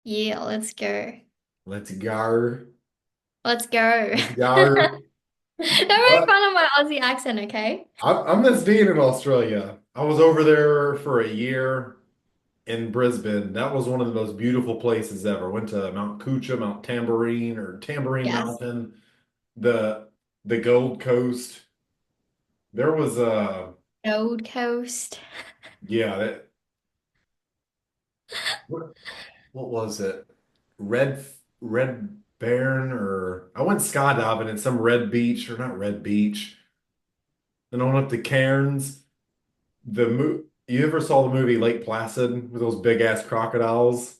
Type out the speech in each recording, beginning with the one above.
Yeah, let's go. Let's go. Let's go. Let's go. Don't make What? fun of my Aussie accent, okay? I'm just being in Australia. I was over there for a year in Brisbane. That was one of the most beautiful places ever. Went to Mount Coocha, Mount Tambourine or Tambourine Yes. Mountain, the the Gold Coast. There was Gold Coast. yeah, what what was it? Red Baron or I went skydiving at some red beach or not red beach. Then I went up to Cairns. You ever saw the movie Lake Placid with those big ass crocodiles?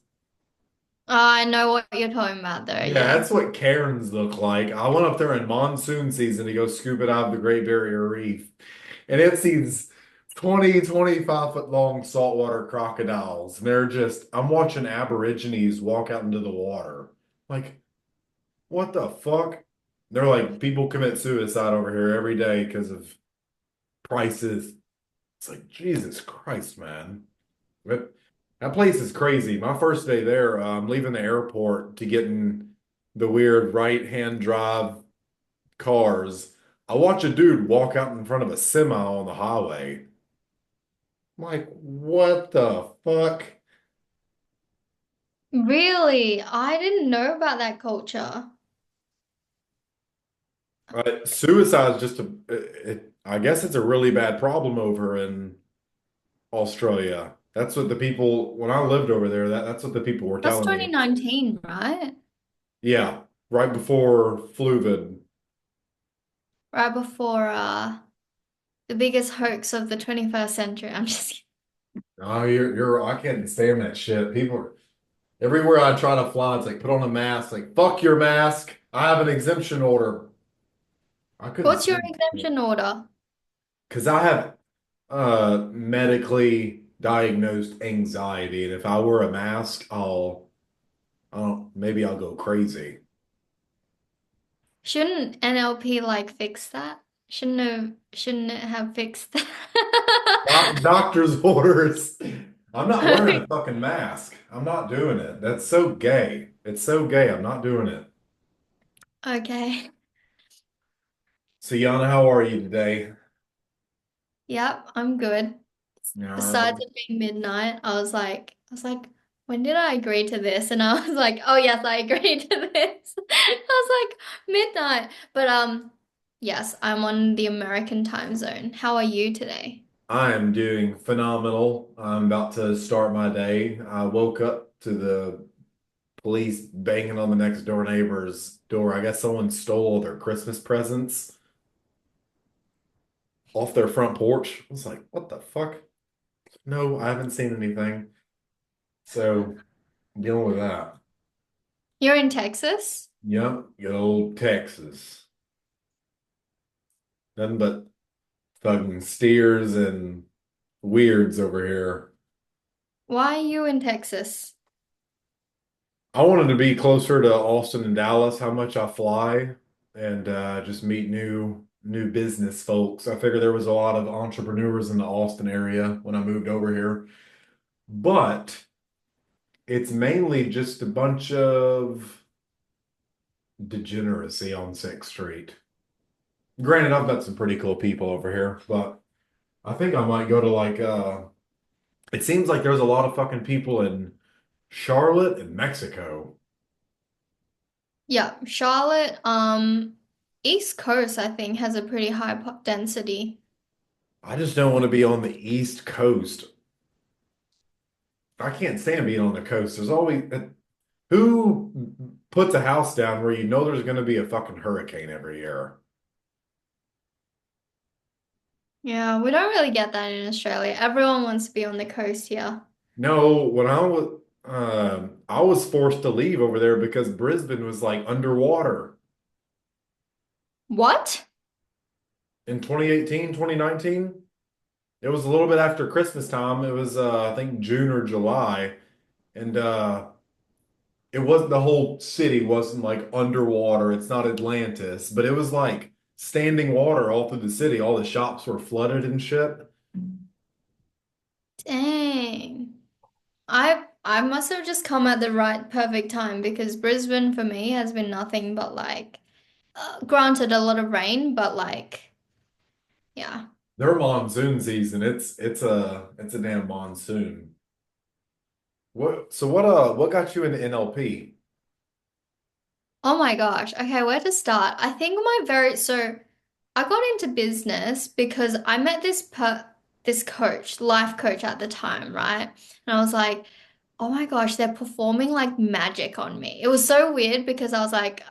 Oh, I know what you're talking about though, Yeah, yeah. that's what Cairns look like. I went up there in monsoon season to go scuba dive the Great Barrier Reef, and it's these 25 foot long saltwater crocodiles. And I'm watching Aborigines walk out into the water. Like, what the fuck? They're like, people commit suicide over here every day because of prices. It's like, Jesus Christ, man. But that place is crazy. My first day there, I'm leaving the airport to get in the weird right-hand drive cars. I watch a dude walk out in front of a semi on the highway. I'm like, what the fuck? Really? I didn't know about that culture. Suicide is just I guess it's a really bad problem over in Australia. That's what the people, when I lived over there, that's what the people were That's telling me. 2019, right? Yeah, right before Fluvid. Right before the biggest hoax of the 21st century. I'm just kidding. Oh, I can't stand that shit. Everywhere I try to fly, it's like, put on a mask. Like, fuck your mask. I have an exemption order. I couldn't What's your stand it. exemption order? Because I have medically diagnosed anxiety. And if I wear a mask, maybe I'll go crazy. Shouldn't NLP like fix that? Shouldn't it have fixed that? Doctor's orders. I'm not wearing a fucking mask. I'm not doing it. That's so gay. It's so gay. I'm not doing it. Okay. So, Yana, how are you today? Yep, I'm good. Besides Yeah. it being midnight, when did I agree to this? And I was like, oh yes, I agreed to this. I was like, midnight. But yes, I'm on the American time zone. How are you today? I am doing phenomenal. I'm about to start my day. I woke up to the police banging on the next door neighbor's door. I guess someone stole all their Christmas presents off their front porch. I was like, what the fuck? No, I haven't seen anything. So, dealing with that. You're in Texas? Yep, good old Texas. Nothing but fucking steers and weirds over here. Why are you in Texas? I wanted to be closer to Austin and Dallas, how much I fly and just meet new business folks. I figured there was a lot of entrepreneurs in the Austin area when I moved over here, but it's mainly just a bunch of degeneracy on 6th Street. Granted, I've met some pretty cool people over here, but I think I might go to it seems like there's a lot of fucking people in Charlotte and Mexico. Yeah, Charlotte, East Coast, I think, has a pretty high density. I just don't want to be on the East Coast. I can't stand being on the coast. Who puts a house down where you know there's going to be a fucking hurricane every year? Yeah, we don't really get that in Australia. Everyone wants to be on the coast here. No, I was forced to leave over there because Brisbane was like underwater What? in 2018, 2019. It was a little bit after Christmas time. It was I think June or July, and it wasn't the whole city wasn't like underwater. It's not Atlantis, but it was like standing water all through the city. All the shops were flooded and shit. Dang. I I must have just come at the right perfect time because Brisbane for me has been nothing but like, granted a lot of rain, but like, yeah. Their monsoon season, it's a damn monsoon. What got you into NLP? Oh my gosh. Okay, where to start? I think my very so I got into business because I met this coach, life coach at the time, right? And I was like, oh my gosh, they're performing like magic on me. It was so weird because I was like,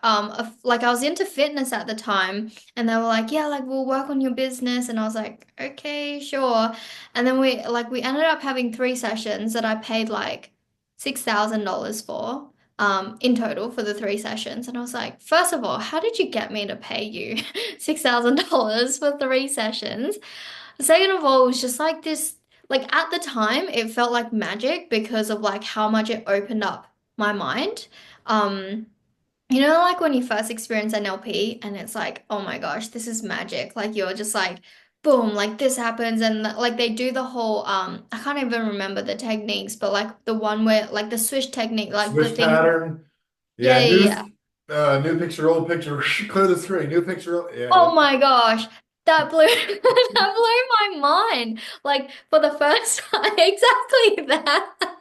like I was into fitness at the time, and they were like, yeah, like we'll work on your business, and I was like, okay, sure. And then we ended up having 3 sessions that I paid like $6,000 for. In total for the 3 sessions. And I was like, first of all, how did you get me to pay you $6,000 for 3 sessions? Second of all, it was just like this, like at the time, it felt like magic because of like how much it opened up my mind. Um, like when you first experience NLP and it's like, oh my gosh, this is magic. Like you're just like, boom, like this happens and like they do the whole I can't even remember the techniques, but like the one where like the swish technique, like the Switch thing. pattern? Yeah, Yeah, yeah, yeah. new picture, old picture, clear the screen, new picture, Oh my gosh. That blew that blew my mind. Like for the first time, exactly that.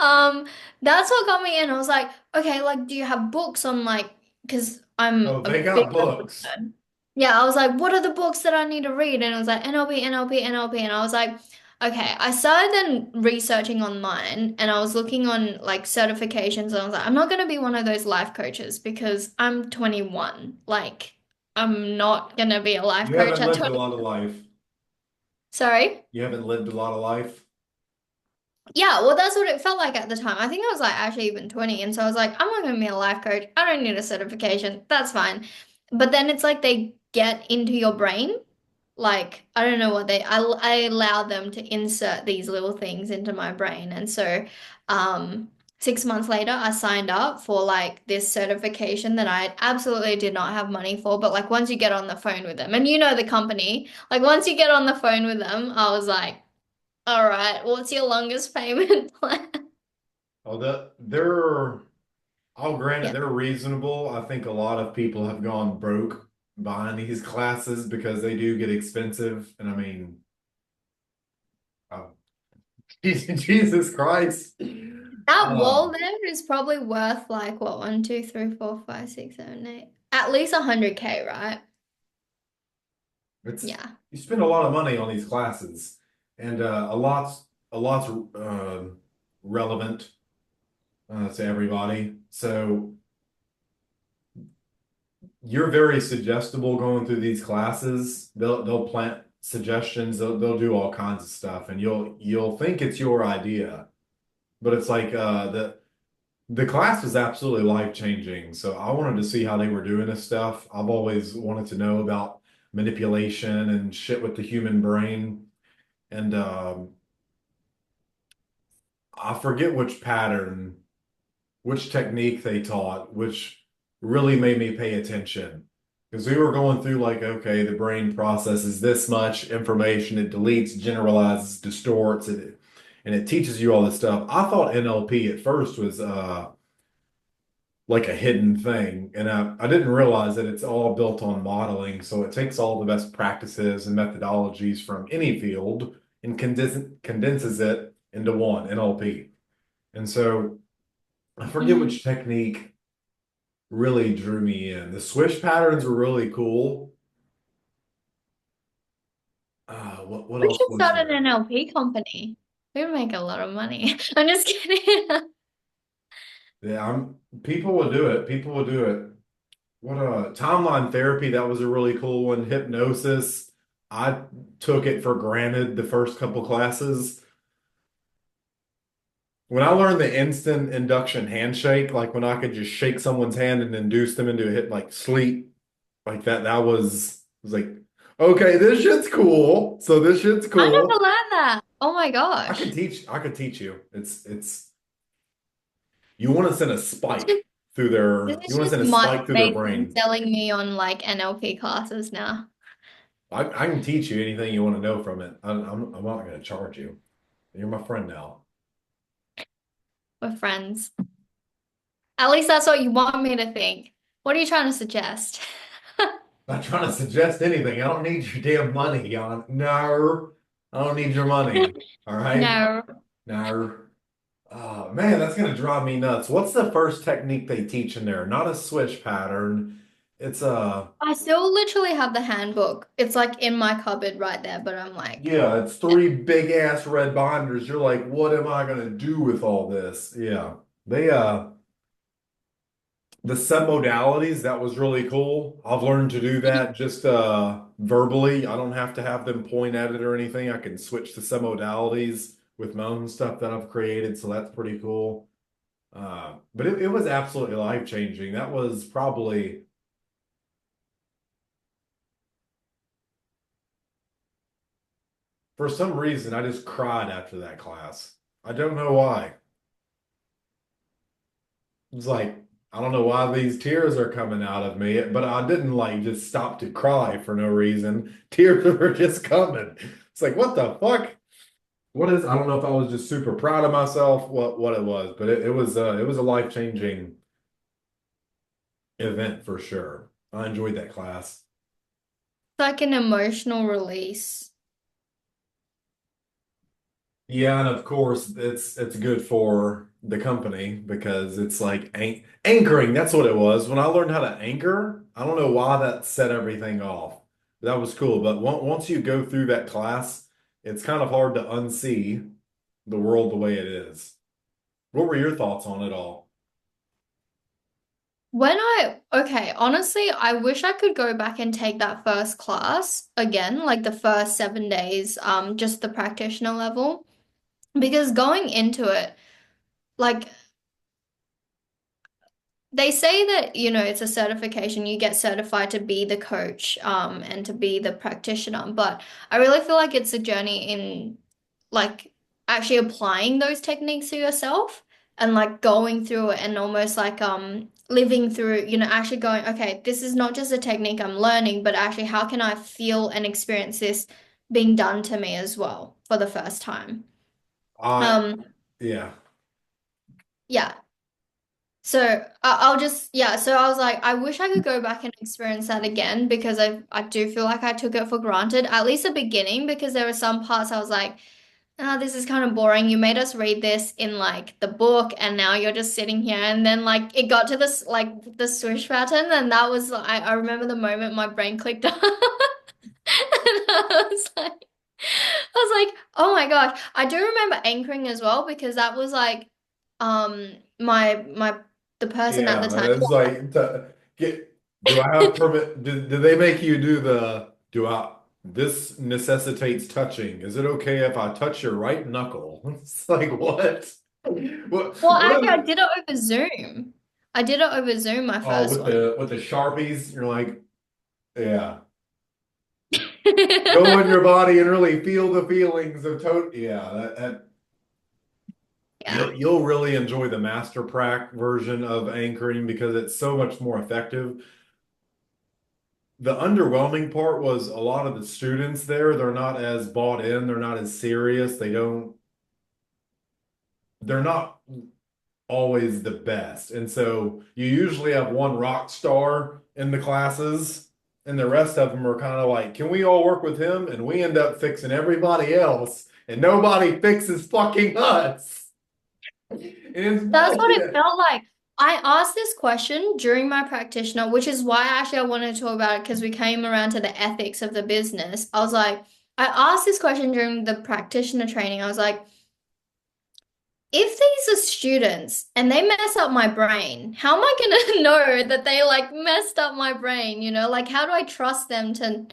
Um, that's what got me in. I was like, okay, like, do you have books on like, because I'm oh, a they big got books. nerd. Yeah, I was like, what are the books that I need to read? And it was like NLP, NLP, NLP. And I was like, okay. I started then researching online and I was looking on like certifications. And I was like, I'm not going to be one of those life coaches because I'm 21. Like, I'm not going to be a life You coach haven't at lived a 20. lot of life. Sorry. You haven't lived a lot of life. Yeah, well, that's what it felt like at the time. I think I was like actually even 20. And so I was like, I'm not going to be a life coach. I don't need a certification. That's fine. But then it's like they get into your brain. Like, I don't know what I allow them to insert these little things into my brain. And so, 6 months later, I signed up for like this certification that I absolutely did not have money for. But like, once you get on the phone with them, and you know the company, like, once you get on the phone with them, I was like, all right, what's your longest payment plan? Oh, I'll grant it, Yeah. they're reasonable. I think a lot of people have gone broke buying these classes because they do get expensive. And I mean, uh, Jesus Christ. That Uh, wall there is probably worth like what, 1, 2, 3, 4, 5, 6, 7, 8. At least 100K, right? it's Yeah. you spend a lot of money on these classes, and a lot's relevant to everybody. So you're very suggestible going through these classes. They'll plant suggestions. They'll do all kinds of stuff, and you'll think it's your idea, but it's like the class was absolutely life changing. So I wanted to see how they were doing this stuff. I've always wanted to know about manipulation and shit with the human brain, and I forget which pattern, which technique they taught, which really made me pay attention. Because we were going through like, okay, the brain processes this much information, it deletes, generalizes, distorts it, and it teaches you all this stuff. I thought NLP at first was like a hidden thing, and I didn't realize that it's all built on modeling. So it takes all the best practices and methodologies from any field and condenses it into one, NLP. And so I forget Hmm. which technique really drew me in. The swish patterns were really cool. What We else should was start an there? NLP company. We would make a lot of money. I'm just kidding. Yeah, people will do it. People will do it. What timeline therapy, that was a really cool one. Hypnosis. I took it for granted the first couple classes. When I learned the instant induction handshake, like when I could just shake someone's hand and induce them into a hit like sleep, like that was like, okay, this shit's cool. So this shit's I cool. never learned that. Oh my gosh. I could teach you. You want to send a spike through This you is want to just send a spike through their Mason brain. selling me on like NLP classes now. I can teach you anything you want to know from it. I'm not going to charge you. You're my friend now. We're friends. At least that's what you want me to think. What are you trying to suggest? Not trying to suggest anything. I don't need your damn money, Jan. No, I don't need your money. All right? No. No. Oh man, that's gonna drive me nuts. What's the first technique they teach in there? Not a switch pattern. It's a I still literally have the handbook. It's like in my cupboard right there, but I'm like, yeah, it's three big ass red binders. You're like, what am I gonna do with all this? Yeah. They the submodalities, that was really cool. I've learned to do that just verbally. I don't have to have them point at it or anything. I can switch to submodalities with my own stuff that I've created, so that's pretty cool. But it was absolutely life-changing. That was probably, for some reason, I just cried after that class. I don't know why. It's like, I don't know why these tears are coming out of me, but I didn't like just stop to cry for no reason. Tears were just coming. It's like, what the fuck? I don't know if I was just super proud of myself, what it was, but it was a life-changing event for sure. I enjoyed that class. like an emotional release. Yeah, and of course it's good for the company because it's like anchoring. That's what it was. When I learned how to anchor, I don't know why that set everything off. That was cool, but once you go through that class, it's kind of hard to unsee the world the way it is. What were your thoughts on it all? Okay, honestly, I wish I could go back and take that first class again, like the first 7 days, just the practitioner level. Because going into it, like they say that, it's a certification, you get certified to be the coach, and to be the practitioner. But I really feel like it's a journey in like actually applying those techniques to yourself and like going through it and almost like living through, actually going, okay, this is not just a technique I'm learning, but actually how can I feel and experience this being done to me as well for the first time. Uh, Um, yeah. yeah. So I'll just yeah. So I was like, I wish I could go back and experience that again because I do feel like I took it for granted, at least the beginning, because there were some parts I was like, oh, this is kind of boring. You made us read this in like the book, and now you're just sitting here. And then like it got to this like the swish pattern, and that was I remember the moment my brain clicked on. And I was like, oh my gosh. I do remember anchoring as well because that was like my the person at the Yeah, time. it's like do I have permit? Do they make you do do I this necessitates touching? Is it okay if I touch your right knuckle? It's like what? Well, What actually, is I did it over Zoom. I did it over Zoom, my oh first one. with the Sharpies? You're like, yeah. Go in your body and really feel the feelings of yeah, that Yeah. you'll really enjoy the master prac version of anchoring because it's so much more effective. The underwhelming part was a lot of the students there, they're not as bought in, they're not as serious, they're not always the best. And so you usually have one rock star in the classes, and the rest of them are kind of like, can we all work with him? And we end up fixing everybody else, and nobody fixes fucking us. And it's That's what it bullshit. felt like. I asked this question during my practitioner, which is why actually I wanted to talk about it because we came around to the ethics of the business. I was like, I asked this question during the practitioner training. I was like, if these are students and they mess up my brain, how am I gonna know that they like messed up my brain? Like how do I trust them to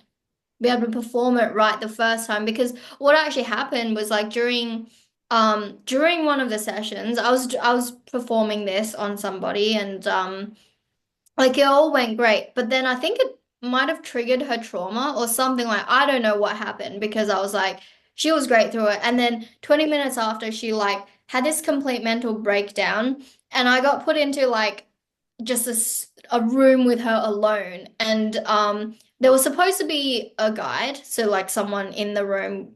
be able to perform it right the first time? Because what actually happened was like during one of the sessions, I was performing this on somebody and like it all went great, but then I think it might have triggered her trauma or something. Like I don't know what happened because I was like she was great through it, and then 20 minutes after she like had this complete mental breakdown, and I got put into like just a room with her alone, and there was supposed to be a guide, so like someone in the room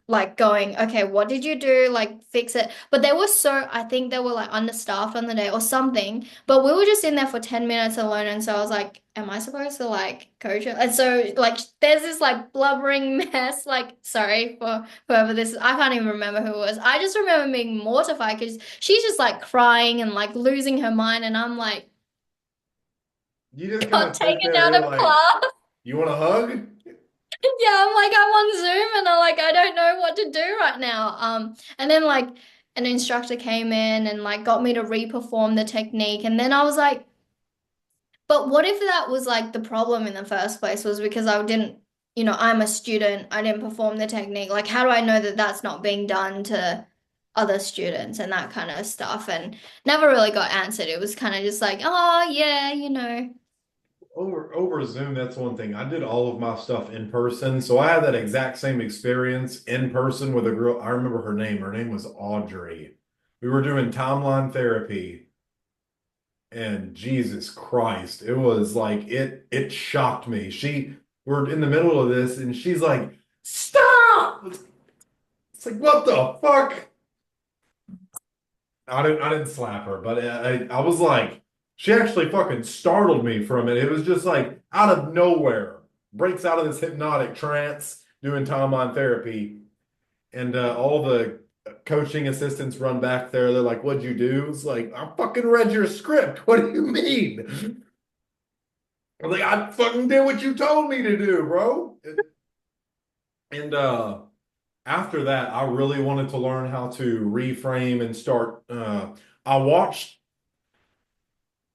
like going, okay, what did you do? Like fix it. But they were so, I think they were like understaffed on the day or something. But we were just in there for 10 minutes alone. And so I was like, am I supposed to like coach her? And so like there's this like blubbering mess, like sorry for whoever this is. I can't even remember who it was. I just remember being mortified because she's just like crying and like losing her mind. And I'm like, You just kind got of sit taken there, out you're of like, class. you want a hug? Yeah, I'm like, I'm on Zoom and I don't know what to do right now. And then like an instructor came in and like got me to re-perform the technique. And then I was like, but what if that was like the problem in the first place was because I didn't, I'm a student, I didn't perform the technique. Like, how do I know that that's not being done to other students and that kind of stuff? And never really got answered. It was kind of just like, oh yeah, Over Zoom, that's one thing. I did all of my stuff in person, so I had that exact same experience in person with a girl. I remember her name. Her name was Audrey. We were doing timeline therapy, and Jesus Christ, it was like it shocked me. We're in the middle of this, and she's like, "Stop!" It's like, what the fuck? I didn't slap her, but I was like, she actually fucking startled me from it. It was just like out of nowhere, breaks out of this hypnotic trance doing timeline therapy, and all the coaching assistants run back there. They're like, "What'd you do?" It's like, "I fucking read your script. What do you mean?" I'm like, "I fucking did what you told me to do, bro." And after that, I really wanted to learn how to reframe and start. I watched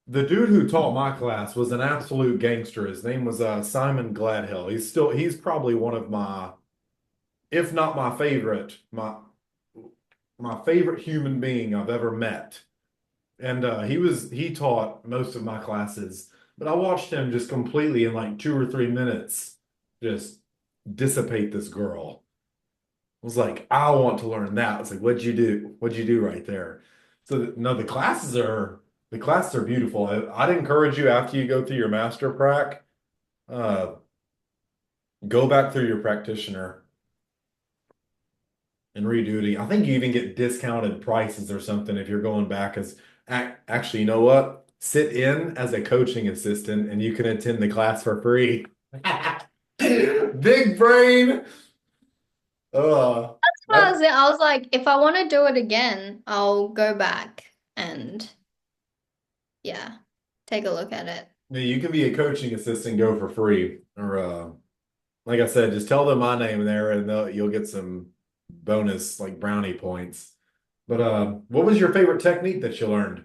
the dude who taught my class was an absolute gangster. His name was Simon Gladhill. He's probably one of my, if not my favorite, my favorite human being I've ever met. And he taught most of my classes, but I watched him just completely in like 2 or 3 minutes just dissipate this girl. I was like, I want to learn that. It's like, what'd you do? What'd you do right there? So no, the classes are beautiful. I'd encourage you after you go through your master prac, uh, go back through your practitioner and redo it. I think you even get discounted prices or something if you're going back as actually, you know what? Sit in as a coaching assistant and you can attend the class for free. Big brain. Uh, I that was, I was like, if I want to do it again, I'll go back and yeah, take a look at it. Yeah, you can be a coaching assistant, go for free. Or like I said, just tell them my name there and you'll get some bonus like brownie points. But what was your favorite technique that you learned?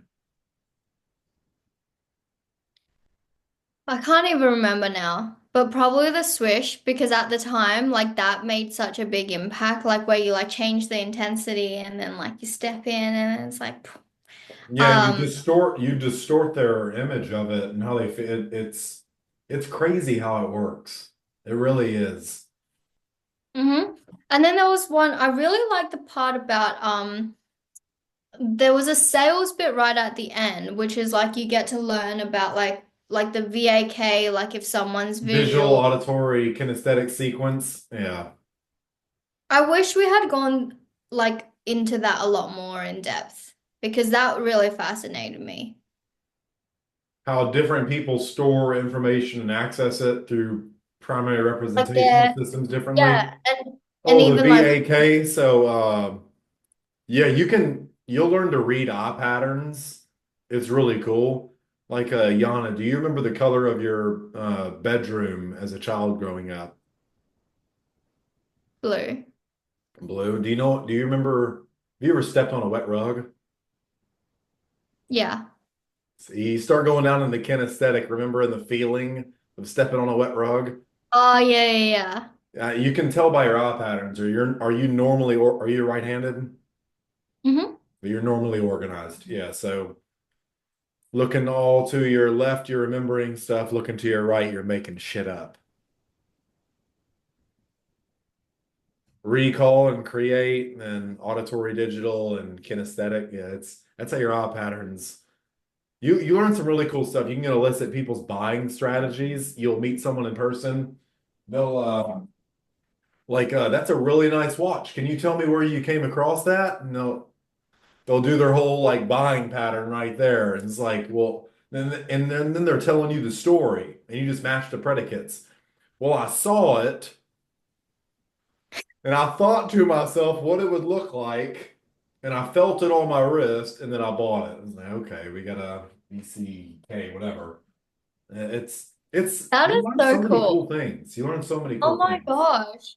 I can't even remember now, but probably the swish because at the time, like that made such a big impact, like where you like change the intensity and then like you step in and it's like, Yeah, you um, distort their image of it and how they fit. It's crazy how it works. It really is. mm-hmm. And then there was one, I really liked the part about, there was a sales bit right at the end, which is like you get to learn about like the VAK, like if someone's Visual, visual. auditory, kinesthetic sequence. Yeah. I wish we had gone like into that a lot more in depth because that really fascinated me. How different people store information and access it through primary Like representational there, systems differently. yeah, and Oh, the even like VAK. So, yeah, you'll learn to read eye patterns. It's really cool. Like, Yana, do you remember the color of your bedroom as a child growing up? blue. Blue. Do you remember, have you ever stepped on a wet rug? Yeah. So you start going down in the kinesthetic, remembering the feeling of stepping on a wet rug? Oh yeah, yeah, yeah. You can tell by your eye patterns. Are you normally, or are you right-handed? Mm-hmm. You're normally organized. Yeah. So looking all to your left, you're remembering stuff. Looking to your right, you're making shit up. Recall and create, and auditory digital and kinesthetic. Yeah, that's how your eye patterns. You learn some really cool stuff. You can elicit people's buying strategies. You'll meet someone in person. They'll Like, that's a really nice watch. Can you tell me where you came across that? And they'll do their whole like buying pattern right there. And it's like, well, then they're telling you the story and you just match the predicates. Well, I saw it and I thought to myself what it would look like, and I felt it on my wrist, and then I bought it. I was like, okay, we got a BCK, whatever. It's That you is learn so so many cool cool. things. You learn so many Oh cool my things. gosh.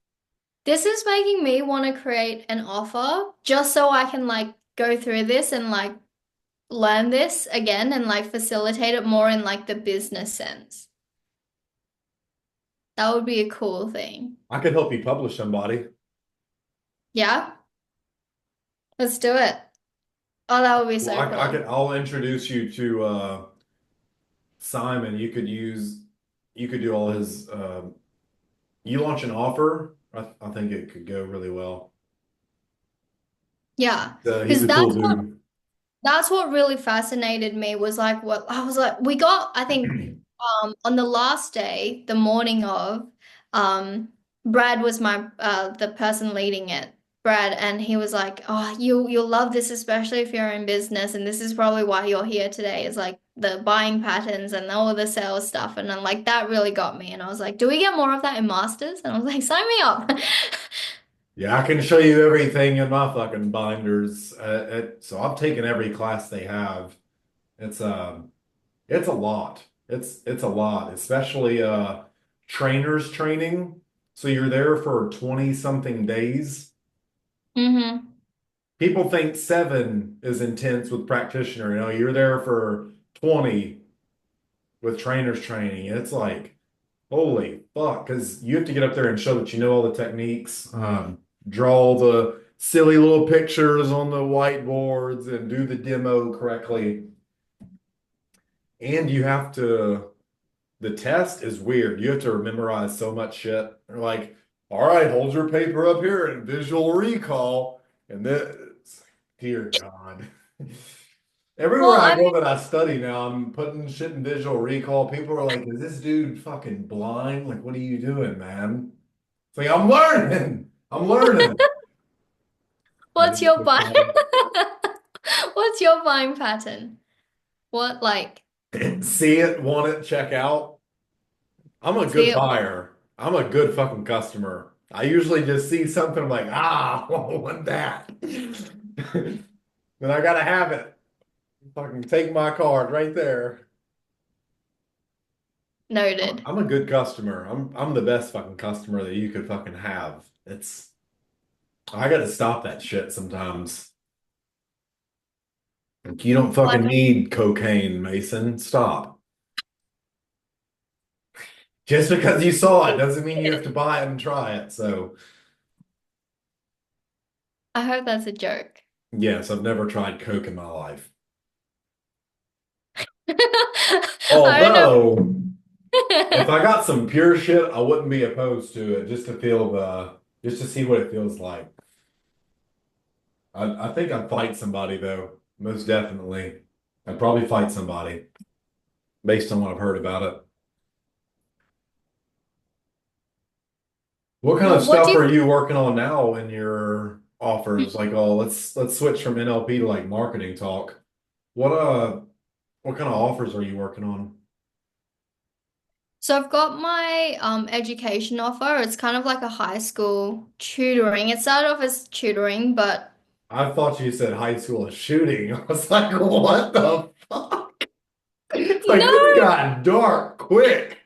This is making me want to create an offer just so I can like go through this and like learn this again and like facilitate it more in like the business sense. That would be a cool thing. I could help you publish somebody. Yeah, let's do it. Oh, that would be Well, so cool. I'll introduce you to Simon. You could do all his you launch an offer. I think it could go really well. Yeah, He's because a cool dude. that's what really fascinated me was like what I was like we got I think on the last day, the morning of, Brad was my the person leading it, Brad, and he was like, "Oh, you'll love this, especially if you're in business, and this is probably why you're here today, is like the buying patterns and all the sales stuff." And then like that really got me, and I was like, "Do we get more of that in masters?" And I was like, "Sign me up." Yeah, I can show you everything in my fucking binders. So I've taken every class they have. It's it's a lot. It's a lot, especially trainers training. So you're there for 20 something days. Mm-hmm. People think 7 is intense with practitioner. You know, you're there for 20 with trainers training. It's like, holy fuck, because you have to get up there and show that you know all the techniques, draw the silly little pictures on the whiteboards and do the demo correctly. And you have to, the test is weird. You have to memorize so much shit. They're like, all right, hold your paper up here and visual recall. And this, dear God. Everywhere Well, I I go that I study now, I'm putting shit in visual recall. People are like, is this dude fucking blind? Like, what are you doing, man? It's like, I'm learning. I'm learning. And what's it's your just buy? like, What's your buying pattern? What like see it, want it, check out. I'm a see good it? buyer. I'm a good fucking customer. I usually just see something I'm like, ah, I want that. Then I gotta have it. Fucking take my card right there. Noted. I'm a good customer. I'm the best fucking customer that you could fucking have. It's I gotta stop that shit sometimes. Like, you don't Like fucking need cocaine, Mason. Stop. Just because you saw it doesn't mean you have to buy it and try it. So, I hope that's a joke. yes, I've never tried coke in my life. I don't Although, if know. I got some pure shit, I wouldn't be opposed to it just to feel just to see what it feels like. I think I'd fight somebody though, most definitely. I'd probably fight somebody based on what I've heard about it. What kind of Well, what do stuff you are you working on now in your offers? Like, oh, let's switch from NLP to like marketing talk. What what kind of offers are you working on? So I've got my education offer. It's kind of like a high school tutoring. It started off as tutoring, but I thought you said high school shooting. I was like, what the fuck? It's like no. this got dark quick.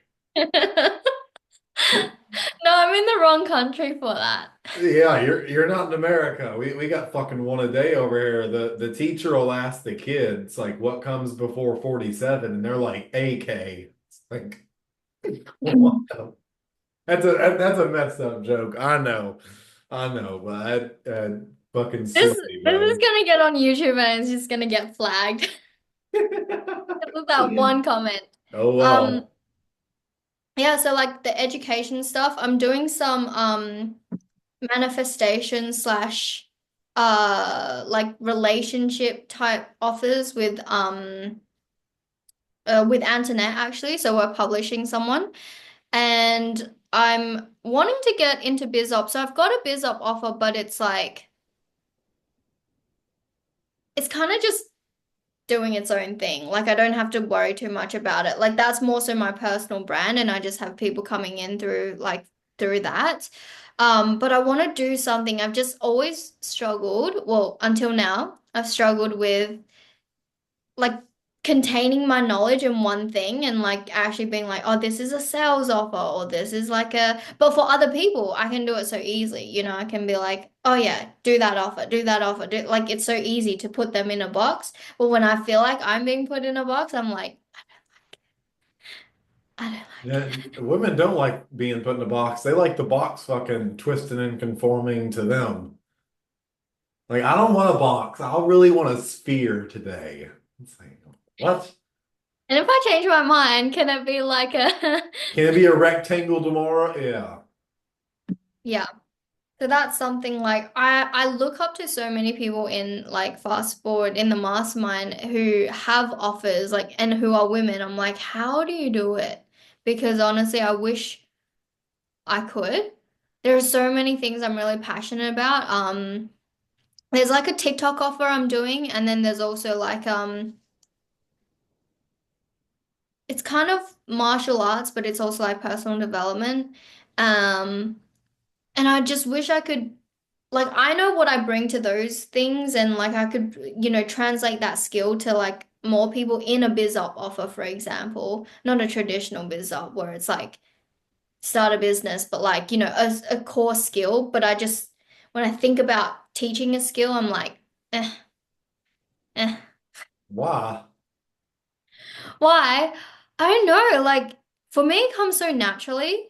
No, I'm in the wrong country for that. Yeah, you're not in America. We got fucking one a day over here. The teacher will ask the kids like what comes before 47 and they're like AK. It's like what the that's a messed up joke. I know, but fucking This sue me, this is bro. gonna get on YouTube and it's just gonna get flagged. With that one comment. Oh Um, well. yeah, so like the education stuff, I'm doing some manifestation slash like relationship type offers with Antoinette actually. So we're publishing someone. and I'm wanting to get into biz op. So I've got a biz op offer, but it's like it's kind of just doing its own thing. Like I don't have to worry too much about it. Like that's more so my personal brand, and I just have people coming in through through that. But I want to do something. I've just always struggled, well, until now, I've struggled with like containing my knowledge in one thing and like actually being like, oh, this is a sales offer or this is like a, but for other people, I can do it so easily. You know, I can be like, oh yeah, do that offer, do that offer. Do, like it's so easy to put them in a box. But when I feel like I'm being put in a box, I'm like, I don't like Yeah, women don't like being put in a box. They like the box fucking twisting and conforming to them. Like, I don't want a box. I really want a sphere today. It's like, what? And if I change my mind, can it be like a, Can it be a rectangle tomorrow? Yeah. yeah. So that's something like I look up to so many people in like fast forward in the mastermind who have offers like and who are women. I'm like, how do you do it? Because honestly, I wish I could. There are so many things I'm really passionate about. There's like a TikTok offer I'm doing, and then there's also like it's kind of martial arts, but it's also like personal development. Um, and I just wish I could like I know what I bring to those things and like I could, you know, translate that skill to like more people in a biz op offer, for example, not a traditional biz op where it's like start a business, but like, you know, a core skill. But I just, when I think about teaching a skill, I'm like, eh, eh. Why? Why? I don't know. Like for me, it comes so naturally.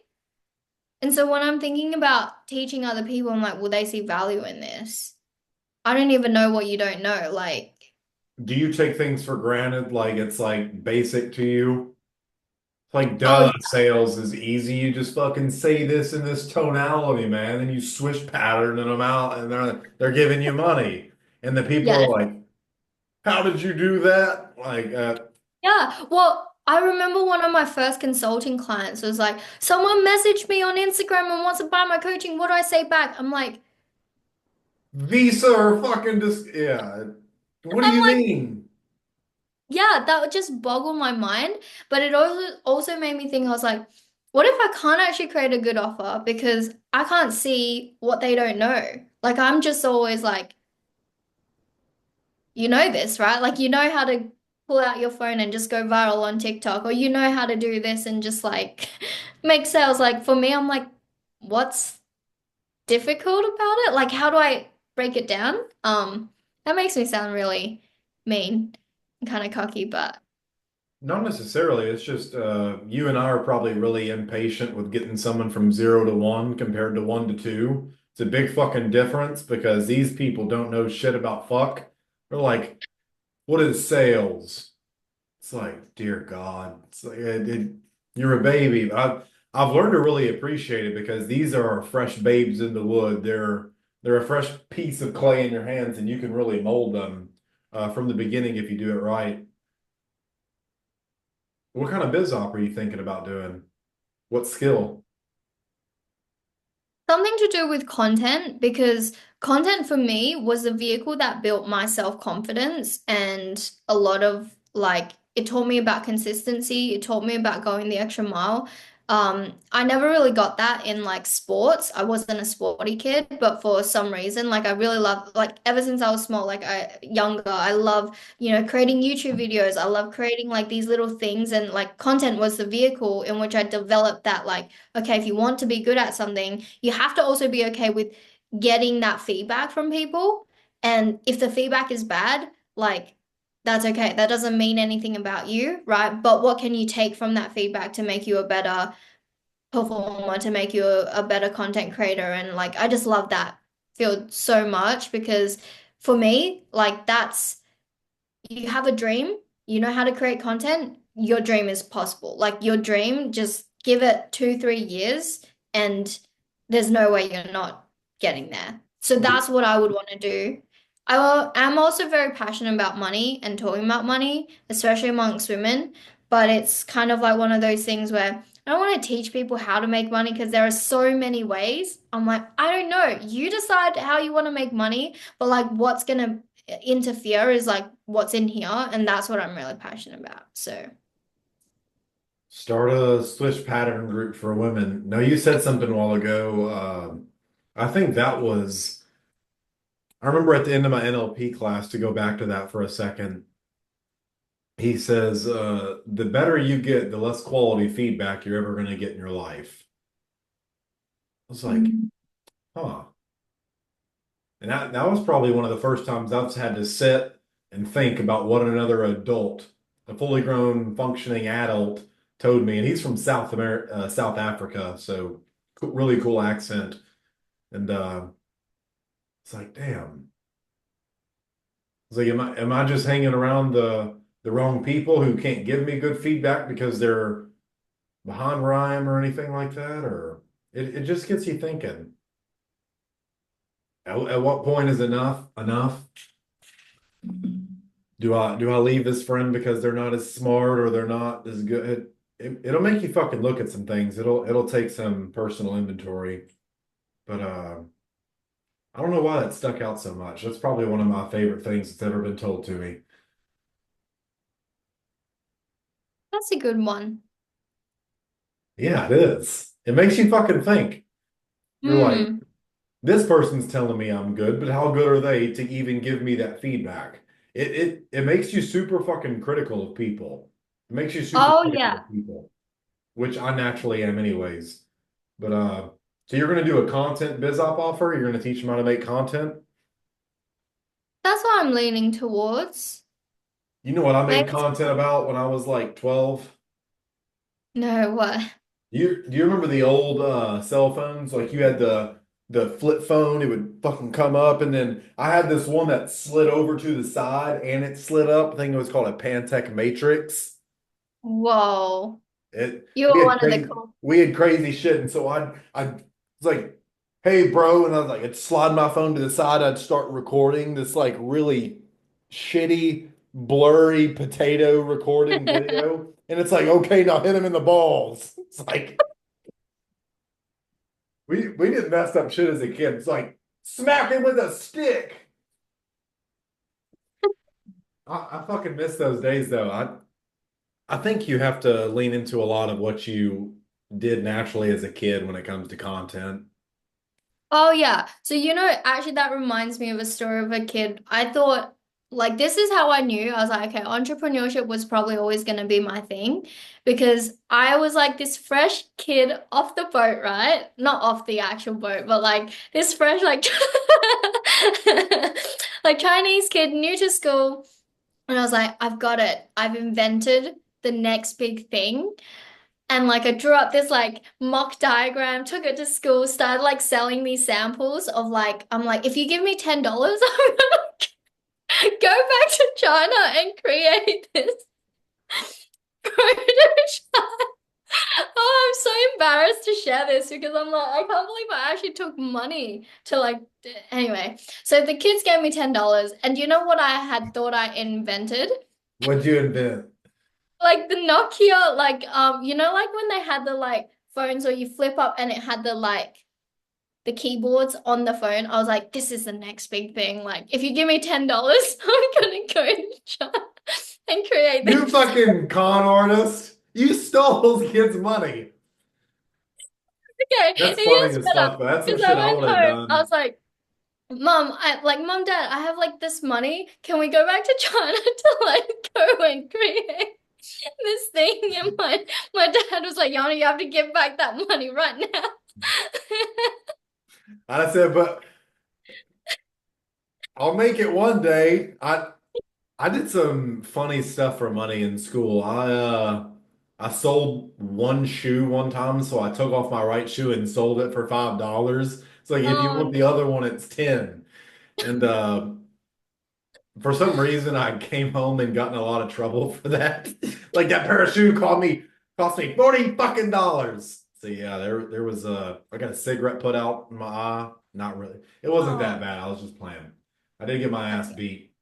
And so when I'm thinking about teaching other people, I'm like, will they see value in this? I don't even know what you don't know. Like, Do you take things for granted? Like, it's like basic to you? It's like, oh duh, sales is easy. You just fucking say this in this tonality, man, and you swish patterning them out, and they're giving you money. And the people yeah. are like, how did you do that? Like, Yeah. Well, I remember one of my first consulting clients was like, someone messaged me on Instagram and wants to buy my coaching. What do I say back? Visa or fucking just, yeah. What do I'm you like, mean? yeah, that would just boggle my mind. But it also made me think, I was like, what if I can't actually create a good offer because I can't see what they don't know? Like I'm just always like, you know this, right? Like you know how to pull out your phone and just go viral on TikTok, or you know how to do this and just like make sales. Like for me, I'm like, what's difficult about it? Like how do I break it down? That makes me sound really mean and kind of cocky, but Not necessarily. It's just you and I are probably really impatient with getting someone from 0 to 1 compared to 1 to 2. It's a big fucking difference because these people don't know shit about fuck. They're like, what is sales? It's like, dear God, it's like you're a baby. I've learned to really appreciate it because these are fresh babes in the wood. They're a fresh piece of clay in your hands, and you can really mold them from the beginning if you do it right. What kind of biz op are you thinking about doing? What skill? something to do with content because content for me was the vehicle that built my self-confidence and a lot of like it taught me about consistency, it taught me about going the extra mile. I never really got that in like sports. I wasn't a sporty kid, but for some reason, like I really love like ever since I was small, like I younger, I love, you know, creating YouTube videos. I love creating like these little things and like content was the vehicle in which I developed that like okay, if you want to be good at something, you have to also be okay with getting that feedback from people. And if the feedback is bad, like that's okay. That doesn't mean anything about you, right? But what can you take from that feedback to make you a better performer, to make you a better content creator? And like, I just love that field so much because for me, like, that's you have a dream, you know how to create content, your dream is possible. Like your dream, just give it 2, 3 years and there's no way you're not getting there. So that's what I would want to do. I'm also very passionate about money and talking about money, especially amongst women. But it's kind of like one of those things where I don't want to teach people how to make money because there are so many ways. I'm like, I don't know. You decide how you want to make money, but like what's gonna interfere is like what's in here, and that's what I'm really passionate about. So, Start a switch pattern group for women. No, you said something a while ago. I think that was, I remember at the end of my NLP class, to go back to that for a second, he says, the better you get, the less quality feedback you're ever going to get in your life. I was like, mm. huh. And that was probably one of the first times I've had to sit and think about what another adult, a fully grown, functioning adult, told me. And he's from South America, South Africa, so really cool accent. And it's like, damn. It's like, am I just hanging around the wrong people who can't give me good feedback because they're behind where I am or anything like that? Or it just gets you thinking. At what point is enough enough? Do I leave this friend because they're not as smart or they're not as good? It'll make you fucking look at some things. It'll take some personal inventory. But I don't know why that stuck out so much. That's probably one of my favorite things that's ever been told to me. That's a good one. Yeah, it is. It makes you fucking think. You're like, Hmm. this person's telling me I'm good, but how good are they to even give me that feedback? It makes you super fucking critical of people. It makes you super Oh critical yeah. of people, which I naturally am anyways. But so you're gonna do a content biz op offer? You're gonna teach them how to make content? That's what I'm leaning towards. You know what I made Maybe content about when I was like 12? no, what? Do you remember the old cell phones? Like you had the flip phone, it would fucking come up, and then I had this one that slid over to the side and it slid up. I think it was called a Pantech Matrix. Whoa. It You we were had one of the crazy cool. we had crazy shit, and so I was like, "Hey, bro," and I was like, I'd slide my phone to the side. I'd start recording this like really shitty, blurry potato recording video, and it's like, okay, now hit him in the balls. It's like we did messed up shit as a kid. It's like smack him with a stick. I fucking miss those days though. I think you have to lean into a lot of what you did naturally as a kid when it comes to content. Oh yeah. So actually that reminds me of a story of a kid. I thought like this is how I knew. I was like, okay, entrepreneurship was probably always going to be my thing because I was like this fresh kid off the boat, right? Not off the actual boat, but like this fresh like like Chinese kid new to school. And I was like, I've got it. I've invented the next big thing. And like I drew up this like mock diagram, took it to school, started like selling these samples of like, I'm like, if you give me $10, I'm gonna go back to China and create this prototype. Oh, I'm so embarrassed to share this because I'm like, I can't believe I actually took money to like, anyway. So the kids gave me $10. And you know what I had thought I invented? What'd you invent? Like the Nokia, like like when they had the like phones where you flip up and it had the like the keyboards on the phone. I was like, this is the next big thing. Like, if you give me $10, I'm gonna go to China and create You this. fucking con artist. You stole those kids' money. Okay, That's it funny gets as better fuck, but that's some because I shit I went would have home. I done. was like, Mom, Dad, I have like this money. Can we go back to China to like go and create this thing? And my dad was like, Yana, you have to give back that money right now. I said, but I'll make it one day. I did some funny stuff for money in school. I sold one shoe one time, so I took off my right shoe and sold it for $5. It's like if you Oh want the no. other one, it's 10. And for some reason I came home and got in a lot of trouble for that. Like that pair of shoe cost me 40 fucking dollars. So yeah, there was I got a cigarette put out in my eye. Not really. It wasn't that Oh, bad. I was just playing. I did get my ass okay. beat.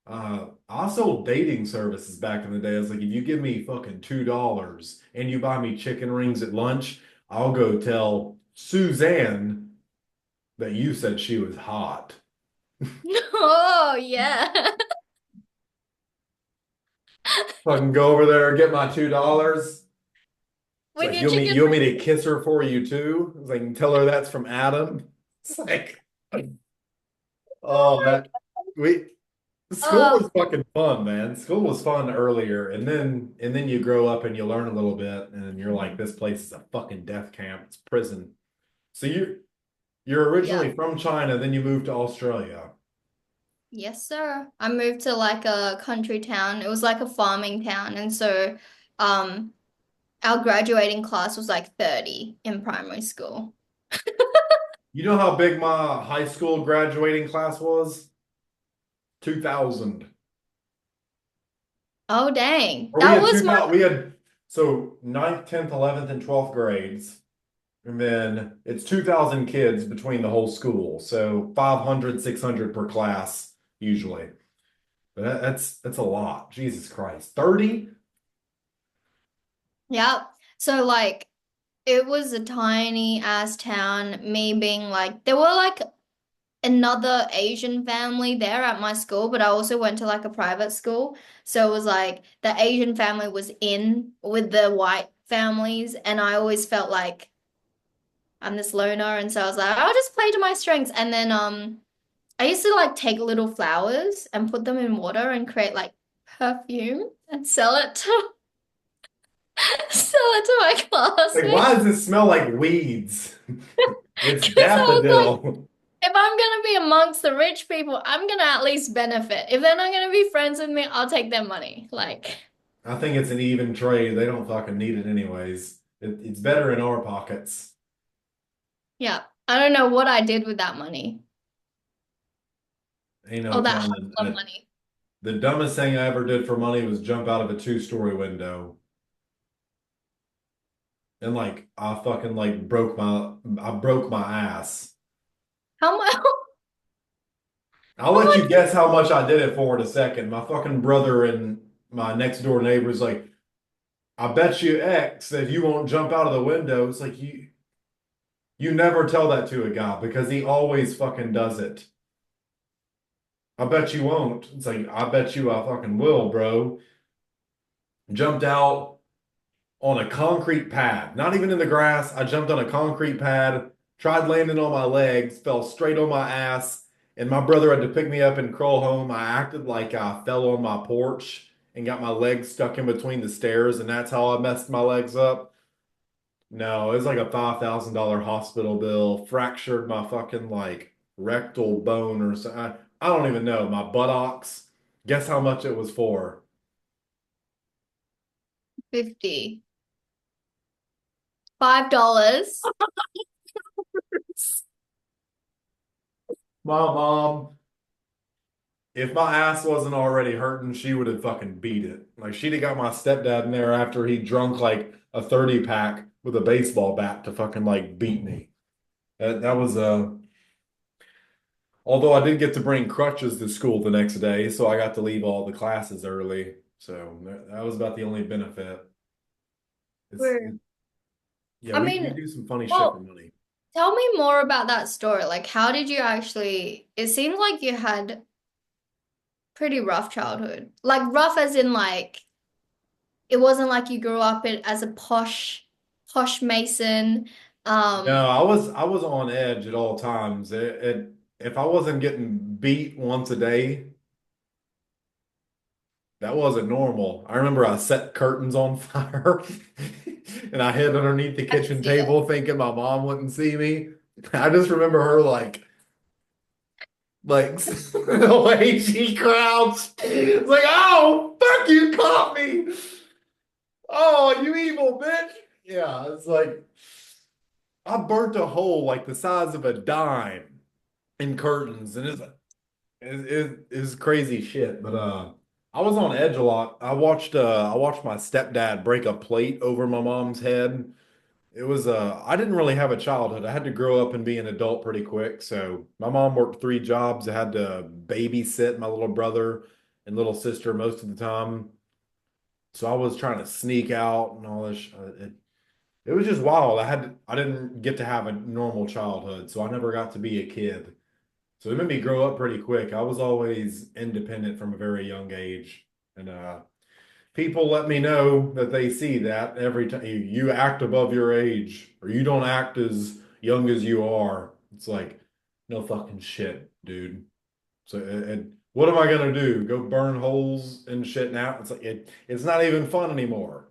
I sold dating services back in the day. I was like, if you give me fucking $2 and you buy me chicken rings at lunch, I'll go tell Suzanne that you said she was hot. Oh, yeah. Fucking go over there and get my $2. It's With like your chicken you want me ring. to kiss her for you too? It's like tell her that's from Adam. It's like, Oh oh, my that we school God. was fucking fun, man. School was fun earlier, and then you grow up and you learn a little bit, and you're like, this place is a fucking death camp. It's prison. So you're Yeah. originally from China, then you moved to Australia. Yes, sir. I moved to like a country town. It was like a farming town. And so um our graduating class was like 30 in primary school. You know how big my high school graduating class was? 2,000. Oh, dang. Or we That had was 2,000. We had so ninth, 10th, 11th, and 12th grades. And then it's 2,000 kids between the whole school. So 500, 600 per class usually. But that's a lot. Jesus Christ. 30? yeah. So like it was a tiny ass town, me being like there were like another Asian family there at my school, but I also went to like a private school. So it was like the Asian family was in with the white families, and I always felt like I'm this loner, and so I was like, I'll just play to my strengths. And then I used to like take little flowers and put them in water and create like perfume and sell it to sell it to my Like, why classmates. does it smell like weeds? It's Because I was like, daffodil. if I'm gonna be amongst the rich people, I'm gonna at least benefit. If they're not gonna be friends with me, I'll take their money. Like, I think it's an even trade. They don't fucking need it anyways. It's better in our pockets. yeah. I don't know what I did with that money. Ain't Oh, no that telling. hustler money. The dumbest thing I ever did for money was jump out of a two-story window. And like I fucking like I broke my ass. How much? I'll How let you much? guess how much I did it for in a second. My fucking brother and my next door neighbor's like, I bet you X that you won't jump out of the window. It's like you never tell that to a guy because he always fucking does it. I bet you won't. It's like, I bet you I fucking will, bro. Jumped out on a concrete pad, not even in the grass. I jumped on a concrete pad, tried landing on my legs, fell straight on my ass, and my brother had to pick me up and crawl home. I acted like I fell on my porch and got my legs stuck in between the stairs, and that's how I messed my legs up. No, it was like a $5,000 hospital bill, fractured my fucking like rectal bone or something. I don't even know, my buttocks. Guess how much it was for? 50. $5. My mom, if my ass wasn't already hurting, she would have fucking beat it. Like she'd have got my stepdad in there after he drunk like a 30 pack with a baseball bat to fucking like beat me. That was although I did get to bring crutches to school the next day, so I got to leave all the classes early. So that was about the only benefit. It's True. it, yeah, I we mean, do some funny shit for well, money. tell me more about that story. Like, how did you actually, it seems like you had pretty rough childhood. Like rough as in like it wasn't like you grew up as a posh Mason. No, Um, I was on edge at all times. If I wasn't getting beat once a day, that wasn't normal. I remember I set curtains on fire and I hid underneath the I can kitchen see it. table thinking my mom wouldn't see me. I just remember her like the way she crouched. It's like, oh, fuck you, caught me. Oh, you evil bitch. Yeah, it's like I burnt a hole like the size of a dime in curtains, and it's crazy shit. But I was on edge a lot. I watched my stepdad break a plate over my mom's head. It was I didn't really have a childhood. I had to grow up and be an adult pretty quick. So my mom worked three jobs. I had to babysit my little brother and little sister most of the time. So I was trying to sneak out and all this. It was just wild. I didn't get to have a normal childhood, so I never got to be a kid. So it made me grow up pretty quick. I was always independent from a very young age, and people let me know that they see that every time you act above your age or you don't act as young as you are. It's like, no fucking shit, dude. So what am I gonna do? Go burn holes and shit now? It's like it's not even fun anymore.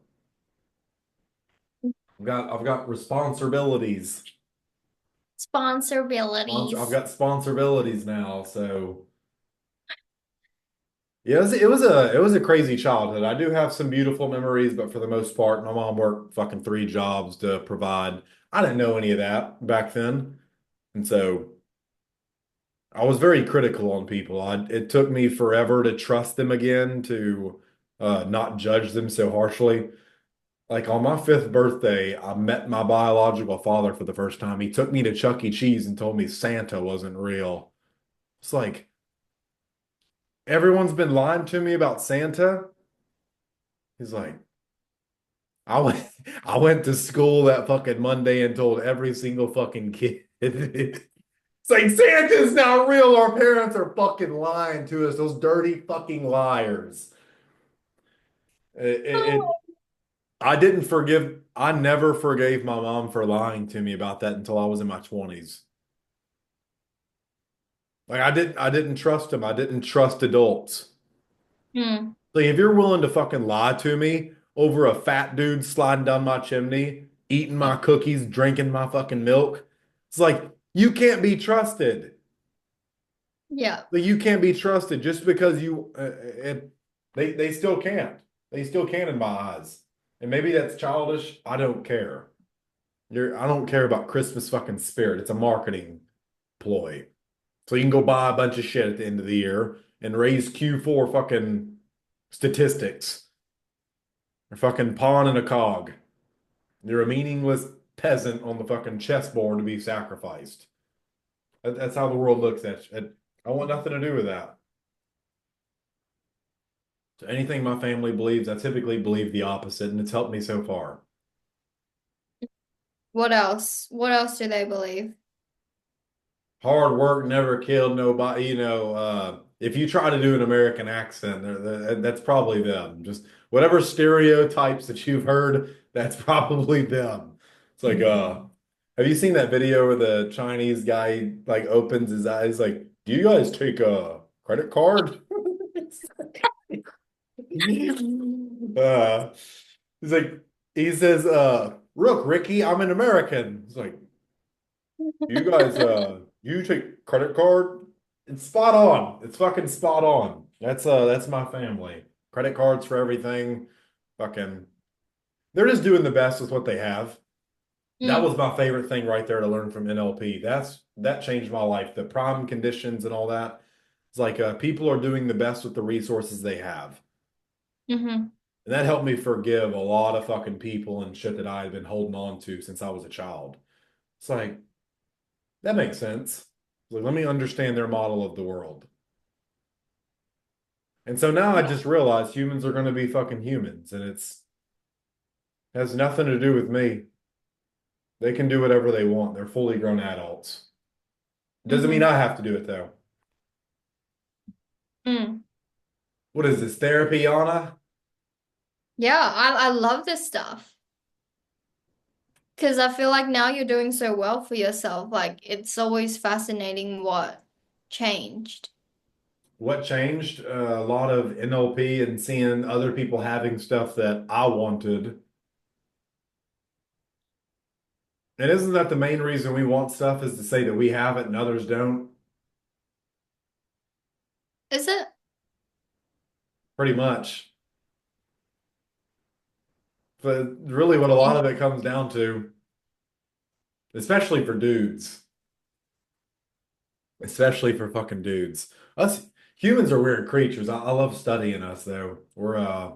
I've got responsibilities. I've Responsibilities. got responsibilities now, so yeah, it was a crazy childhood. I do have some beautiful memories, but for the most part, my mom worked fucking three jobs to provide. I didn't know any of that back then. And so I was very critical on people. It took me forever to trust them again, to not judge them so harshly. Like on my fifth birthday, I met my biological father for the first time. He took me to Chuck E. Cheese and told me Santa wasn't real. It's like everyone's been lying to me about Santa. He's like, I went I went to school that fucking Monday and told every single fucking kid. It's like Santa's not real. Our parents are fucking lying to us. Those dirty fucking liars. It I didn't forgive. I never forgave my mom for lying to me about that until I was in my 20s. Like I didn't trust him. I didn't trust adults. Hmm. Like if you're willing to fucking lie to me over a fat dude sliding down my chimney, eating my cookies, drinking my fucking milk, it's like you can't be trusted. Yeah. Like you can't be trusted just because you they still can't. They still can in my eyes. And maybe that's childish. I don't care. I don't care about Christmas fucking spirit. It's a marketing ploy. So you can go buy a bunch of shit at the end of the year and raise Q4 fucking statistics. You're fucking pawn in a cog. You're a meaningless peasant on the fucking chessboard to be sacrificed. That's how the world looks at you. I want nothing to do with that. So anything my family believes, I typically believe the opposite, and it's helped me so far. What else? What else do they believe? Hard work never killed nobody. If you try to do an American accent, that's probably them. Just whatever stereotypes that you've heard, that's probably them. It's like, have you seen that video where the Chinese guy like opens his eyes, like, do you guys take a credit card? uh, he's like, he says, look, Ricky, I'm an American. It's like, you guys, you take credit card? It's spot on. It's fucking spot on. That's my family. Credit cards for everything. Fucking, they're just doing the best with what they have. That Mm, was my favorite thing right there to learn from NLP. That changed my life. The prime conditions and all that. It's like people are doing the best with the resources they have. mm-hmm. And that helped me forgive a lot of fucking people and shit that I had been holding on to since I was a child. It's like, that makes sense. Like, let me understand their model of the world. And so now I just realize humans are going to be fucking humans, and it's has nothing to do with me. They can do whatever they want. They're fully grown adults. Doesn't mean Mm-hmm. I have to do it though. Mm. What is this therapy, Yana? Yeah, I love this stuff because I feel like now you're doing so well for yourself. Like it's always fascinating what changed. What changed? A lot of NLP and seeing other people having stuff that I wanted. And isn't that the main reason we want stuff is to say that we have it and others don't? Is it? Pretty much. But really what a lot of it comes down to, especially for dudes, especially for fucking dudes. Us humans are weird creatures. I love studying us though. We're a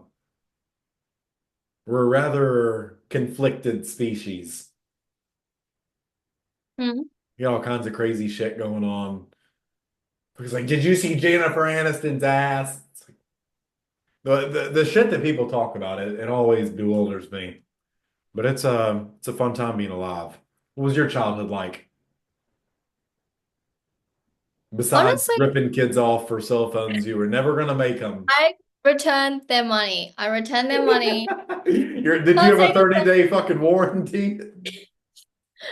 rather conflicted species. Mm. You got all kinds of crazy shit going on. Because like, did you see Jennifer Aniston's ass? The shit that people talk about it always bewilders me. But it's a fun time being alive. What was your childhood like? Besides Honestly, ripping kids off for cell phones, you were never gonna make them. I returned their money. I returned their money. Did you Can't have say a the 30-day fucking warranty?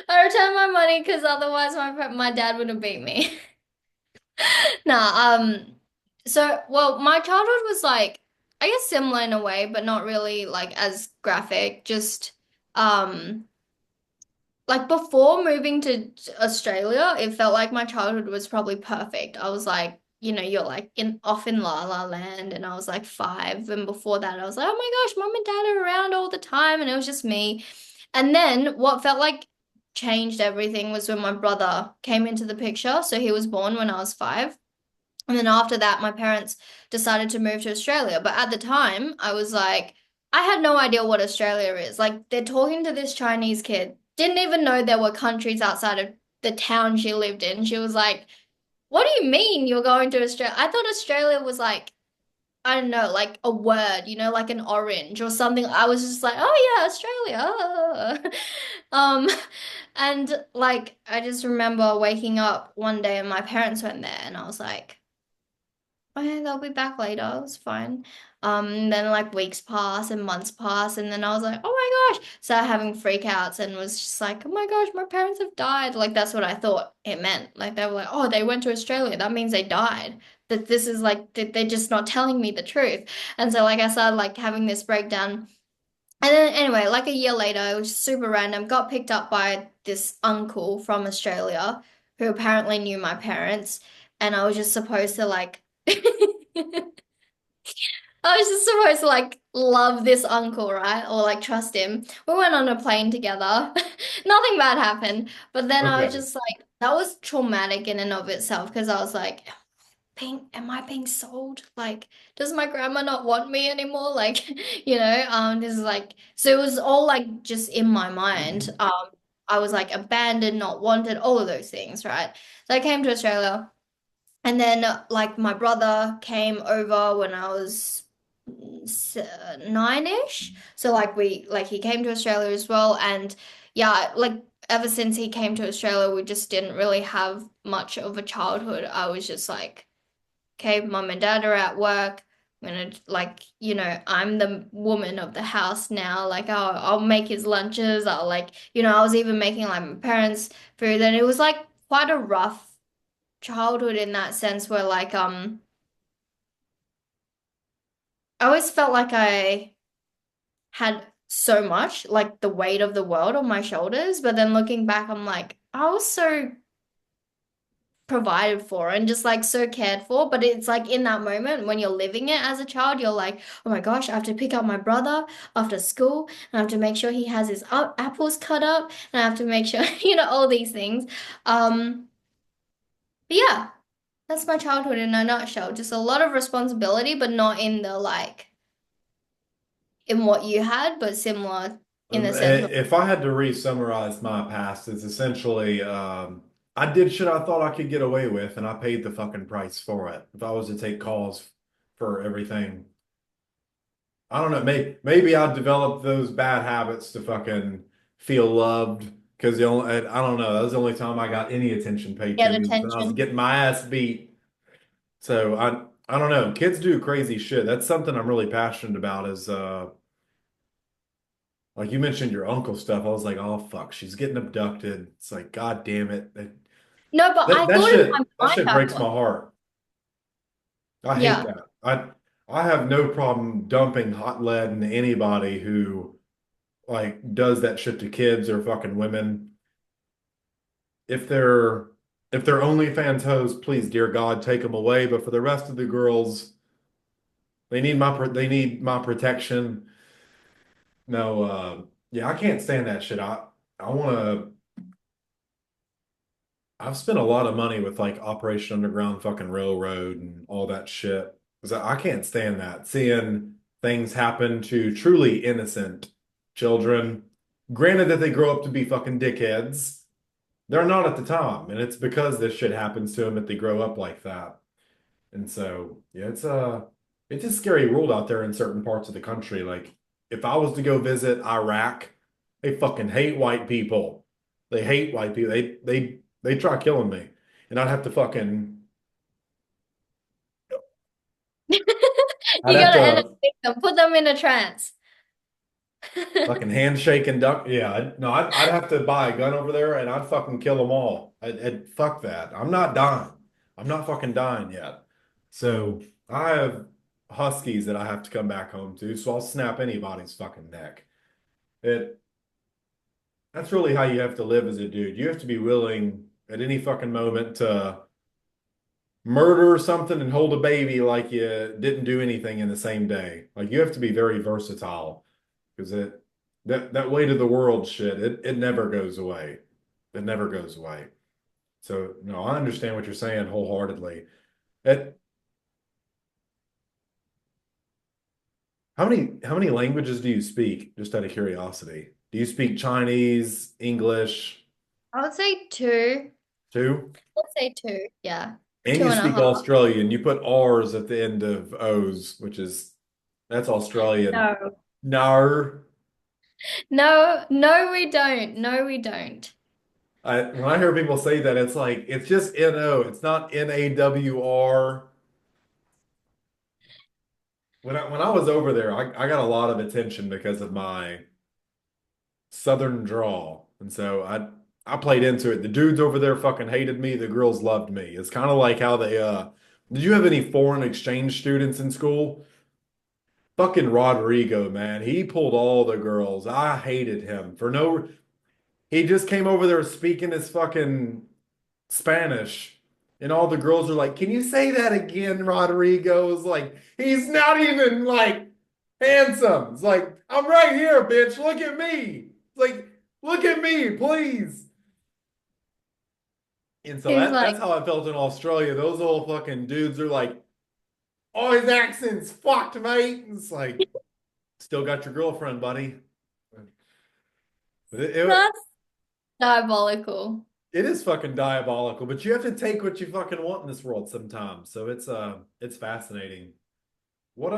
I returned my money because otherwise my dad would have beat me. Nah, well, my childhood was like, I guess similar in a way, but not really like as graphic. Just, um, like before moving to Australia, it felt like my childhood was probably perfect. I was like, you're like off in La La Land, and I was like 5, and before that, I was like, oh my gosh, mom and dad are around all the time, and it was just me. And then what felt like changed everything was when my brother came into the picture. So he was born when I was 5. And then after that, my parents decided to move to Australia. But at the time, I was like, I had no idea what Australia is. Like, they're talking to this Chinese kid, didn't even know there were countries outside of the town she lived in. She was like, what do you mean you're going to Australia? I thought Australia was like, I don't know, like a word, like an orange or something. I was just like, oh yeah, Australia. Um, and like I just remember waking up one day and my parents went there and I was like, okay, they'll be back later. It's fine. And then like weeks pass and months pass, and then I was like, oh my gosh, started having freakouts and was just like, oh my gosh, my parents have died. Like that's what I thought it meant. Like they were like, oh, they went to Australia. That means they died. That this is like they're just not telling me the truth. And so like I started like having this breakdown. And then anyway, like a year later, it was super random, got picked up by this uncle from Australia who apparently knew my parents, and I was just supposed to like I was just supposed to like love this uncle, right? Or like trust him. We went on a plane together. Nothing bad happened. But then I was Okay. just like, that was traumatic in and of itself because I was like, am I being sold? Like, does my grandma not want me anymore? Like, this is like, so it was all like just in my mind. I was like abandoned, not wanted, all of those things, right? So I came to Australia. And then, like, my brother came over when I was 9-ish. So, he came to Australia as well. And yeah, like, ever since he came to Australia, we just didn't really have much of a childhood. I was just like, okay, mom and dad are at work. I'm gonna, like, I'm the woman of the house now. Like, I'll make his lunches. I'll, like, I was even making, like, my parents' food. And it was, like, quite a rough childhood in that sense where I always felt like I had so much like the weight of the world on my shoulders, but then looking back I'm like I was so provided for and just like so cared for, but it's like in that moment when you're living it as a child you're like, oh my gosh, I have to pick up my brother after school and I have to make sure he has his apples cut up and I have to make sure all these things. But yeah, that's my childhood in a nutshell. Just a lot of responsibility, but not in the like in what you had, but similar in the sense of If I had to re-summarize my past, it's essentially I did shit I thought I could get away with, and I paid the fucking price for it. If I was to take calls for everything, I don't know. Maybe I developed those bad habits to fucking feel loved because I don't know. That was the only time I got any attention paid to get me was when I was attention. getting my ass beat. So I don't know. Kids do crazy shit. That's something I'm really passionate about. Is like you mentioned your uncle stuff. I was like, oh fuck, she's getting abducted. It's like, god damn it. No, but I thought in my That mind shit I breaks was. my heart. I hate Yeah. that. I have no problem dumping hot lead into anybody who like does that shit to kids or fucking women. If they're if they're OnlyFans hoes, please, dear God, take them away. But for the rest of the girls, they need my protection. No, yeah, I can't stand that shit. I want to. I've spent a lot of money with like Operation Underground fucking Railroad and all that shit. 'Cause I can't stand that. Seeing things happen to truly innocent children. Granted that they grow up to be fucking dickheads. They're not at the time. And it's because this shit happens to them that they grow up like that. And so, yeah, it's a scary world out there in certain parts of the country. Like if I was to go visit Iraq, they fucking hate white people. They hate white people. They try killing me. And I'd You have gotta to NLP them, put them in a trance. fucking handshake and duck. Yeah, no, I'd have to buy a gun over there and I'd fucking kill them all. Fuck that. I'm not dying. I'm not fucking dying yet. So I have huskies that I have to come back home to, so I'll snap anybody's fucking neck. It That's really how you have to live as a dude. You have to be willing at any fucking moment to murder something and hold a baby like you didn't do anything in the same day. Like you have to be very versatile because that weight of the world shit, it never goes away. It never goes away. So no, I understand what you're saying wholeheartedly. It, how many languages do you speak? Just out of curiosity. Do you speak Chinese, English, I would say two. too? I'd say two. Yeah. And Two you and a speak half. Australian. You put R's at the end of O's, that's Australian. No. No. No, no, we don't. No, we don't. When I hear people say that, it's like it's just N-O. It's not N-A-W-R. When I was over there, I got a lot of attention because of my southern drawl. And so I played into it. The dudes over there fucking hated me. The girls loved me. It's kind of like how they did you have any foreign exchange students in school? Fucking Rodrigo, man. He pulled all the girls. I hated him for no. He just came over there speaking his fucking Spanish. And all the girls are like, "Can you say that again?" Rodrigo's like, he's not even like handsome. It's like, I'm right here, bitch. Look at me. It's like, look at me, please. And so He's that's like, how I felt in Australia. Those old fucking dudes are like, oh, his accent's fucked, mate. It's like, still got your girlfriend, buddy. But that's diabolical. it is fucking diabolical, but you have to take what you fucking want in this world sometimes. So it's fascinating. What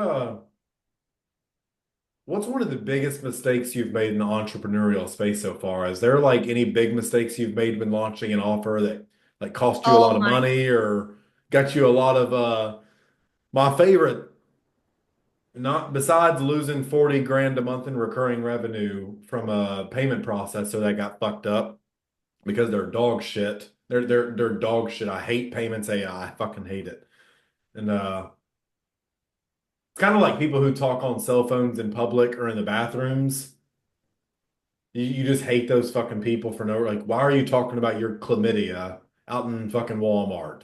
what's one of the biggest mistakes you've made in the entrepreneurial space so far? Is there like any big mistakes you've made when launching an offer that like cost you a lot Oh of my. money or got you a lot of my favorite, not besides losing 40 grand a month in recurring revenue from a payment processor that got fucked up because they're dog shit. They're dog shit. I hate payments AI. I fucking hate it. And it's kind of like people who talk on cell phones in public or in the bathrooms. You just hate those fucking people for no, like, why are you talking about your chlamydia out in fucking Walmart?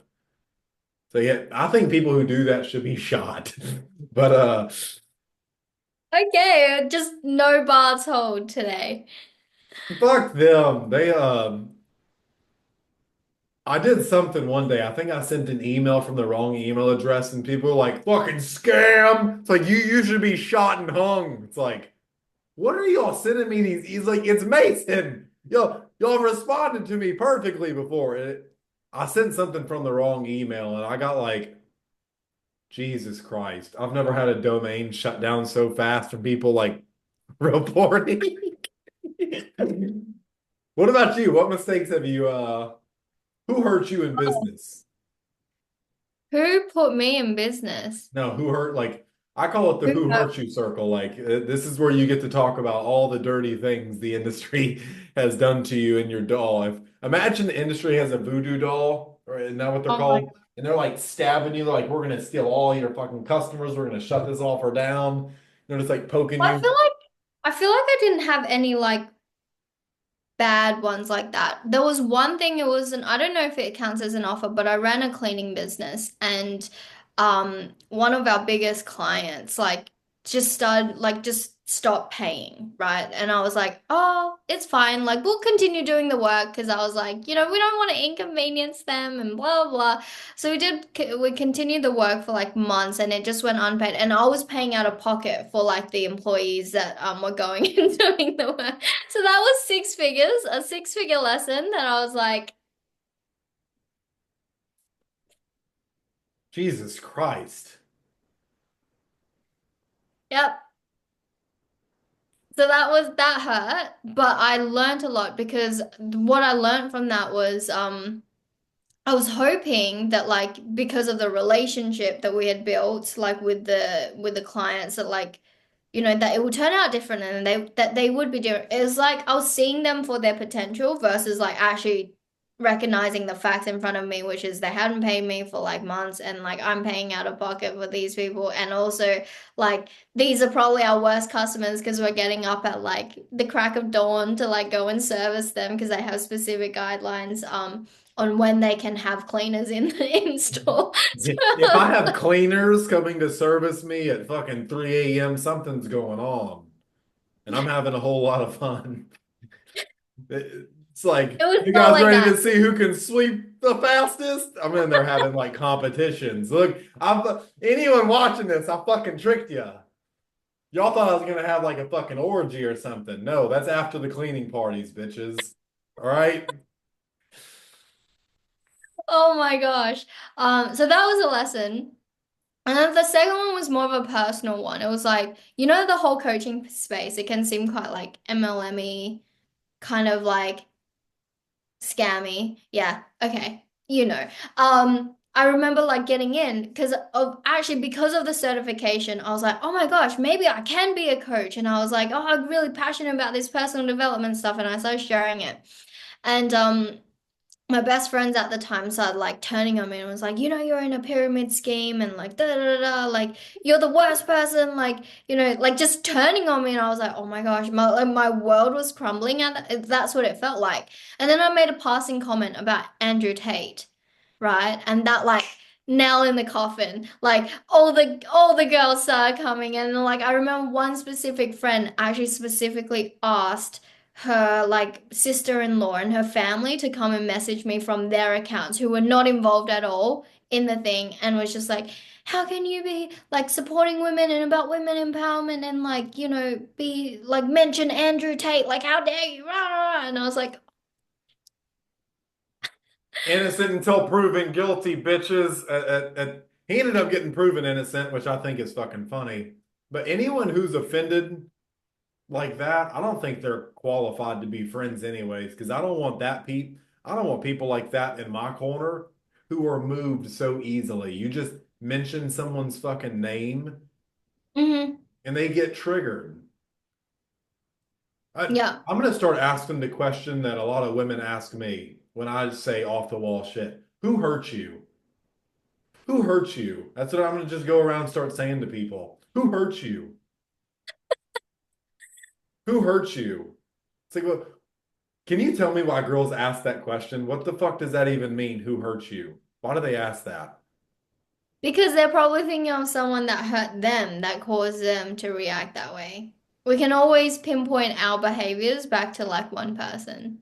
So yeah, I think people who do that should be shot. But Okay, just no bars hold today. fuck them. I did something one day. I think I sent an email from the wrong email address, and people were like, "Fucking scam!" It's like you should be shot and hung. It's like, what are y'all sending me these? He's like, "It's Mason." Y'all responded to me perfectly before. I sent something from the wrong email, and I got like, Jesus Christ! I've never had a domain shut down so fast from people like reporting. What about you? What mistakes have you who hurt you in business? Who put me in business? No, who hurt like I call it the Who who hurt? hurt you circle. Like this is where you get to talk about all the dirty things the industry has done to you and your doll. Imagine the industry has a voodoo doll, or isn't that what they're Oh my. called? And they're like stabbing you, they're like, we're gonna steal all your fucking customers, we're gonna shut this offer down. They're just like poking I you. feel like I didn't have any like bad ones like that. There was one thing, it was an, I don't know if it counts as an offer, but I ran a cleaning business and one of our biggest clients just stopped paying, right? And I was like, "Oh, it's fine. Like we'll continue doing the work because I was like, we don't want to inconvenience them and blah blah." So we continued the work for like months and it just went unpaid and I was paying out of pocket for like the employees that were going and doing the work. So that was six figures, a six-figure lesson that I was like, Jesus Christ. Yep. So that hurt, but I learned a lot because what I learned from that was I was hoping that like because of the relationship that we had built like with the clients that like that it would turn out different and they would be different. It was like I was seeing them for their potential versus like actually recognizing the facts in front of me, which is they hadn't paid me for like months and like I'm paying out of pocket for these people and also like these are probably our worst customers because we're getting up at like the crack of dawn to like go and service them because they have specific guidelines on when they can have cleaners in store. If I have cleaners coming to service me at fucking 3 a.m., something's going on. And I'm having a whole lot of fun. It's like, It was you not guys like ready that. to see who can sweep the fastest? I'm in there having like competitions. Look, anyone watching this, I fucking tricked you. Y'all thought I was gonna have like a fucking orgy or something. No, that's after the cleaning parties, bitches. All right. Oh my gosh. So that was a lesson. And then the second one was more of a personal one. It was like, the whole coaching space, it can seem quite like MLM-y, kind of like scammy. Yeah, okay. I remember like getting in because of the certification, I was like, oh my gosh, maybe I can be a coach. And I was like, oh, I'm really passionate about this personal development stuff, and I started sharing it. And my best friends at the time started like turning on me and was like, you're in a pyramid scheme and like da da da da, like you're the worst person, like like just turning on me, and I was like, oh my gosh, my world was crumbling, and that's what it felt like. And then I made a passing comment about Andrew Tate, right? And that like nail in the coffin, like all the girls started coming, and like I remember one specific friend actually specifically asked her like sister-in-law and her family to come and message me from their accounts who were not involved at all in the thing and was just like, how can you be like supporting women and about women empowerment and like be like mention Andrew Tate, like how dare you, rah, rah, rah. And I was like, Innocent until proven guilty, bitches. He ended up getting proven innocent, which I think is fucking funny. But anyone who's offended like that, I don't think they're qualified to be friends anyways, because I don't want people like that in my corner who are moved so easily. You just mention someone's fucking name mm-hmm, and they get triggered. yeah, I'm gonna start asking the question that a lot of women ask me when I say off the wall shit. Who hurt you? Who hurt you? That's what I'm gonna just go around and start saying to people. Who hurt you? Who hurt you? It's like, well, can you tell me why girls ask that question? What the fuck does that even mean? Who hurt you? Why do they ask that? because they're probably thinking of someone that hurt them that caused them to react that way. We can always pinpoint our behaviors back to like one person.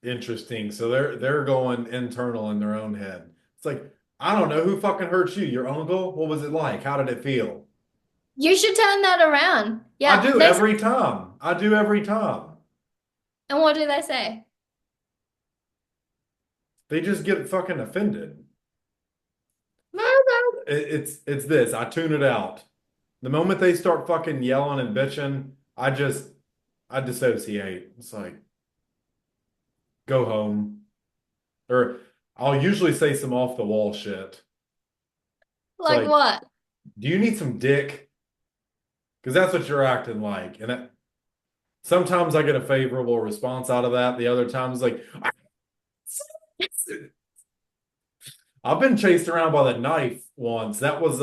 Interesting. So they're going internal in their own head. It's like, I don't know who fucking hurt you. Your uncle? What was it like? How did it feel? You should turn that around. I Yeah, do next. every time. I do every time. And what do they say? They just get fucking offended. No, no. It's this. I tune it out. The moment they start fucking yelling and bitching, I dissociate. It's like, go home. Or I'll usually say some off the wall shit. It's Like like, what? do you need some dick? Because that's what you're acting like. Sometimes I get a favorable response out of that. The other times, like, I've been chased around by the knife once. That was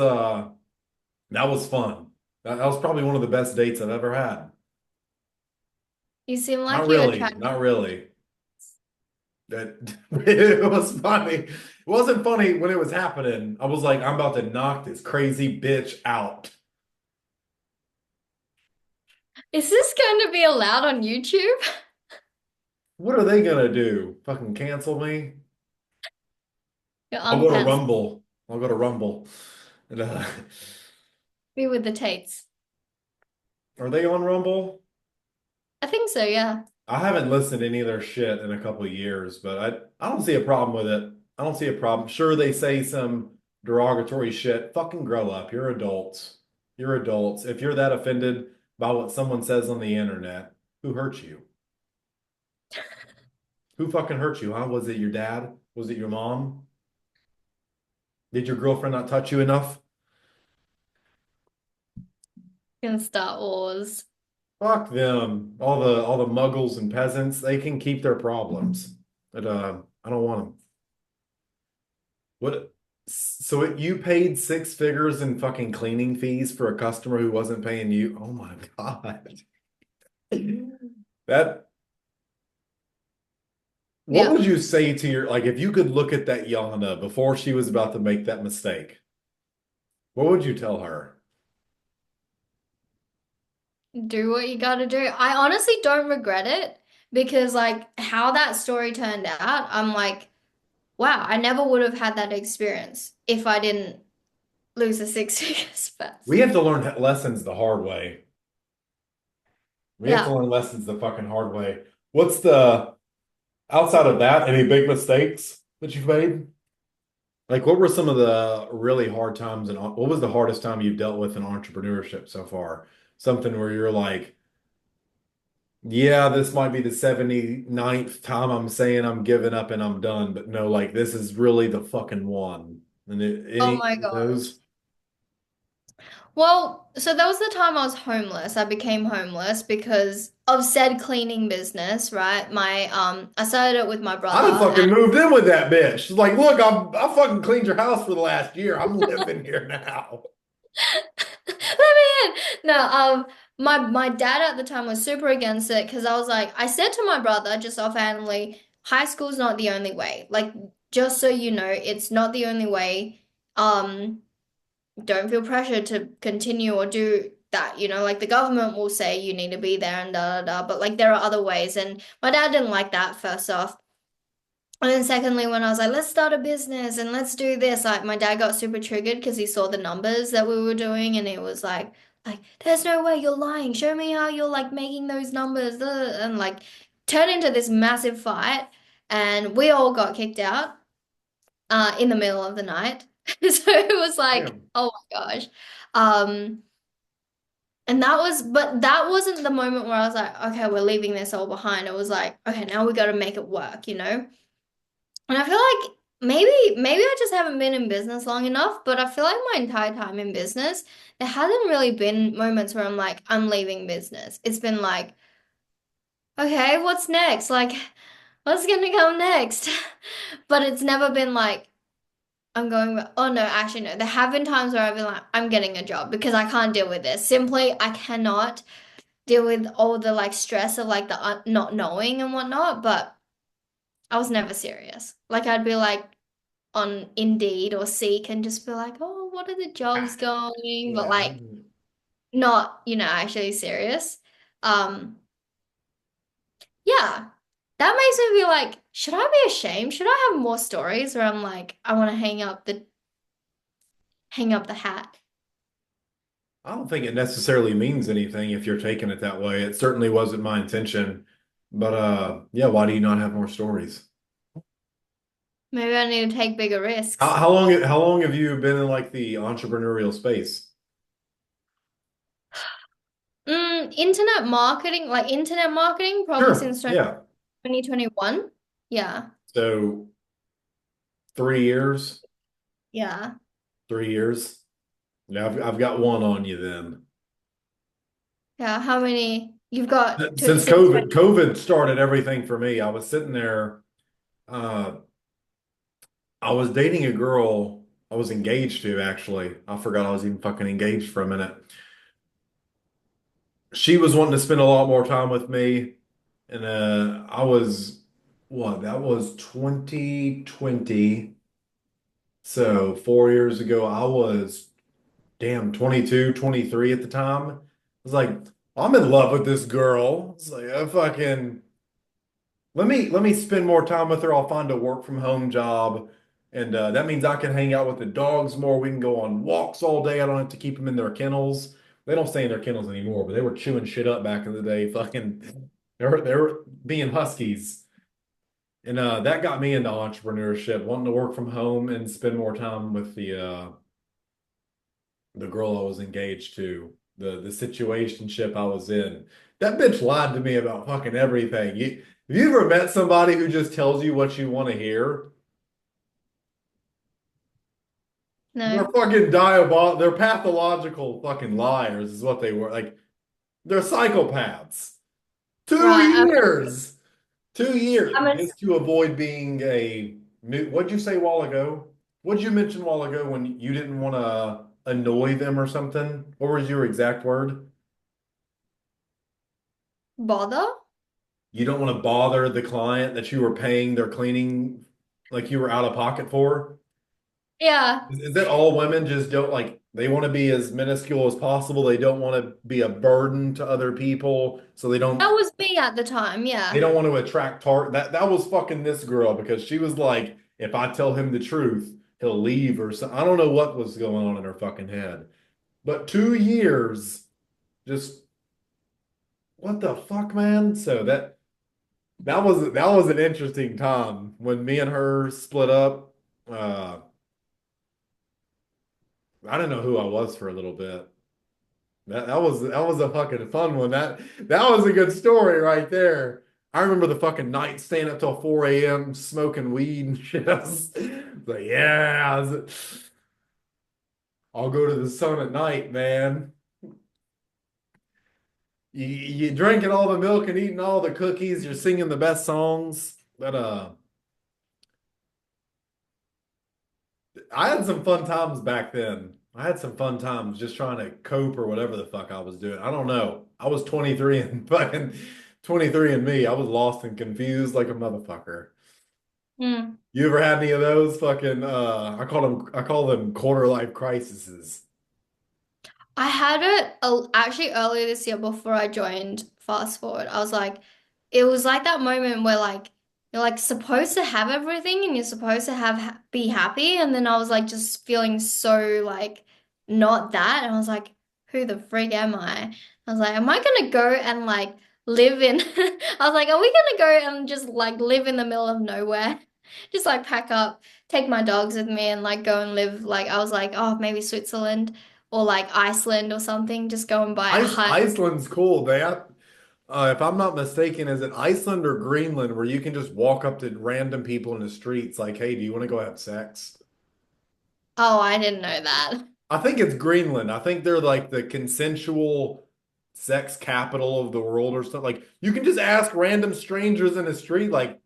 fun. That was probably one of the best dates I've ever had. You seem Not like you really, attract. not really. That it was funny. It wasn't funny when it was happening. I was like, I'm about to knock this crazy bitch out. Is this going to be allowed on YouTube? What are they gonna do? Fucking cancel me? You're I'll go to uncancelled. Rumble. I'll go to Rumble. And, Be with the Tates. are they on Rumble? I think so, yeah. I haven't listened to any of their shit in a couple of years, but I don't see a problem with it. I don't see a problem. Sure, they say some derogatory shit. Fucking grow up. You're adults. You're adults. If you're that offended by what someone says on the internet, who hurt you? Who fucking hurt you, huh? Was it your dad? Was it your mom? Did your girlfriend not touch you enough? In Star Wars. Fuck them. All the muggles and peasants, they can keep their problems. But I don't want them. What so you paid six figures in fucking cleaning fees for a customer who wasn't paying you? Oh my God. That what Yeah. would you say to your like if you could look at that Yana before she was about to make that mistake? What would you tell her? Do what you gotta do. I honestly don't regret it because like how that story turned out, I'm like, wow, I never would have had that experience if I didn't lose the six figures We first. have to learn lessons the hard way. We have to Yeah. learn lessons the fucking hard way. What's the outside of that, any big mistakes that you've made? Like, what were some of the really hard times and what was the hardest time you've dealt with in entrepreneurship so far? Something where you're like, yeah, this might be the 79th time I'm saying I'm giving up and I'm done, but no, like this is really the fucking one. And Oh any my of gosh. those? Well, so that was the time I was homeless. I became homeless because of said cleaning business, right? I started it with my I'd have brother. fucking moved in with that bitch. She's like, look, I fucking cleaned your house for the last year. I'm living here now. Let me in. No, my dad at the time was super against it because I was like, I said to my brother just offhandedly, high school's not the only way. Like, just so you know, it's not the only way. Don't feel pressured to continue or do that. Like the government will say you need to be there and da da da, but like there are other ways. And my dad didn't like that, first off. And then secondly, when I was like, let's start a business and let's do this, like my dad got super triggered because he saw the numbers that we were doing and he was like, there's no way you're lying. Show me how you're like making those numbers. And like turned into this massive fight. And we all got kicked out in the middle of the night. So it was like, Damn. oh my gosh. Um, but that wasn't the moment where I was like, okay, we're leaving this all behind. It was like, okay, now we got to make it work. And I feel like maybe I just haven't been in business long enough, but I feel like my entire time in business, there hasn't really been moments where I'm like, I'm leaving business. It's been like, okay, what's next? Like, what's gonna come next? But it's never been like, I'm going, oh no, actually no. There have been times where I've been like, I'm getting a job because I can't deal with this. Simply, I cannot deal with all the like stress of like the not knowing and whatnot, but I was never serious. Like I'd be like, on Indeed or Seek and just be like, oh, what are the jobs going? But Yeah. like not, actually serious. Um, yeah. That makes me feel like, should I be ashamed? Should I have more stories where I'm like, I want to hang up the hat? I don't think it necessarily means anything if you're taking it that way. It certainly wasn't my intention. But yeah, why do you not have more stories? Maybe I need to take bigger How, risks. how long have you been in like the entrepreneurial space? Internet marketing, probably Sure. since Yeah. 2021. Yeah. So 3 years, Yeah. 3 years. Yeah, I've got one on you then. Yeah. How many you've got Since since COVID started everything for me. I was sitting there, uh, I was dating a girl I was engaged to actually. I forgot I was even fucking engaged for a minute. She was wanting to spend a lot more time with me, and I was what? That was 2020. So 4 years ago, I was damn 22, 23 at the time. I was like, I'm in love with this girl. It's like I fucking let me spend more time with her. I'll find a work from home job. And that means I can hang out with the dogs more. We can go on walks all day. I don't have to keep them in their kennels. They don't stay in their kennels anymore, but they were chewing shit up back in the day. Fucking, they were being huskies. And that got me into entrepreneurship, wanting to work from home and spend more time the girl I was engaged to, the situationship I was in. That bitch lied to me about fucking everything. Have you ever met somebody who just tells you what you want to hear? They're No. fucking they're pathological fucking liars, is what they were. Like, they're psychopaths. Two Right. years. 2 years I'm a just to avoid being what'd you say a while ago? What'd you mention a while ago when you didn't want to annoy them or something? What was your exact word? bother. You don't want to bother the client that you were paying their cleaning like you were out of pocket for? Yeah. Is that all women just don't like they want to be as minuscule as possible? They don't want to be a burden to other people, so That was me at the time. they Yeah. don't want to attract that was fucking this girl because she was like, if I tell him the truth, he'll leave or something. I don't know what was going on in her fucking head. But 2 years, just what the fuck, man? So that was an interesting time when me and her split up. Uh, I didn't know who I was for a little bit. That was a fucking fun one. That was a good story right there. I remember the fucking night staying up till 4 a.m. smoking weed and shit. I was like, yeah, I'll go to the sun at night, man. You drinking all the milk and eating all the cookies, you're singing the best songs. But I had some fun times back then. I had some fun times just trying to cope or whatever the fuck I was doing. I don't know. I was 23 and fucking 23 and me. I was lost and confused like a motherfucker. Hmm. You ever had any of those fucking I call them quarter life crises. I had it actually earlier this year before I joined Fast Forward. I was like, it was like that moment where like you're like supposed to have everything and you're supposed to be happy, and then I was like just feeling so like not that, and I was like, who the frig am I? I was like, am I gonna go and like live in? I was like, are we gonna go and just like live in the middle of nowhere? Just like pack up, take my dogs with me, and like go and live. Like I was like, oh, maybe Switzerland or like Iceland or something, just go and buy a hut. Iceland's cool. If I'm not mistaken, is it Iceland or Greenland where you can just walk up to random people in the streets like, hey, do you want to go have sex? Oh, I didn't know that. I think it's Greenland. I think they're like the consensual sex capital of the world or something. Like you can just ask random strangers in the street, like,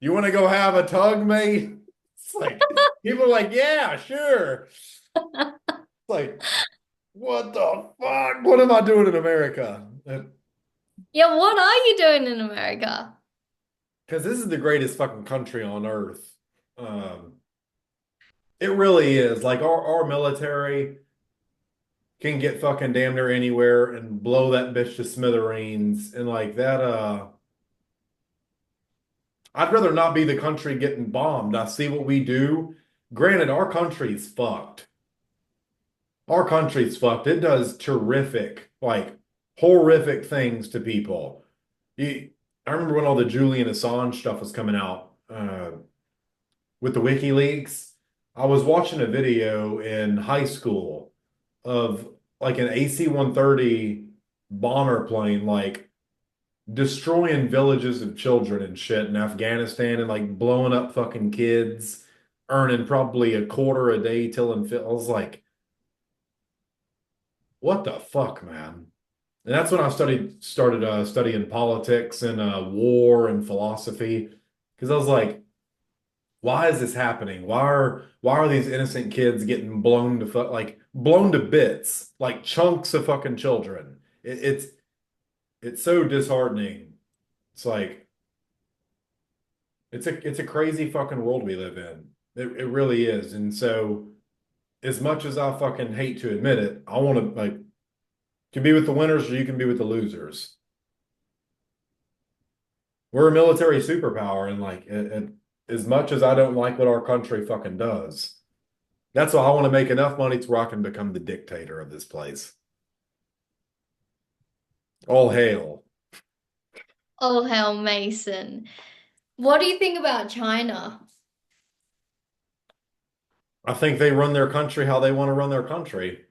you want to go have a tug, mate? It's like people are like, yeah, sure. It's like, what the fuck? What am I doing in America? Yeah, what are you doing in America? Because this is the greatest fucking country on earth. Um, it really is. Like our military can get fucking damn near anywhere and blow that bitch to smithereens. And like that, I'd rather not be the country getting bombed. I see what we do. Granted, our country's fucked. Our country's fucked. It does terrific, like horrific things to people. You, I remember when all the Julian Assange stuff was coming out with the WikiLeaks. I was watching a video in high school of like an AC-130 bomber plane, like destroying villages of children and shit in Afghanistan and like blowing up fucking kids, earning probably a quarter a day till and I was like, what the fuck, man? And that's when I started studying politics and war and philosophy because I was like, why is this happening? Why are these innocent kids getting blown to bits, like chunks of fucking children? It's so disheartening. It's like it's a crazy fucking world we live in. It really is. And so as much as I fucking hate to admit it, I want to like can be with the winners or you can be with the losers. We're a military superpower, and like as much as I don't like what our country fucking does, that's why I want to make enough money to where I can become the dictator of this place. All hail. Oh, hell, Mason. What do you think about China? I think they run their country how they want to run their country.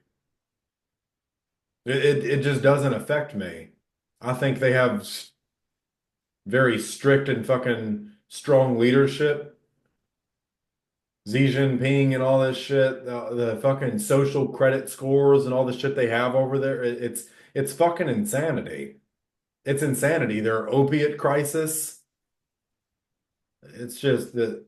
It just doesn't affect me. I think they have very strict and fucking strong leadership. Xi Jinping and all this shit, the fucking social credit scores and all the shit they have over there. It's fucking insanity. It's insanity. Their opiate crisis. It's just that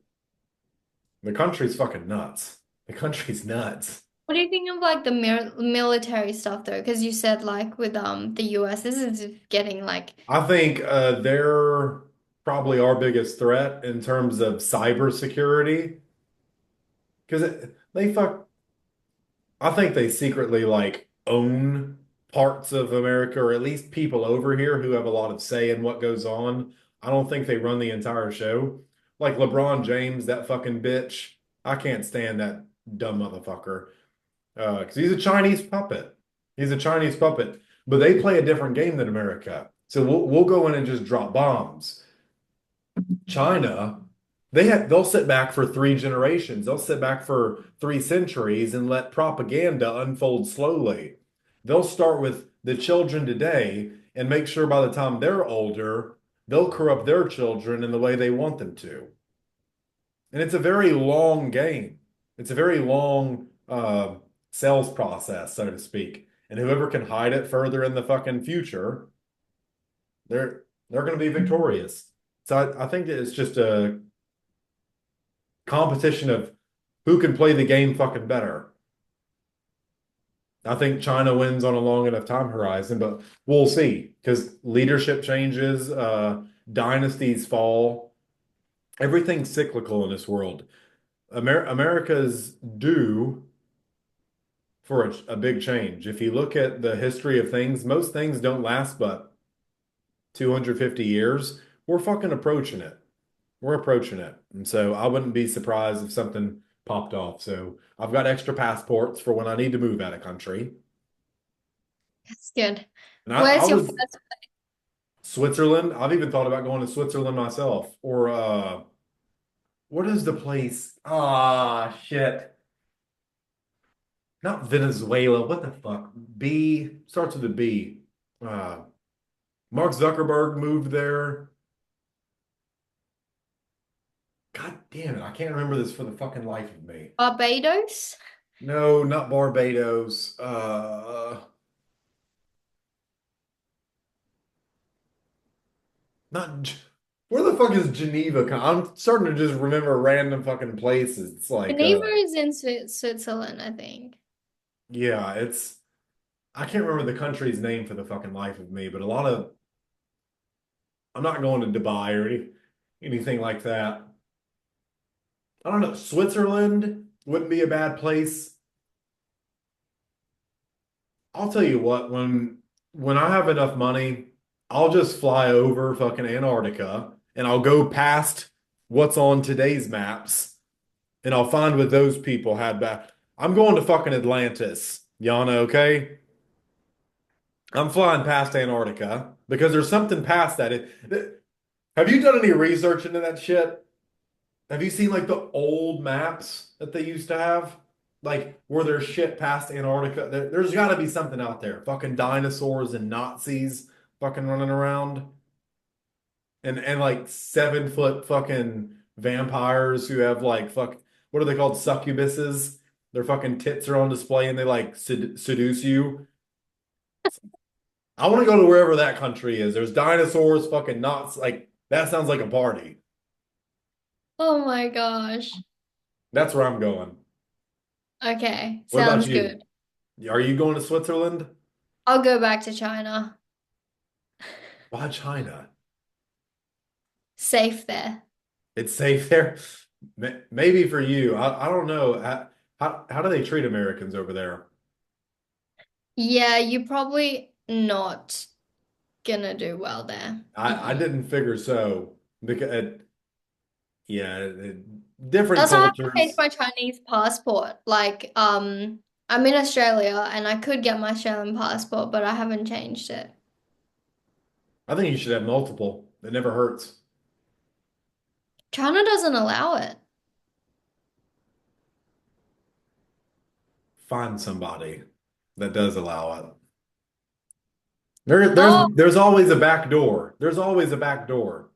the country's fucking nuts. The country's nuts. What do you think of like the military stuff though? Because you said like with the US, this is getting like I think they're probably our biggest threat in terms of cybersecurity because they fuck. I think they secretly like own parts of America, or at least people over here who have a lot of say in what goes on. I don't think they run the entire show. Like LeBron James, that fucking bitch. I can't stand that dumb motherfucker. Because he's a Chinese puppet. He's a Chinese puppet. But they play a different game than America. So we'll go in and just drop bombs. China, they'll sit back for 3 generations. They'll sit back for 3 centuries and let propaganda unfold slowly. They'll start with the children today and make sure by the time they're older, they'll corrupt their children in the way they want them to. And it's a very long game. It's a very long sales process, so to speak. And whoever can hide it further in the fucking future, they're going to be victorious. So I think that it's just a competition of who can play the game fucking better. I think China wins on a long enough time horizon, but we'll see because leadership changes, dynasties fall. Everything's cyclical in this world. America's due for a big change. If you look at the history of things, most things don't last but 250 years. We're fucking approaching it. We're approaching it. And so I wouldn't be surprised if something popped off. So I've got extra passports for when I need to move out of country. that's good. And I Where's your was first? Switzerland. I've even thought about going to Switzerland myself. Or what is the place? Ah, shit. Not Venezuela. What the fuck? B starts with a B. Uh, Mark Zuckerberg moved there. God damn it. I can't remember this for the fucking life of me. Barbados? No, not Barbados. Not where the fuck is Geneva? I'm starting to just remember random fucking places. It's like, Geneva is in Switzerland, I think. yeah, it's I can't remember the country's name for the fucking life of me, but a lot of I'm not going to Dubai or anything like that. I don't know. Switzerland wouldn't be a bad place. I'll tell you what, when I have enough money, I'll just fly over fucking Antarctica and I'll go past what's on today's maps and I'll find what those people had back. I'm going to fucking Atlantis, Yana, okay? I'm flying past Antarctica because there's something past that. Have you done any research into that shit? Have you seen like the old maps that they used to have? Like where there's shit past Antarctica? There's got to be something out there. Fucking dinosaurs and Nazis fucking running around. And like 7 foot fucking vampires who have like what are they called? Succubuses. Their fucking tits are on display and they like seduce you. I want to go to wherever that country is. There's dinosaurs, fucking knots. Like that sounds like a party. Oh my gosh. That's where I'm going. Okay, What about sounds you? good. Are you going to Switzerland? I'll go back to China. Why China? Safe there. It's safe there. Maybe for you. I don't know. How do they treat Americans over there? Yeah, you're probably not gonna do well there. I Mm-mm. didn't figure so because yeah, different That's why I have to change cultures. my Chinese passport. Like, I'm in Australia and I could get my Australian passport, but I haven't changed it. I think you should have multiple. It never hurts. China doesn't allow it. find somebody that does allow it. There, there's Oh, there's always a back door. There's always a back door.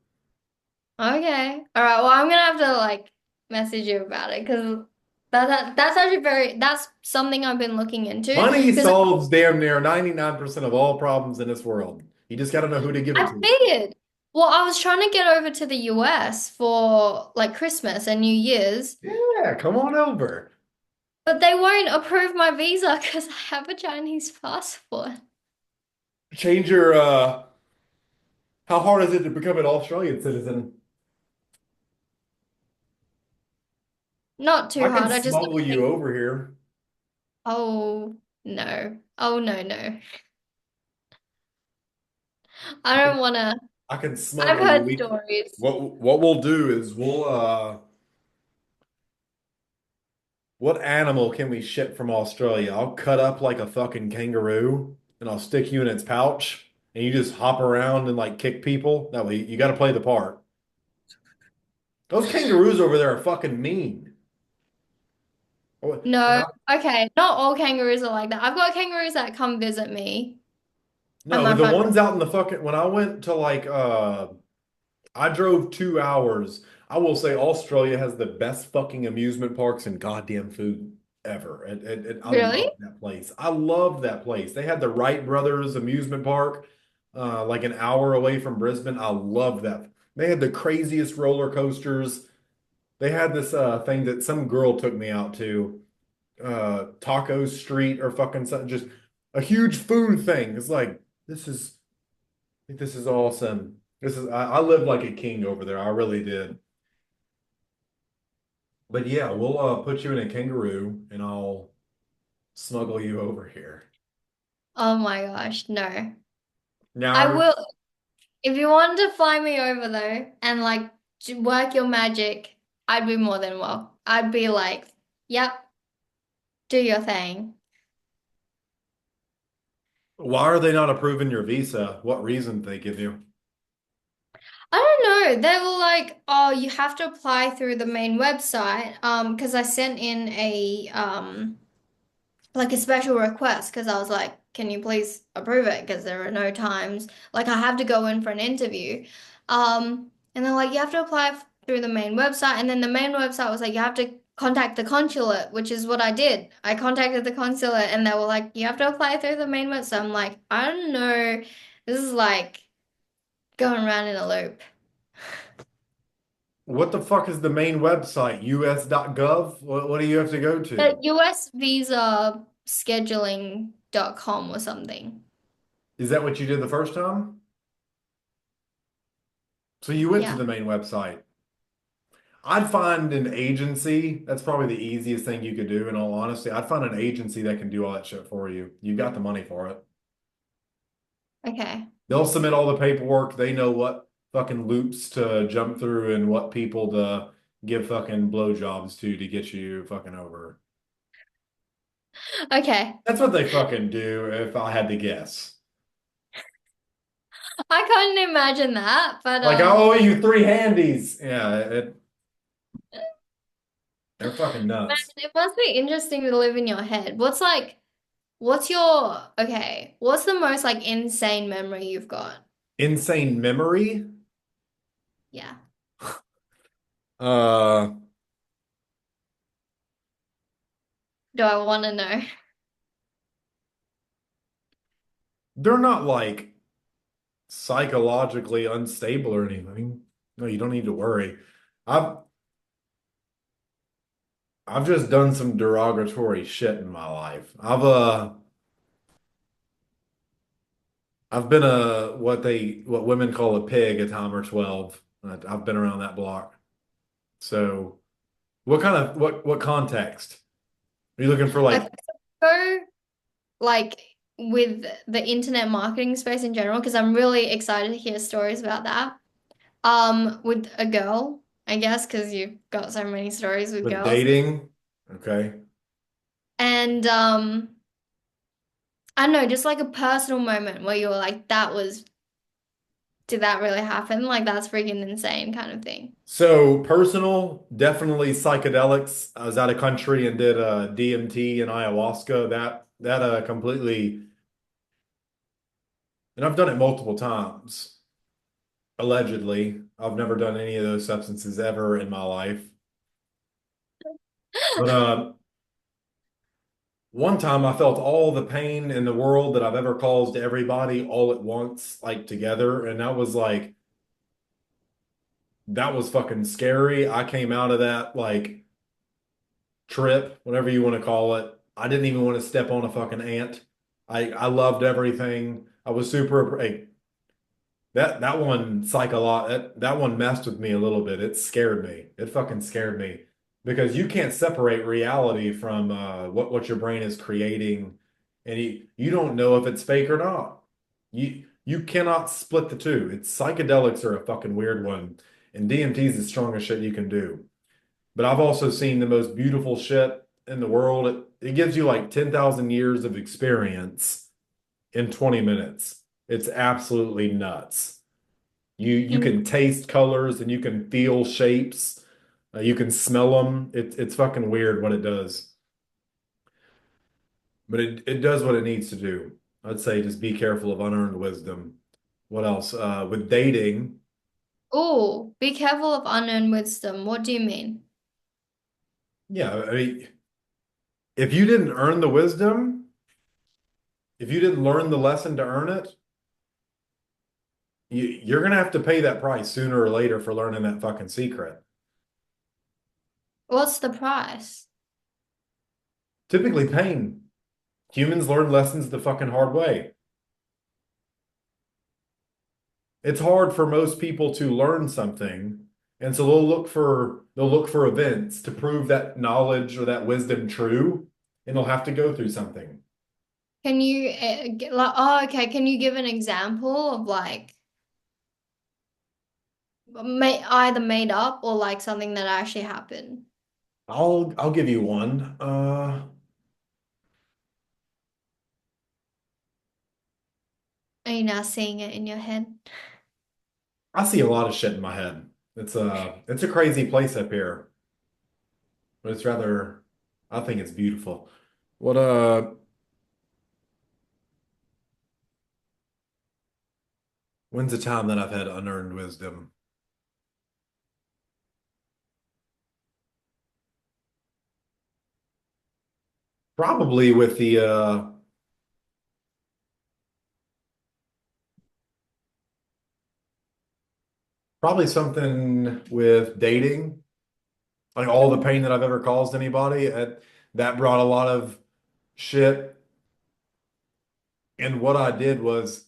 okay. All right. Well, I'm gonna have to like message you about it because that's actually that's something I've been looking into Money because solves damn near 99% of all problems in this world. You just got to know who to give it I to. figured. Well, I was trying to get over to the US for like Christmas and New Year's, Yeah, come on over. but they won't approve my visa because I have a Chinese passport. Change your how hard is it to become an Australian citizen? Not I too can hard. I just smuggle you over here. oh no. Oh no, no. I I can don't wanna. I can I've smuggle you. heard We stories. what we'll do is what animal can we ship from Australia? I'll cut up like a fucking kangaroo and I'll stick you in its pouch and you just hop around and like kick people. That way you got to play the part. Those kangaroos over there are fucking mean. When No, I okay. Not all kangaroos are like that. I've got kangaroos that come visit me at no, my but the front door. ones out in the fucking when I went to like I drove 2 hours. I will say Australia has the best fucking amusement parks and goddamn food ever. I Really? love that place. I love that place. They had the Wright Brothers amusement park, like an hour away from Brisbane. I love that. They had the craziest roller coasters. They had this thing that some girl took me out to, Taco Street or fucking something, just a huge food thing. It's like this is this is awesome. I lived like a king over there. I really did. But yeah, we'll put you in a kangaroo and I'll smuggle you over here. Oh my gosh, no. I Now, will. If you wanted to fly me over though and like work your magic, I'd be more than well. I'd be like, yep, do your thing. why are they not approving your visa? What reason did they give you? I don't know. They were like, oh, you have to apply through the main website. Because I sent in a like a special request because I was like, can you please approve it? Because there are no times. Like I have to go in for an interview. And they're like, you have to apply through the main website. And then the main website was like, you have to contact the consulate, which is what I did. I contacted the consulate and they were like, you have to apply through the main website. I'm like, I don't know. This is like going around in a loop. What the fuck is the main website? us.gov? What do you have to go The to? US visa scheduling.com or something. Is that what you did the first time? So you went to Yeah. the main website. I'd find an agency. That's probably the easiest thing you could do, in all honesty. I'd find an agency that can do all that shit for you. You got the money for it. Okay. They'll submit all the paperwork. They know what fucking loops to jump through and what people to give fucking blowjobs to get you fucking over. Okay. That's what they fucking do if I had to guess. I couldn't imagine that, but Like, I owe you three handies. Yeah, they're fucking man, nuts. it must be interesting to live in your head. What's your okay, what's the most like insane memory you've got? Insane memory. Yeah. Uh, Do I want to know? they're not like psychologically unstable or anything. No, you don't need to worry. I've I've just done some derogatory shit in my life. I've been what women call a pig a time or 12. I've been around that block. So what context? Are you looking for Okay, like so like with the internet marketing space in general, because I'm really excited to hear stories about that. With a girl, I guess, because you've got so many stories with with girls. dating? Okay. And I don't know, just like a personal moment where you were like, that was did that really happen? Like that's freaking insane kind of thing. So personal, definitely psychedelics. I was out of country and did DMT and ayahuasca. That completely, and I've done it multiple times. Allegedly, I've never done any of those substances ever in my life. But one time I felt all the pain in the world that I've ever caused to everybody all at once, like together, and that was fucking scary. I came out of that like trip, whatever you want to call it. I didn't even want to step on a fucking ant. I loved everything. I was super like, that one that one messed with me a little bit. It scared me. It fucking scared me because you can't separate reality from what your brain is creating, and you don't know if it's fake or not. You cannot split the two. It's psychedelics are a fucking weird one, and DMT is the strongest shit you can do. But I've also seen the most beautiful shit in the world. It gives you like 10,000 years of experience in 20 minutes. It's absolutely nuts. You Mm. can taste colors and you can feel shapes. You can smell them. It's fucking weird what it does. But it does what it needs to do. I'd say just be careful of unearned wisdom. What else? With dating, Oh, be careful of unknown wisdom. What do you mean? yeah, I mean, if you didn't earn the wisdom, if you didn't learn the lesson to earn it, you're gonna have to pay that price sooner or later for learning that fucking secret. What's the price? Typically pain. Humans learn lessons the fucking hard way. It's hard for most people to learn something, and so they'll look for events to prove that knowledge or that wisdom true, and they'll have to go through something. Can you like oh okay, can you give an example of like either made up or like something that actually happened? I'll give you one. Are you now seeing it in your head? I see a lot of shit in my head. It's a crazy place up here, but it's rather I think it's beautiful. What when's the time that I've had unearned wisdom? Probably with the probably something with dating, like all the pain that I've ever caused anybody. That brought a lot of shit. And what I did was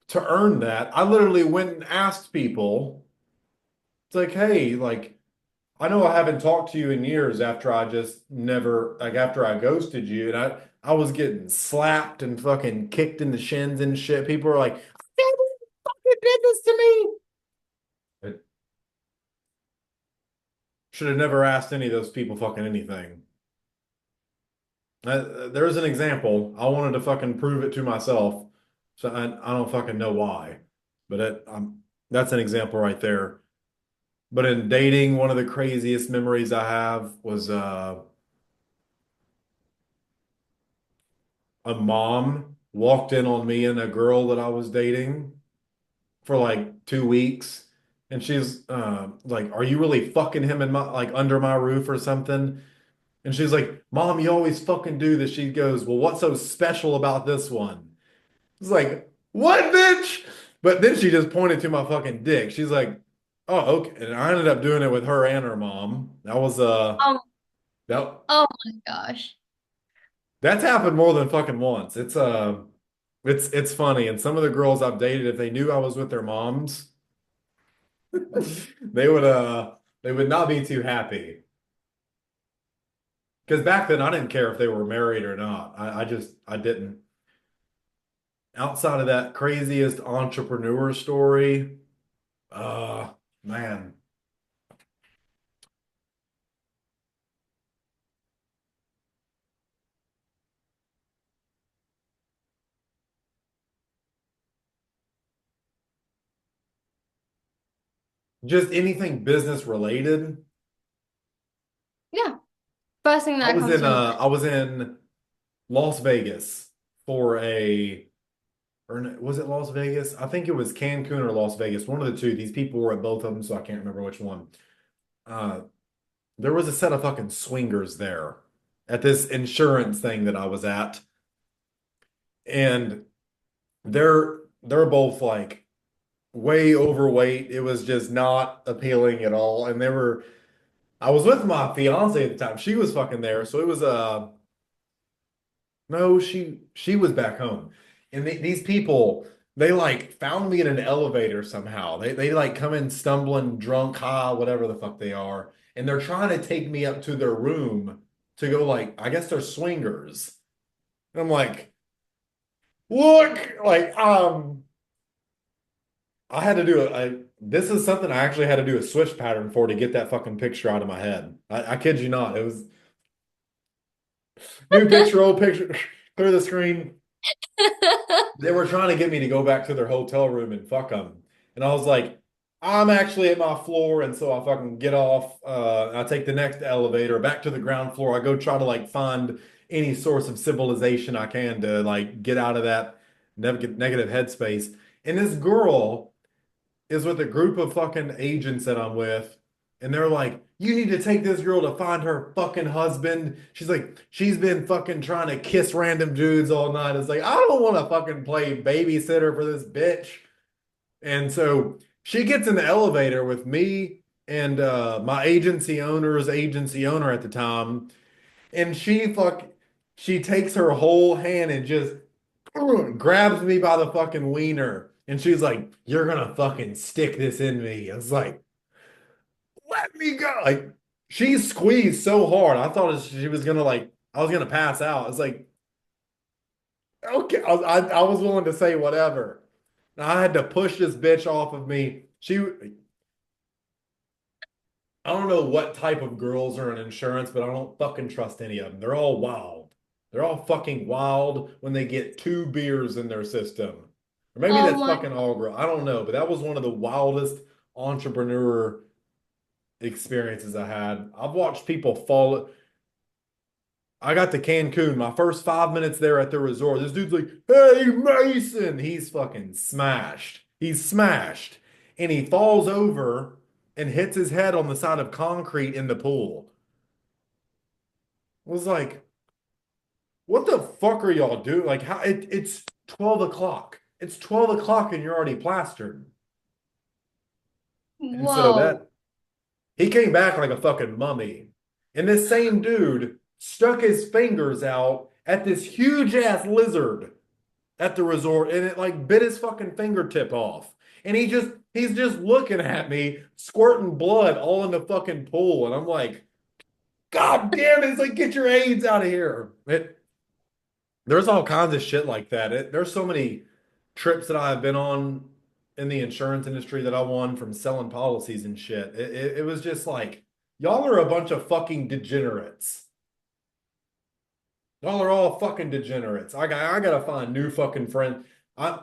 to earn that, I literally went and asked people, it's like, hey, like, I know I haven't talked to you in years after I just never, like, after I ghosted you. And I was getting slapped and fucking kicked in the shins and shit. People were like, "You fucking did this to me." I should have never asked any of those people fucking anything. There's an example. I wanted to fucking prove it to myself. So I don't fucking know why, but that's an example right there. But in dating, one of the craziest memories I have was a mom walked in on me and a girl that I was dating for like 2 weeks. And she's like, "Are you really fucking him in my like under my roof or something?" And she's like, "Mom, you always fucking do this." She goes, "Well, what's so special about this one?" It's like, "What, bitch?" But then she just pointed to my fucking dick. She's like, "Oh, okay." And I ended up doing it with her and her mom. Um, That oh my gosh. that's happened more than fucking once. It's funny. And some of the girls I've dated, if they knew I was with their moms, they would they would not be too happy. Because back then I didn't care if they were married or not. I didn't. Outside of that craziest entrepreneur story, uh man. just anything business related. Yeah. First thing that comes to mind. I was in Las Vegas for a or was it Las Vegas? I think it was Cancun or Las Vegas, one of the two. These people were at both of them, so I can't remember which one. Uh, there was a set of fucking swingers there at this insurance thing that I was at, and they're both like way overweight. It was just not appealing at all. And they were I was with my fiance at the time. She was fucking there, so it was no, she was back home. And these people, they like found me in an elevator somehow. They like come in stumbling, drunk, high, whatever the fuck they are, and they're trying to take me up to their room to go like I guess they're swingers. And I'm like, look, like I had to do it. This is something I actually had to do a switch pattern for to get that fucking picture out of my head. I kid you not. It was new picture, old picture, clear the screen. They were trying to get me to go back to their hotel room and fuck them. And I was like, I'm actually at my floor. And so I fucking get off. I take the next elevator back to the ground floor. I go try to like find any source of civilization I can to like get out of that negative headspace. And this girl is with a group of fucking agents that I'm with. And they're like, you need to take this girl to find her fucking husband. She's like, she's been fucking trying to kiss random dudes all night. It's like, I don't want to fucking play babysitter for this bitch. And so she gets in the elevator with me and my agency owner at the time. And she takes her whole hand and just grabs me by the fucking wiener. And she's like, you're gonna fucking stick this in me. I was like, let me go. Like she squeezed so hard. I thought she was gonna like I was gonna pass out. I was like, okay. I was willing to say whatever. I had to push this bitch off of me. I don't know what type of girls are in insurance, but I don't fucking trust any of them. They're all wild. They're all fucking wild when they get two beers in their system. Or maybe Oh that's my. fucking all girl. I don't know, but that was one of the wildest entrepreneur experiences I had. I've watched people fall. I got to Cancun, my first 5 minutes there at the resort. This dude's like, hey, Mason. He's fucking smashed. He's smashed. And he falls over and hits his head on the side of concrete in the pool. I was like, what the fuck are y'all doing? Like, it's 12 o'clock. It's 12 o'clock and you're already plastered. And so Whoa. that he came back like a fucking mummy. And this same dude stuck his fingers out at this huge ass lizard at the resort and it like bit his fucking fingertip off. And he's just looking at me, squirting blood all in the fucking pool. And I'm like, God damn it. It's like, get your AIDS out of here. There's all kinds of shit like that. There's so many trips that I've been on in the insurance industry that I won from selling policies and shit. It was just like, y'all are a bunch of fucking degenerates. Y'all are all fucking degenerates. I gotta find new fucking friends. I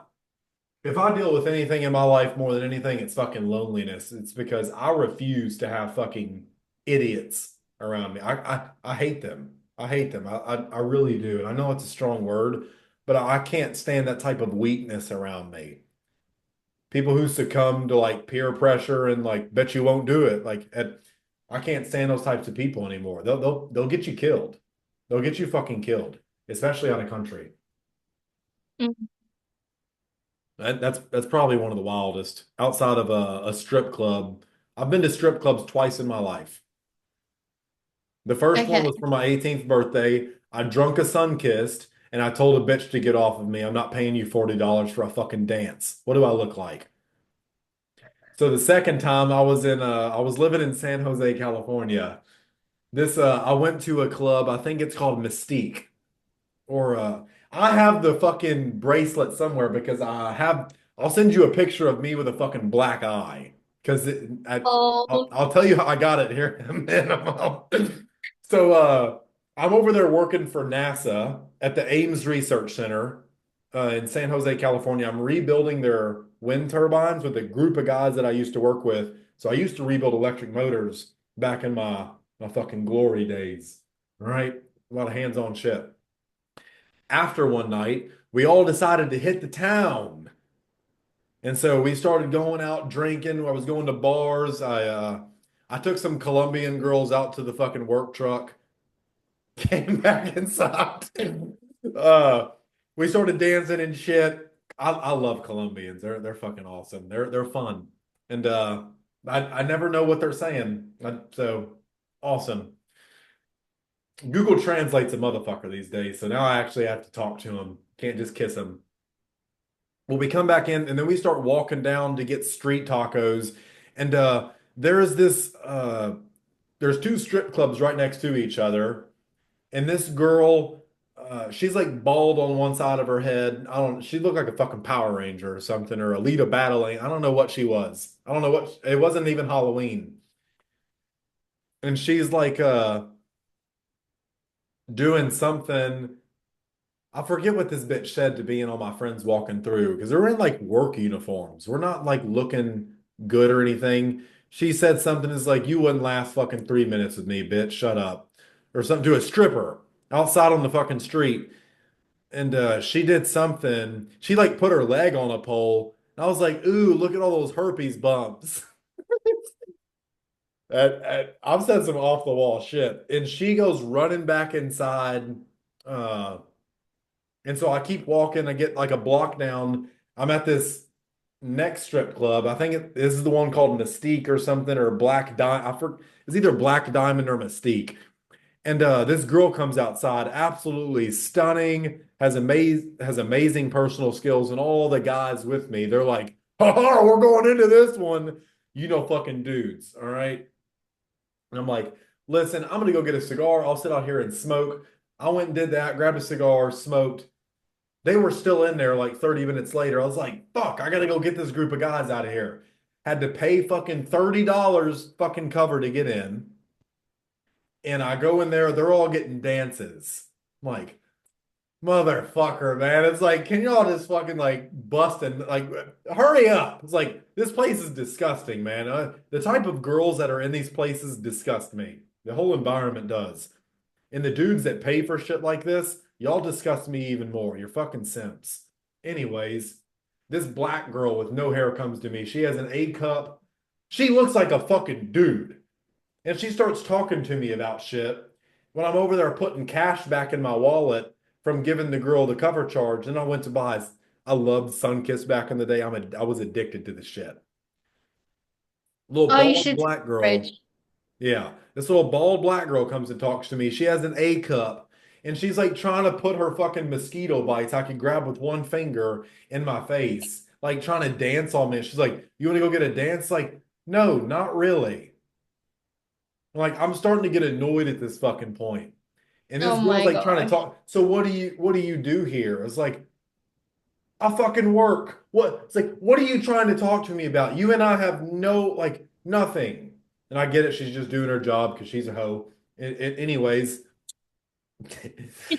If I deal with anything in my life more than anything, it's fucking loneliness. It's because I refuse to have fucking idiots around me. I hate them. I hate them. I really do. And I know it's a strong word, but I can't stand that type of weakness around me. People who succumb to like peer pressure and like bet you won't do it. I can't stand those types of people anymore. They'll get you killed. They'll get you fucking killed, especially out of country. Mm. That's probably one of the wildest outside of a strip club. I've been to strip clubs twice in my life. The first one Okay. was for my 18th birthday. I drunk a sun kissed and I told a bitch to get off of me. I'm not paying you $40 for a fucking dance. What do I look like? So the second time I was living in San Jose, California. I went to a club, I think it's called Mystique. Or I have the fucking bracelet somewhere because I'll send you a picture of me with a fucking black eye. Because Oh, I'll tell you how I got it here in a minute. So I'm over there working for NASA at the Ames Research Center in San Jose, California. I'm rebuilding wind turbines with a group of guys that I used to work with. So I used to rebuild electric motors back in my fucking glory days. All right. A lot of hands-on shit. After one night, we all decided to hit the town. And so we started going out drinking. I was going to bars. I took some Colombian girls out to the fucking work truck, came back inside. Uh, we started dancing and shit. I love Colombians. They're fucking awesome. They're fun. And I never know what they're saying. So awesome. Google translates a motherfucker these days. So now I actually have to talk to him. Can't just kiss him. Well, we come back in and then we start walking down to get street tacos. And there's this there's two strip clubs right next to each other. And this girl, she's like bald on one side of her head. She looked like a fucking Power Ranger or something, or Alita battling. I don't know what she was. I don't know what, it wasn't even Halloween. And she's like doing something. I forget what this bitch said to me and all my friends walking through because they're in like work uniforms. We're not like looking good or anything. She said something is like, you wouldn't last fucking 3 minutes with me, bitch. Shut up. Or something to a stripper outside on the fucking street. And she did something. She like put her leg on a pole. And I was like, ooh, look at all those herpes bumps. I've said some off the wall shit. And she goes running back inside. Uh, and so I keep walking. I get like a block down. I'm at this next strip club. I think this is the one called Mystique or something, or Black Diamond. It's either Black Diamond or Mystique. And this girl comes outside, absolutely stunning, has amazing personal skills, and all the guys with me, they're like, "Ha, we're going into this one, fucking dudes, all right." And I'm like, "Listen, I'm gonna go get a cigar. I'll sit out here and smoke." I went and did that, grabbed a cigar, smoked. They were still in there like 30 minutes later. I was like, "Fuck, I gotta go get this group of guys out of here." Had to pay fucking $30 fucking cover to get in. And I go in there, they're all getting dances. I'm like, motherfucker, man. It's like, can y'all just fucking like bust and like hurry up? It's like this place is disgusting, man. The type of girls that are in these places disgust me. The whole environment does. And the dudes that pay for shit like this, y'all disgust me even more. You're fucking simps. Anyways, this black girl with no hair comes to me. She has an A cup. She looks like a fucking dude. And she starts talking to me about shit when I'm over there putting cash back in my wallet from giving the girl the cover charge. And I went to buy, I loved Sunkist back in the day. I was addicted to the shit. Little Oh, you bald should black girl. bridge. Yeah. This little bald black girl comes and talks to me. She has an A cup and she's like trying to put her fucking mosquito bites I could grab with one finger in my face, like trying to dance on me. She's like, "You want to go get a dance?" Like, no, not really. Like I'm starting to get annoyed at this fucking point. And this Oh girl's my like trying to gosh. talk. So what do you do here? It's like, I fucking work. What? It's like, what are you trying to talk to me about? You and I have no like nothing. And I get it, she's just doing her job because she's a hoe. Anyways,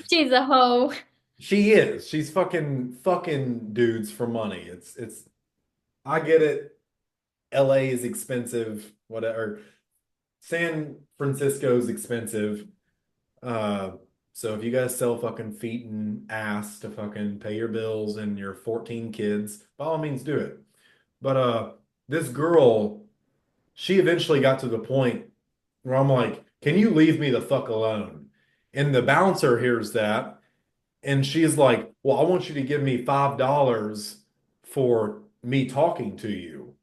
She's a hoe. she is. She's fucking dudes for money. It's I get it. LA is expensive, whatever. San Francisco's expensive. Uh, so if you guys sell fucking feet and ass to fucking pay your bills and your 14 kids, by all means do it. But this girl, she eventually got to the point where I'm like, can you leave me the fuck alone? And the bouncer hears that and she's like, well, I want you to give me $5 for me talking to you.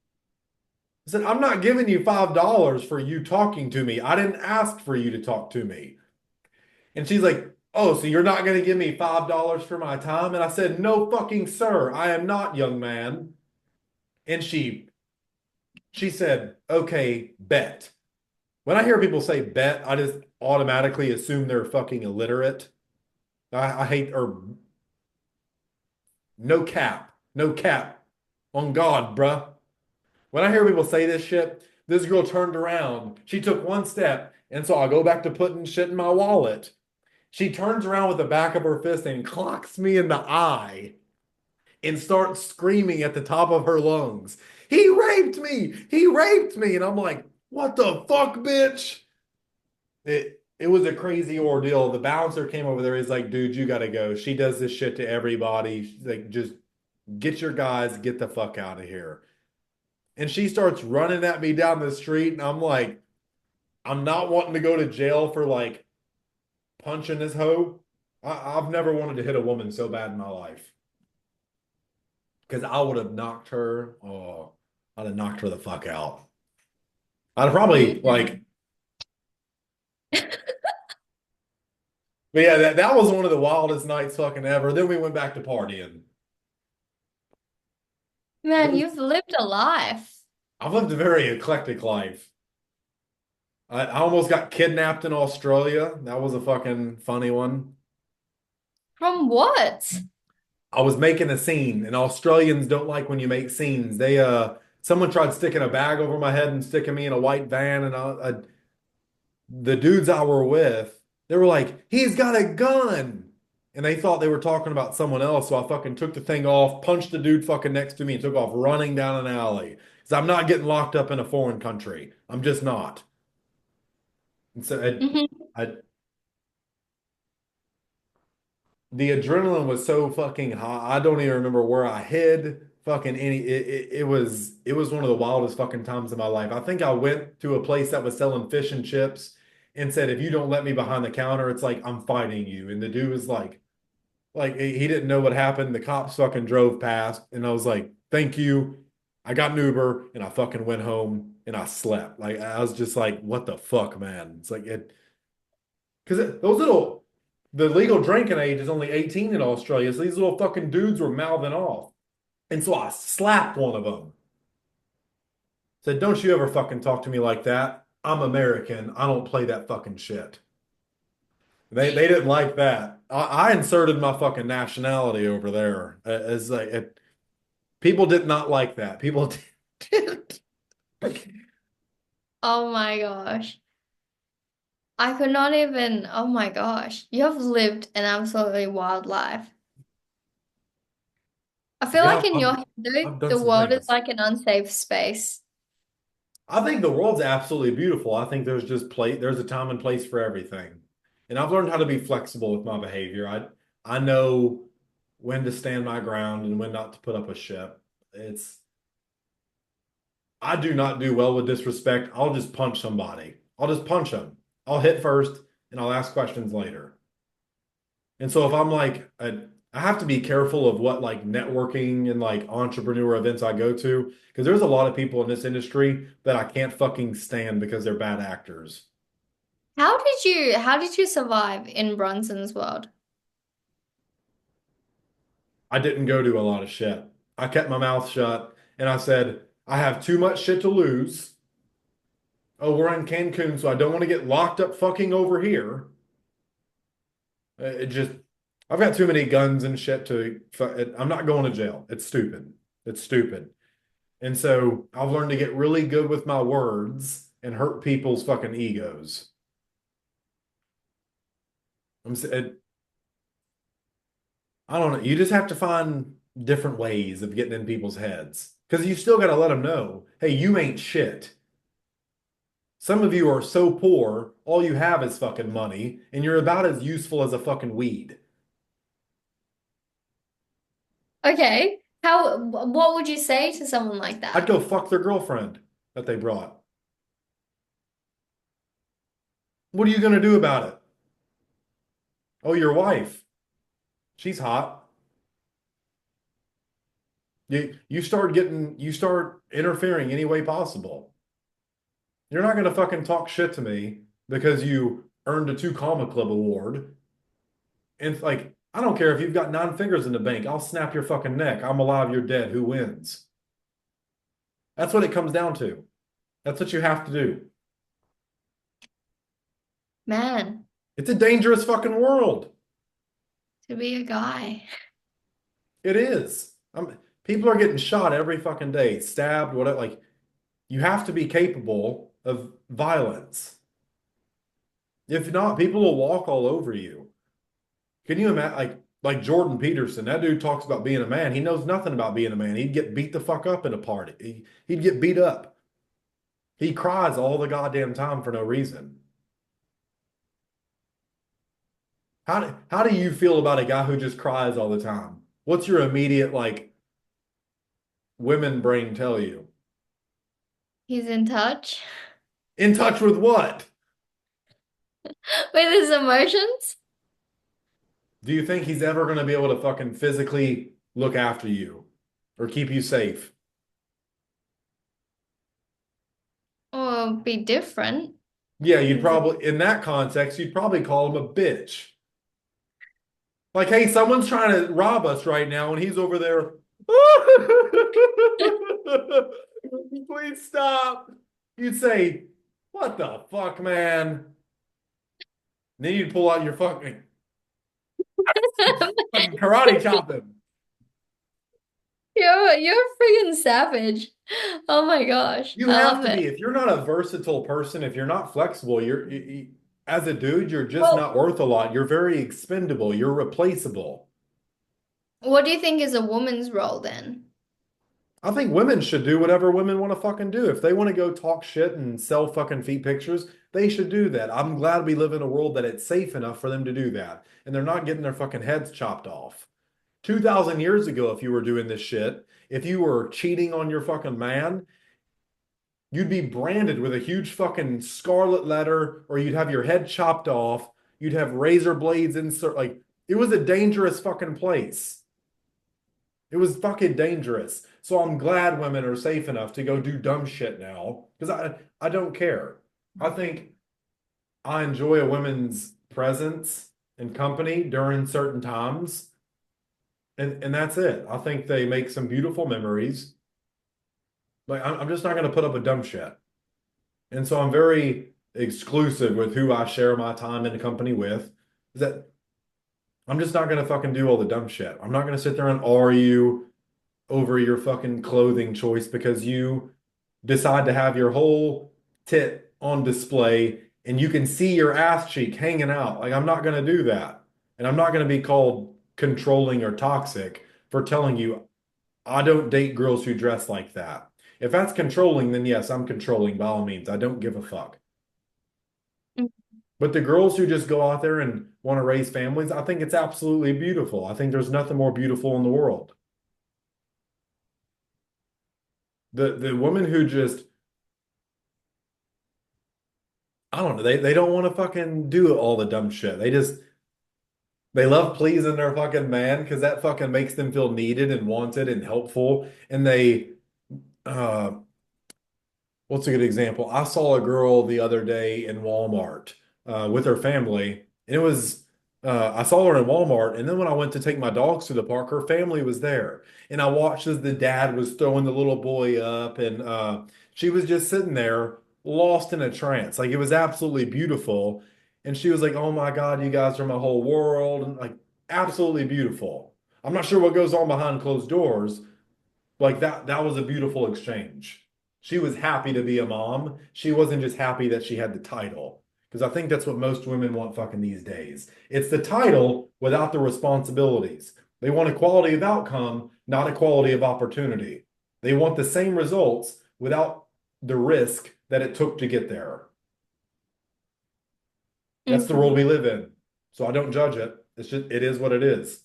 I said, I'm not giving you $5 for you talking to me. I didn't ask for you to talk to me. And she's like, oh, so you're not going to give me $5 for my time? And I said, no fucking sir, I am not, young man. And she said, okay, bet. When I hear people say bet, I just automatically assume they're fucking illiterate. I hate, or no cap, no cap. On God, bruh. When I hear people say this shit, this girl turned around. She took one step. And so I go back to putting shit in my wallet. She turns around with the back of her fist and clocks me in the eye and starts screaming at the top of her lungs, "He raped me! He raped me!" And I'm like, "What the fuck, bitch?" It was a crazy ordeal. The bouncer came over there. He's like, "Dude, you gotta go. She does this shit to everybody. She's like, just get your guys, get the fuck out of here." And she starts running at me down the street, and I'm like, I'm not wanting to go to jail for like punching this hoe. I've never wanted to hit a woman so bad in my life because I would have knocked her. Oh, I'd have knocked her the fuck out. I'd probably Yeah. like, but yeah, that was one of the wildest nights fucking ever. Then we went back to partying. Man, you've lived a life. I've lived a very eclectic life. I almost got kidnapped in Australia. That was a fucking funny one. From what? I was making a scene, and Australians don't like when you make scenes. Someone tried sticking a bag over my head and sticking me in a white van, and the dudes I were with, they were like, "He's got a gun," and they thought they were talking about someone else. So I fucking took the thing off, punched the dude fucking next to me, and took off running down an alley. Because I'm not getting locked up in a foreign country. I'm just not. And so Hmm. the adrenaline was so fucking high. I don't even remember where I hid. Fucking any it was one of the wildest fucking times of my life. I think I went to a place that was selling fish and chips and said, "If you don't let me behind the counter, it's like I'm fighting you." And the dude was like he didn't know what happened. The cops fucking drove past, and I was like, "Thank you." I got an Uber and I fucking went home and I slept. Like I was just like, "What the fuck, man?" It's like it because those little, the legal drinking age is only 18 in Australia. So these little fucking dudes were mouthing off. And so I slapped one of them. Said, "Don't you ever fucking talk to me like that. I'm American. I don't play that fucking shit." They didn't like that. I inserted my fucking nationality over there. As like people did not like that. People did. Oh my gosh. I could not even, oh my gosh. You have lived an absolutely wild life. I feel Yeah, like in your head, I've done the some world is things. like an unsafe space. I think the world's absolutely beautiful. I think there's a time and place for everything. And I've learned how to be flexible with my behavior. I know when to stand my ground and when not to put up a shit. It's I do not do well with disrespect. I'll just punch somebody. I'll just punch them. I'll hit first and I'll ask questions later. And so if I'm like I have to be careful of what like networking and like entrepreneur events I go to because there's a lot of people in this industry that I can't fucking stand because they're bad actors. How did you survive in Bronson's world? I didn't go to a lot of shit. I kept my mouth shut and I said, "I have too much shit to lose. Oh, we're in Cancun, so I don't want to get locked up fucking over here." It just, I've got too many guns and shit I'm not going to jail. It's stupid. It's stupid. And so I've learned to get really good with my words and hurt people's fucking egos. I don't know. You just have to find different ways of getting in people's heads because you still got to let them know, hey, you ain't shit. Some of you are so poor, all you have is fucking money, and you're about as useful as a fucking weed. Okay. What would you say to someone like I'd that? go fuck their girlfriend that they brought. What are you going to do about it? Oh, your wife. She's hot. You start interfering any way possible. You're not going to fucking talk shit to me because you earned a two comma club award. And like, I don't care if you've got 9 fingers in the bank. I'll snap your fucking neck. I'm alive, you're dead. Who wins? That's what it comes down to. That's what you have to do. Man, It's a dangerous fucking world. to be a guy. It is. People are getting shot every fucking day, stabbed, whatever. Like, you have to be capable of violence. If not, people will walk all over you. Can you imagine? Like, Like Jordan Peterson, that dude talks about being a man. He knows nothing about being a man. He'd get beat the fuck up in a party. He'd get beat up. He cries all the goddamn time for no reason. How do you feel about a guy who just cries all the time? What's your immediate like women brain tell you? He's in touch In touch with what? with his emotions. Do you think he's ever going to be able to fucking physically look after you or keep you safe? Or be different. Yeah, you'd He's a probably, in that context, you'd probably call him a bitch. Like, hey, someone's trying to rob us right now, and he's over there. Please stop. You'd say, what the fuck, man? And then you'd pull out your fucking karate chop him. You're a freaking savage. Oh my gosh. You I have love to be. it. If you're not a versatile person, if you're not flexible, as a dude, you're just Well, not worth a lot. You're very expendable. You're replaceable. what do you think is a woman's role then? I think women should do whatever women want to fucking do. If they want to go talk shit and sell fucking feet pictures, they should do that. I'm glad we live in a world that it's safe enough for them to do that. And they're not getting their fucking heads chopped off. 2,000 years ago, if you were doing this shit, if you were cheating on your fucking man, you'd be branded with a huge fucking scarlet letter, or you'd have your head chopped off. You'd have razor blades insert. Like, it was a dangerous fucking place. It was fucking dangerous. So I'm glad women are safe enough to go do dumb shit now because I don't care. I think I enjoy a woman's presence and company during certain times, and that's it. I think they make some beautiful memories. Like I'm just not going to put up with dumb shit. And so I'm very exclusive with who I share my time in company with. Is that I'm just not going to fucking do all the dumb shit. I'm not going to sit there and argue over your fucking clothing choice because you decide to have your whole tit on display and you can see your ass cheek hanging out. Like, I'm not going to do that. And I'm not going to be called controlling or toxic for telling you I don't date girls who dress like that. If that's controlling, then yes, I'm controlling by all means. I don't give a fuck. Mm. But the girls who just go out there and want to raise families, I think it's absolutely beautiful. I think there's nothing more beautiful in the world. The women who just I don't know, they don't want to fucking do all the dumb shit. They love pleasing their fucking man because that fucking makes them feel needed and wanted and helpful. And uh what's a good example? I saw a girl the other day in Walmart with her family, and I saw her in Walmart, and then when I went to take my dogs to the park, her family was there, and I watched as the dad was throwing the little boy up, and she was just sitting there, lost in a trance. Like it was absolutely beautiful, and she was like, "Oh my God, you guys are my whole world," and like absolutely beautiful. I'm not sure what goes on behind closed doors, like that was a beautiful exchange. She was happy to be a mom. She wasn't just happy that she had the title. Because I think that's what most women want fucking these days. It's the title without the responsibilities. They want equality of outcome, not equality of opportunity. They want the same results without the risk that it took to get there. That's the world Mhm. we live in. So I don't judge it. It's just it is what it is.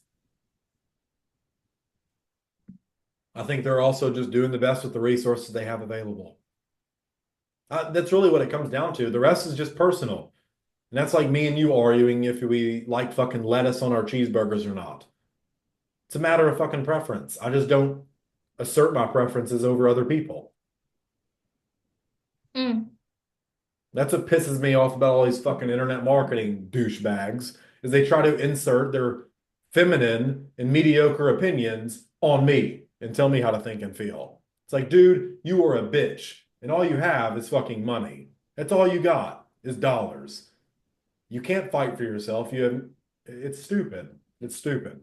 I think they're also just doing the best with the resources they have available. That's really what it comes down to. The rest is just personal. And that's like me and you arguing if we like fucking lettuce on our cheeseburgers or not. It's a matter of fucking preference. I just don't assert my preferences over other people. Mm. That's what pisses me off about all these fucking internet marketing douchebags is they try to insert their feminine and mediocre opinions on me and tell me how to think and feel. It's like, dude, you are a bitch and all you have is fucking money. That's all you got is dollars. You can't fight for yourself. It's stupid. It's stupid.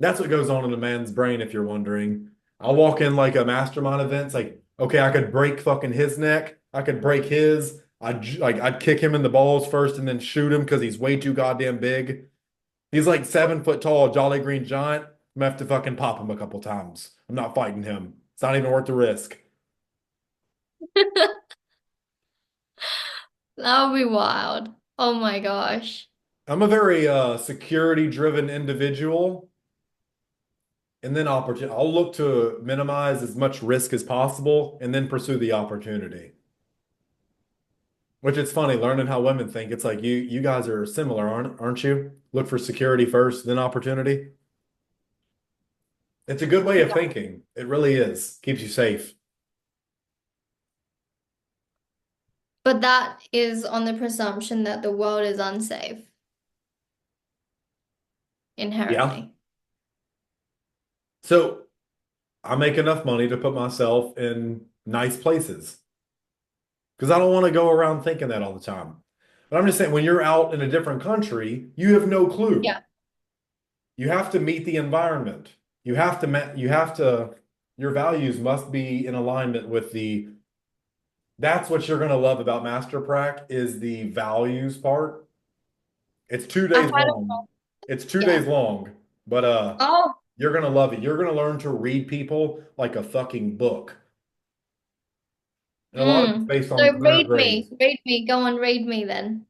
That's what goes on in a man's brain, if you're wondering. I'll walk in like a mastermind event. It's like, okay, I could break fucking his neck. I could break his. I'd kick him in the balls first and then shoot him because he's way too goddamn big. He's like 7 foot tall, Jolly Green Giant. I'm gonna have to fucking pop him a couple times. I'm not fighting him. It's not even worth the risk. That would be wild. Oh my gosh. I'm a very security driven individual, and then opportunity. I'll look to minimize as much risk as possible and then pursue the opportunity. Which it's funny learning how women think. It's like you guys are similar, aren't you? Look for security first, then opportunity. It's a good way of Yeah. thinking. It really is. Keeps you safe. But that is on the presumption that the world is unsafe Yeah. inherently. So I make enough money to put myself in nice places because I don't want to go around thinking that all the time. But I'm just saying, when you're out in a different country, you have no clue. Yeah. You have to meet the environment. You have to, your values must be in alignment with the, that's what you're going to love about Master Prac is the values part. It's two I days try to, long. It's two yeah. days long, but Oh, you're going to love it. You're going to learn to read people like a fucking book. And a lot of it's based on so current grades. read me, go on, read me then.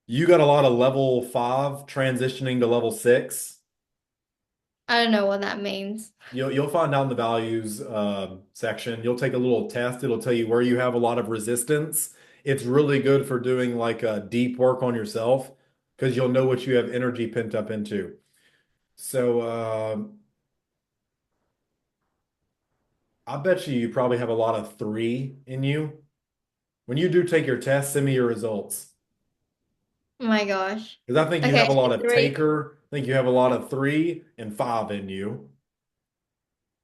You got a lot of level 5 transitioning to level 6. I don't know what that means. You'll find out in the values section. You'll take a little test. It'll tell you where you have a lot of resistance. It's really good for doing like deep work on yourself because you'll know what you have energy pent up into. So I bet you probably have a lot of 3 in you. When you do take your test, send me your results. Oh my gosh. Because I think you Okay, have a lot of three. taker. I think you have a lot of 3 and 5 in you.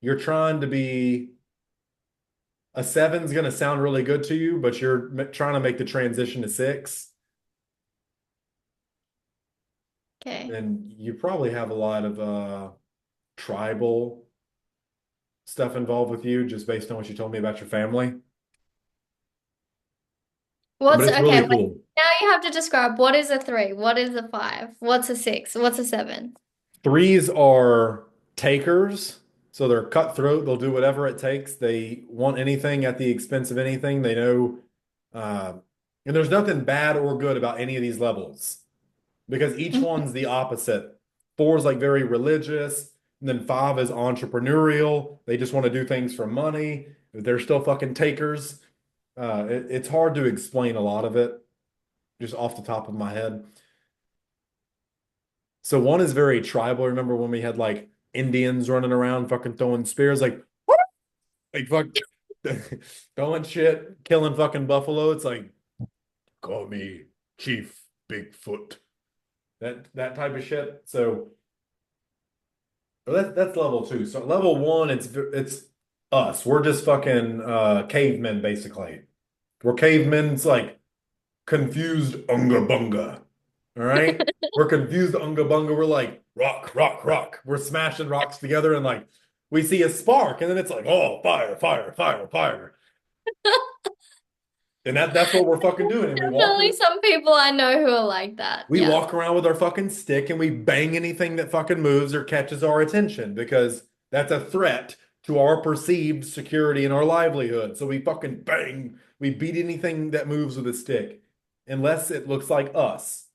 You're trying to be a 7's going to sound really good to you, but you're trying to make the transition to 6. Okay. And you probably have a lot of tribal stuff involved with you just based on what you told me about your family. But What's it's okay, really wait. cool. Now you have to describe what is a three, what is a five, what's a six, what's a seven? Threes are takers. So they're cutthroat. They'll do whatever it takes. They want anything at the expense of anything. They know, uh, and there's nothing bad or good about any of these levels because each one's the opposite. 4 is like very religious, and then 5 is entrepreneurial. They just want to do things for money. They're still fucking takers. It's hard to explain a lot of it just off the top of my head. So 1 is very tribal. Remember when we had like Indians running around fucking throwing spears, like fuck throwing shit, killing fucking buffalo. It's like, call me Chief Bigfoot. That type of shit. So that's level 2. So level 1, it's us. We're just fucking cavemen, basically. We're cavemen. It's like confused unga bunga. All right. We're confused unga bunga. We're like rock, rock, rock. We're smashing rocks together and like we see a spark and then it's like, oh, fire, fire, fire, fire. And that's what we're fucking doing. And Definitely some people I know who are like that. we Yeah. walk around with our fucking stick and we bang anything that fucking moves or catches our attention because that's a threat to our perceived security and our livelihood. So we fucking bang, we beat anything that moves with a stick, unless it looks like us.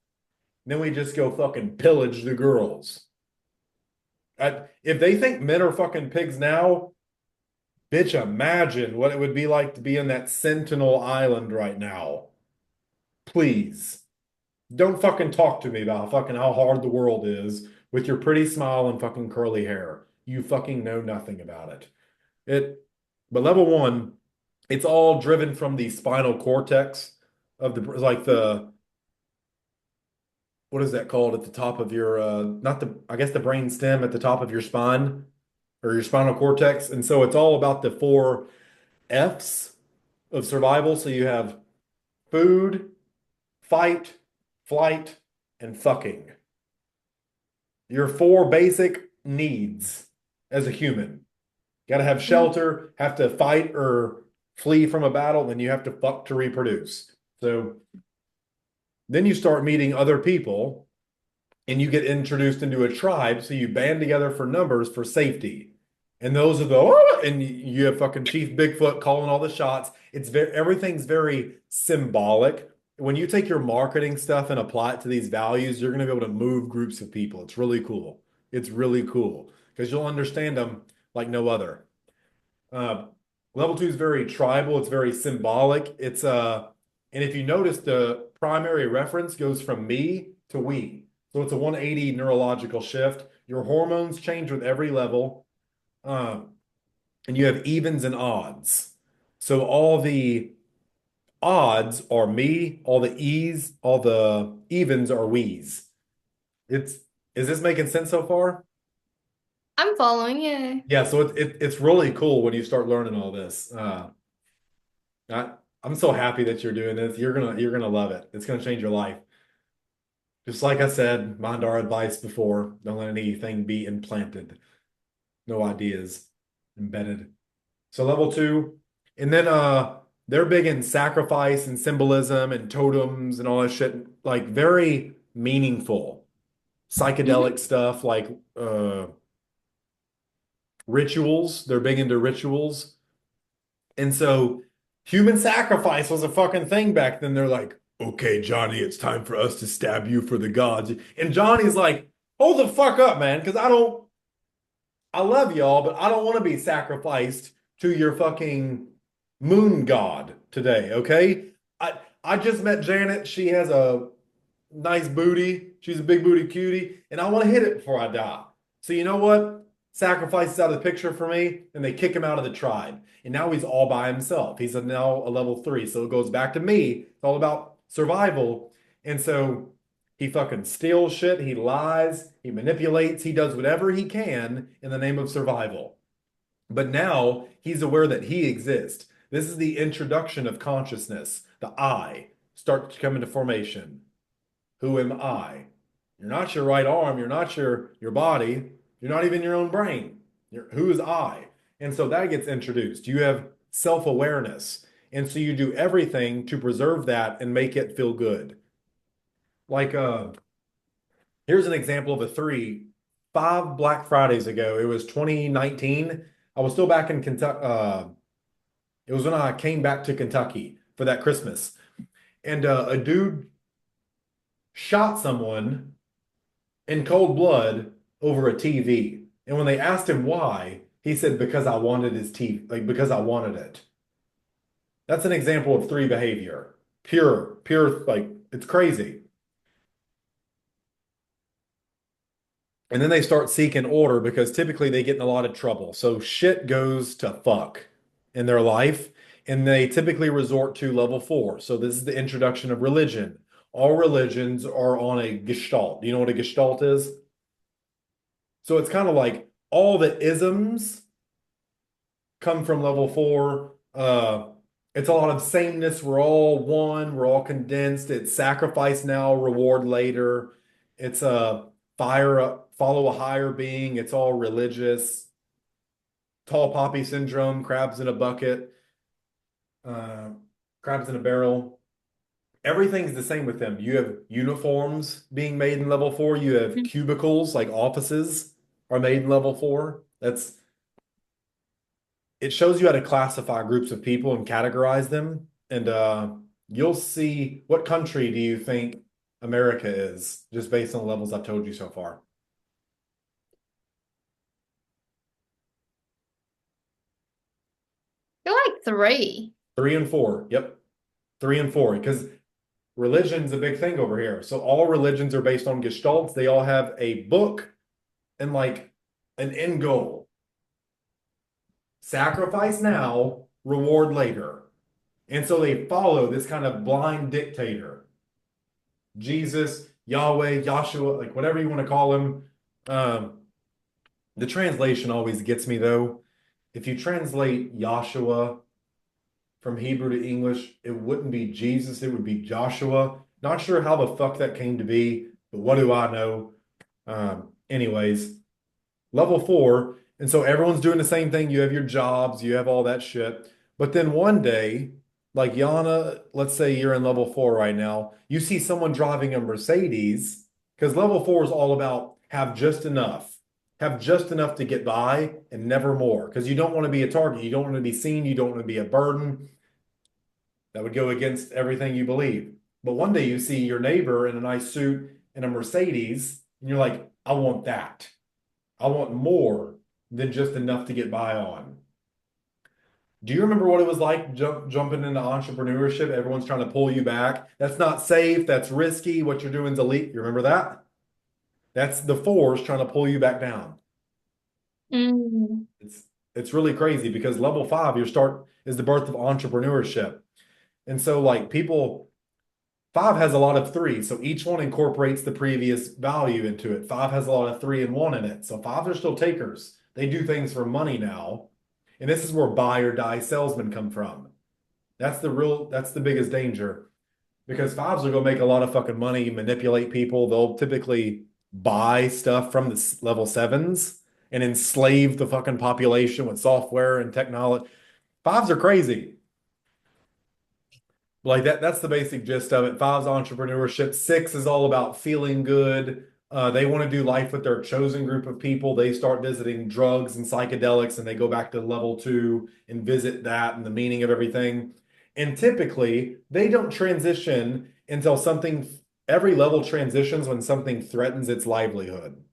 Then we just go fucking pillage the girls. If they think men are fucking pigs now, bitch, imagine what it would be like to be in that Sentinel Island right now. Please. Don't fucking talk to me about fucking how hard the world is with your pretty smile and fucking curly hair. You fucking know nothing about it. It, but level 1, it's all driven from the spinal cortex of the like the what is that called at the top of your not the I guess the brain stem at the top of your spine or your spinal cortex. And so it's all about the 4 F's of survival. So you have food, fight, flight, and fucking. Your 4 basic needs as a human. You got to have Mhm. shelter, have to fight or flee from a battle, then you have to fuck to reproduce. So then you start meeting other people and you get introduced into a tribe, so you band together for numbers for safety. And those are the "Oh," and you have fucking Chief Bigfoot calling all the shots. It's very everything's very symbolic. When you take your marketing stuff and apply it to these values, you're going to be able to move groups of people. It's really cool. It's really cool because you'll understand them like no other. Uh, Level two is very tribal. It's very symbolic. And if you notice, the primary reference goes from me to we. So it's a 180 neurological shift. Your hormones change with every level, um, and you have evens and odds. So all the odds are me, all the evens are we's. It's is this making sense so far? I'm following you. Yeah, so it's really cool when you start learning all this. I, I'm so happy that you're doing this. You're gonna love it. It's gonna change your life. Just like I said, mind our advice before. Don't let anything be implanted. No ideas embedded. So level two, and then they're big in sacrifice and symbolism and totems and all that shit, like very meaningful psychedelic Mhm. stuff like rituals. They're big into rituals. And so human sacrifice was a fucking thing back then. They're like, okay, Johnny, it's time for us to stab you for the gods. And Johnny's like, hold the fuck up, man, because I love y'all, but I don't want to be sacrificed to your fucking moon god today, okay? I just met Janet. She has a nice booty. She's a big booty cutie, and I want to hit it before I die. So you know what? Sacrifices out of the picture for me, and they kick him out of the tribe. And now he's all by himself. Now a level three. So it goes back to me. It's all about survival. And so he fucking steals shit, he lies, he manipulates, he does whatever he can in the name of survival. But now he's aware that he exists. This is the introduction of consciousness. The I starts to come into formation. Who am I? You're not your right arm. You're not your body. You're not even your own brain. Who is I? And so that gets introduced. You have self-awareness. And so you do everything to preserve that and make it feel good. Like here's an example of a three. 5 Black Fridays ago, it was 2019. I was still back in Kentucky. It was when I came back to Kentucky for that Christmas. And a dude shot someone in cold blood over a TV. And when they asked him why, he said, because I wanted his TV, like because I wanted it. That's an example of three behavior. Pure, like it's crazy. And then they start seeking order because typically they get in a lot of trouble. So shit goes to fuck in their life, and they typically resort to level four. So this is the introduction of religion. All religions are on a gestalt. Do you know what a gestalt is? So it's kind of like all the isms come from level four. It's a lot of sameness. We're all one. We're all condensed. It's sacrifice now, reward later. It's a fire up, follow a higher being. It's all religious. Tall poppy syndrome, crabs in a bucket, uh, crabs in a barrel. Everything's the same with them. You have uniforms being made in level four. You have cubicles, like offices, are made in level four. It shows you how to classify groups of people and categorize them. And you'll see, what country do you think America is, just based on the levels I've told you so far? You're like three. Three and four. Yep. Three and four. Because religion's a big thing over here. So all religions are based on gestalts. They all have a book and like an end goal. Sacrifice now, reward later. And so they follow this kind of blind dictator. Jesus, Yahweh, Yahshua, like whatever you want to call him. Um, the translation always gets me though. If you translate Yahshua from Hebrew to English, it wouldn't be Jesus, it would be Joshua. Not sure how the fuck that came to be, but what do I know? Anyways, level four. And so everyone's doing the same thing. You have your jobs, you have all that shit. But then one day, like Yana, let's say you're in level four right now, you see someone driving a Mercedes, Because level four is all about have just enough to get by and never more. Because you don't want to be a target. You don't want to be seen. You don't want to be a burden. That would go against everything you believe. But one day you see your neighbor in a nice suit and a Mercedes, and you're like, I want that. I want more than just enough to get by on. Do you remember what it was like jumping into entrepreneurship? Everyone's trying to pull you back. That's not safe. That's risky. What you're doing is elite. You remember that? That's the force trying to pull you back down. Mm. It's it's really crazy because level five, your start is the birth of entrepreneurship. And so like people, five has a lot of three. So each one incorporates the previous value into it. Five has a lot of three and one in it. So fives are still takers. They do things for money now. And this is where buy or die salesmen come from. That's the biggest danger because fives will go make a lot of fucking money, manipulate people. They'll typically buy stuff from the level sevens and enslave the fucking population with software and technology. Fives are crazy. Like that's the basic gist of it. Five's entrepreneurship. Six is all about feeling good. They want to do life with their chosen group of people. They start visiting drugs and psychedelics, and they go back to level two and visit that and the meaning of everything. And typically, they don't transition until something. Every level transitions when something threatens its livelihood.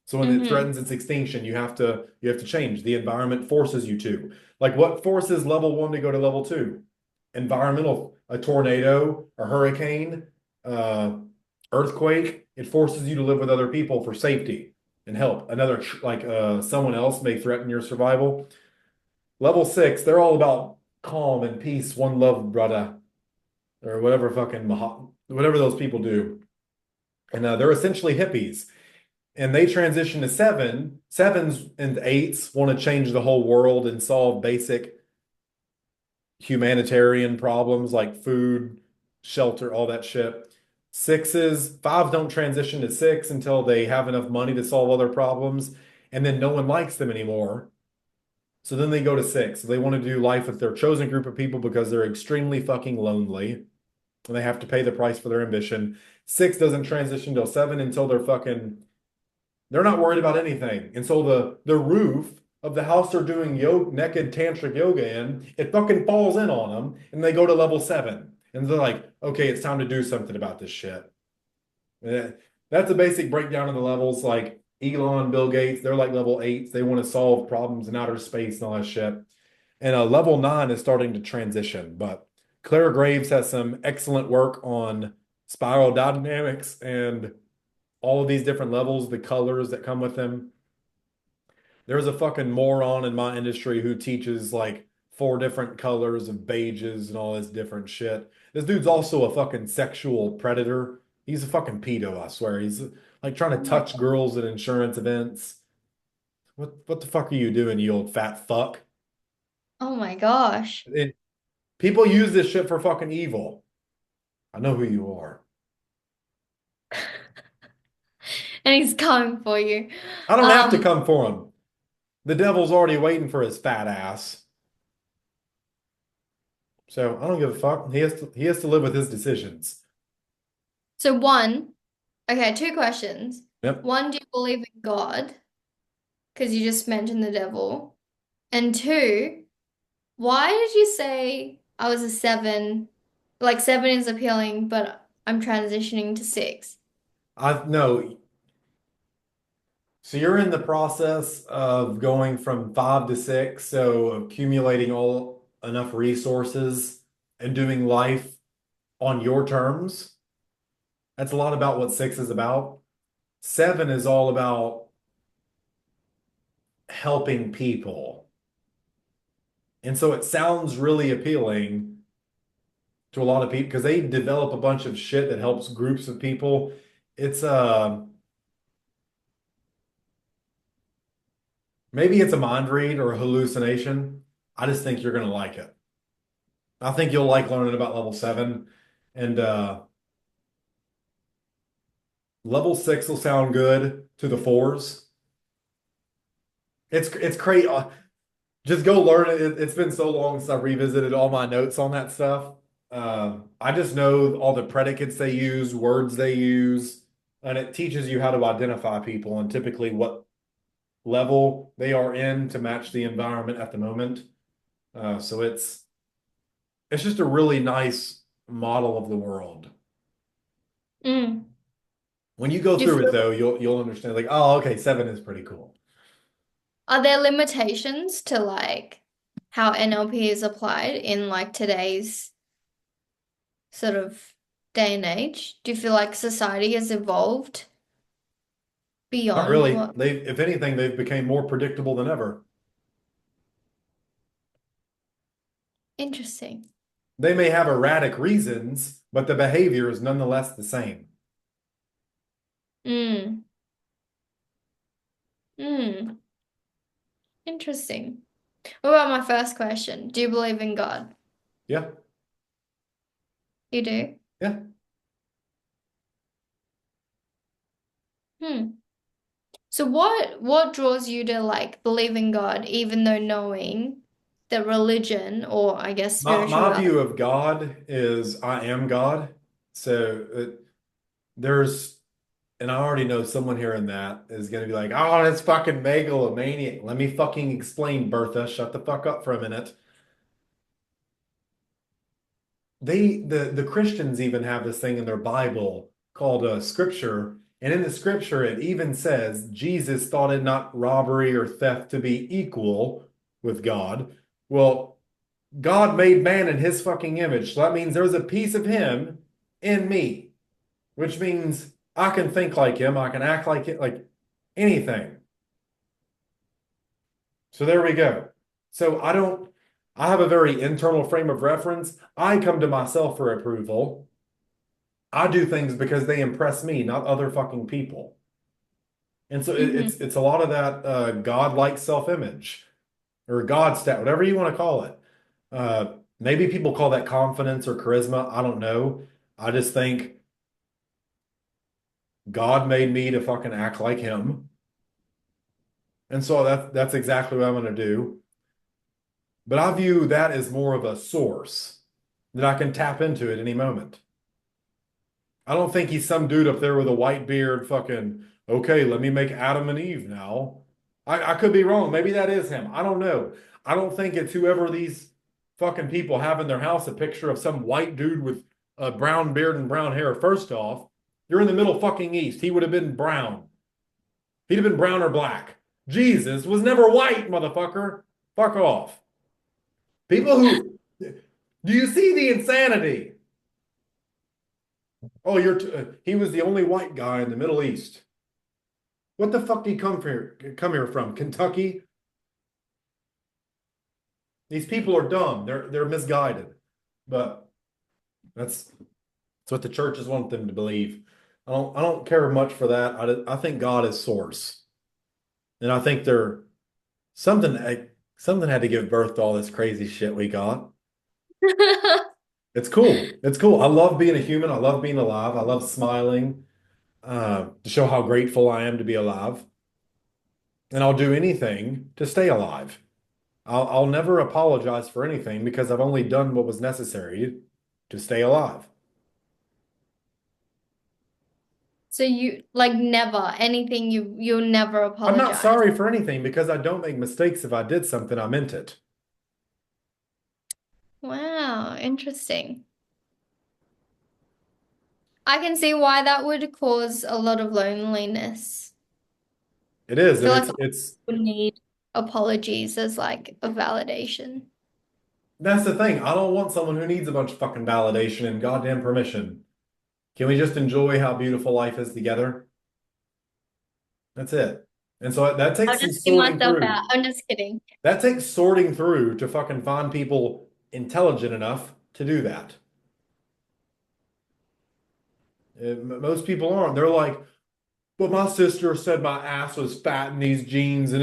So when it Mm-hmm. threatens its extinction, you have to change. The environment forces you to. Like what forces level one to go to level two? Environmental, a tornado, a hurricane, uh, earthquake. It forces you to live with other people for safety and help. Another like someone else may threaten your survival. Level six, they're all about calm and peace, one love, brother, or whatever fucking whatever those people do. And they're essentially hippies and they transition to seven. Sevens and eights want to change the whole world and solve basic humanitarian problems like food, shelter, all that shit. Sixes, fives don't transition to six until they have enough money to solve other problems, and then no one likes them anymore. So then they go to six. So they want to do life with their chosen group of people because they're extremely fucking lonely and they have to pay the price for their ambition. Six doesn't transition till seven until they're not worried about anything. And so the roof of the house they're doing yoga, naked tantric yoga in, it fucking falls in on them and they go to level seven. And they're like, okay, it's time to do something about this shit. And that's a basic breakdown of the levels. Like Elon, Bill Gates, they're like level eights. They want to solve problems in outer space and all that shit. And level nine is starting to transition. But Claire Graves has some excellent work on spiral dynamics and all of these different levels, the colors that come with them. There's a fucking moron in my industry who teaches like four different colors of beiges and all this different shit. This dude's also a fucking sexual predator. He's a fucking pedo, I swear. He's like trying Oh to my touch God. girls at insurance events. What the fuck are you doing, you old fat fuck? Oh my gosh. People use this shit for fucking evil. I know who you are. And he's coming for you. I don't have to Um, come for him. The devil's already waiting for his fat ass. So I don't give a fuck. He has to live with his decisions. so one, okay, two questions. Yep. One, do you believe in God? Because you just mentioned the devil. And two, why did you say I was a seven? Like seven is appealing, but I'm transitioning to six. I no. So you're in the process of going from five to six, so accumulating all enough resources and doing life on your terms. That's a lot about what six is about. Seven is all about helping people. And so it sounds really appealing to a lot of people because they develop a bunch of shit that helps groups of people. It's maybe it's a mind read or a hallucination. I just think you're gonna like it. I think you'll like learning about level seven. And level six will sound good to the fours. It's crazy. Just go learn it. It's been so long since I revisited all my notes on that stuff. I just know all the predicates they use, words they use. and it teaches you how to identify people and typically what level they are in to match the environment at the moment. So it's just a really nice model of the world. Mm. When you go Do you through it feel though, you'll understand like, oh, okay, seven is pretty cool. are there limitations to like how NLP is applied in like today's sort of day and age? Do you feel like society has evolved Not beyond really. what? If anything, they've become more predictable than ever. Interesting. They may have erratic reasons, but the behavior is nonetheless the same. Mm. Mm. Interesting. What about my first question? Do you believe in God? Yeah, You do? yeah. Hmm. So what draws you to like believe in God, even though knowing that religion or I guess My spirituality? view of God is I am God. So there's, and I already know someone hearing that is going to be like, oh, that's fucking megalomaniac. Let me fucking explain, Bertha. Shut the fuck up for a minute. The Christians even have this thing in their Bible called scripture. And in the scripture, it even says Jesus thought it not robbery or theft to be equal with God. Well, God made man in his fucking image. So that means there's a piece of him in me, which means I can think like him, I can act like it, like anything. So there we go. So I have a very internal frame of reference. I come to myself for approval. I do things because they impress me, not other fucking people. And so Hmm. it's a lot of that God-like self-image or God stat, whatever you want to call it. Maybe people call that confidence or charisma. I don't know. I just think God made me to fucking act like him. And so that's exactly what I'm going to do. But I view that as more of a source that I can tap into at any moment. I don't think he's some dude up there with a white beard, fucking, okay, let me make Adam and Eve now. I could be wrong. Maybe that is him. I don't know. I don't think it's whoever these fucking people have in their house a picture of some white dude with a brown beard and brown hair. First off, you're in the middle fucking East. He would have been brown. He'd have been brown or black. Jesus was never white, motherfucker. Fuck off. People who, do you see the insanity? Oh, he was the only white guy in the Middle East. What the fuck did he come here from? Kentucky? These people are dumb. They're misguided. But that's what the churches want them to believe. I don't care much for that. I think God is source. And I think something something had to give birth to all this crazy shit we got. It's cool. It's cool. I love being a human. I love being alive. I love smiling to show how grateful I am to be alive. And I'll do anything to stay alive. I'll never apologize for anything because I've only done what was necessary to stay alive. So you like never anything you'll never I'm not apologize. sorry for anything because I don't make mistakes. If I did something, I meant it. Wow, interesting. I can see why that would cause a lot of loneliness. It I is, and feel like it's I would need apologies as like a validation. that's the thing. I don't want someone who needs a bunch of fucking validation and goddamn permission. Can we just enjoy how beautiful life is together? That's it. And so that I'll takes some just see sorting myself out. through. I'm just kidding. That takes sorting through to fucking find people intelligent enough to do that. Most people aren't. They're like, but my sister said my ass was fat in these jeans, and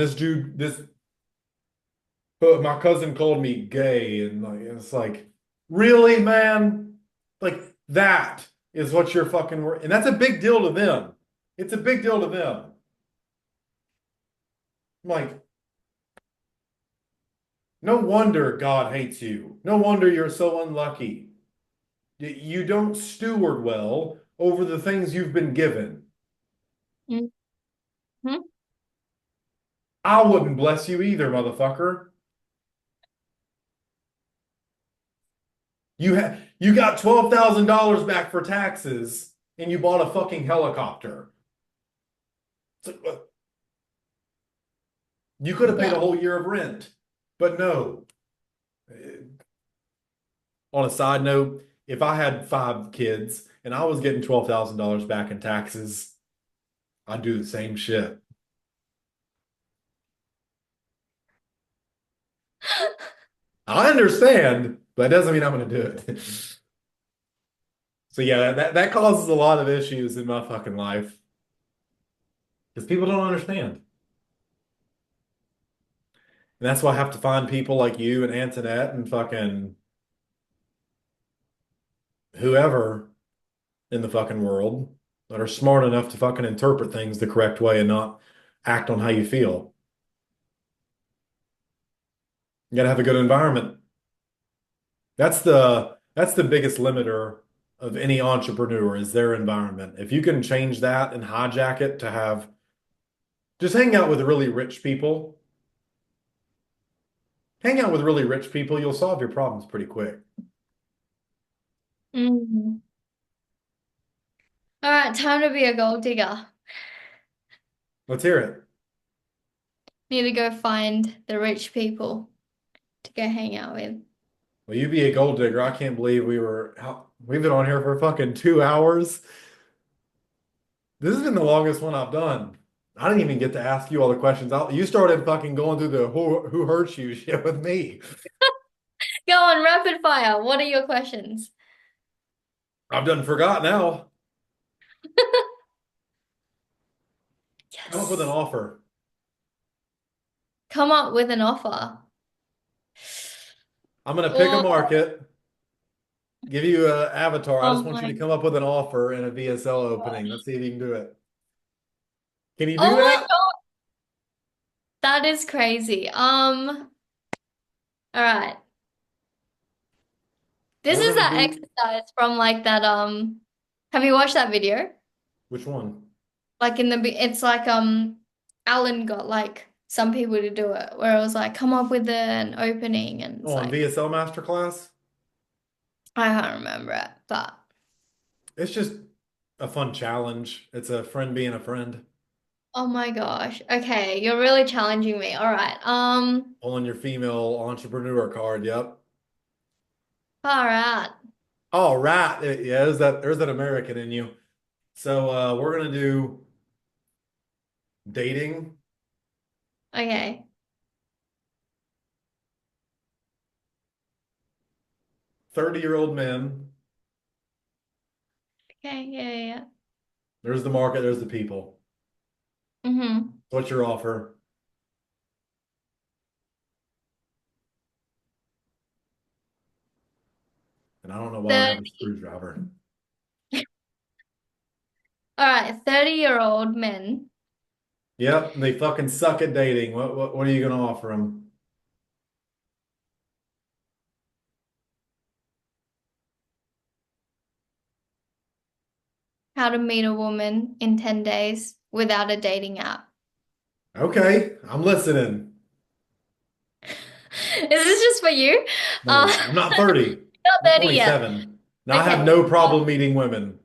my cousin called me gay, and like it's like, really, man? Like that is what you're fucking, and that's a big deal to them. It's a big deal to them. Like, no wonder God hates you. No wonder you're so unlucky. You don't steward well over the things you've been given. Mhm. I wouldn't bless you either, motherfucker. You got $12,000 back for taxes and you bought a fucking helicopter. So, you could have paid a Yeah. whole year of rent, but no. On a side note, if I had 5 kids and I was getting $12,000 back in taxes, I'd do the same shit. I understand, but that doesn't mean I'm going to do it. So yeah, that causes a lot of issues in my fucking life because people don't understand. And that's why I have to find people like you and Antoinette and fucking whoever in the fucking world that are smart enough to fucking interpret things the correct way and not act on how you feel. You gotta have a good environment. That's the biggest limiter of any entrepreneur is their environment. If you can change that and hijack it to have just hang out with really rich people, hang out with really rich people, you'll solve your problems pretty quick. Mm. All right, time to be a gold digger. Let's hear it. Need to go find the rich people to go hang out with. Well, you be a gold digger. I can't believe we've been on here for fucking 2 hours. This has been the longest one I've done. I didn't even get to ask you all the questions. You started fucking going through the who hurt you shit with me. Go on, rapid fire. What are your questions? I've done forgot now. Come up with an Yes. offer. Come up with an offer. I'm gonna pick a Oh, market, give you an avatar. I just oh want you my, to come up with an offer and a VSL opening. Let's see if you can do it. Can you do oh my that? God, that is crazy. All right. This We're is gonna that do exercise from like that, have you watched that video? which one? Like it's like, Alan got like some people to do it where it was like, come up with an opening and Oh, it's on like, VSL Masterclass? I can't remember it, but It's just a fun challenge. It's a friend being a friend. oh my gosh. Okay, you're really challenging me. All right. Pulling your female entrepreneur card. Yep. All right. All right. Yeah, there's that American in you. So we're gonna do dating, Okay. 30-year-old men. Okay, yeah, yeah. There's the market, there's the people. Mm-hmm. What's your offer? And I don't know why I don't have a 30. screwdriver. All right, 30-year-old men. Yep, they fucking suck at dating. What are you gonna offer them? How to meet a woman in 10 days without a dating app. Okay, I'm listening. Is this just for you? No, I'm not 30. Not I'm 30 yet. 27. Now I have Okay. no problem meeting women.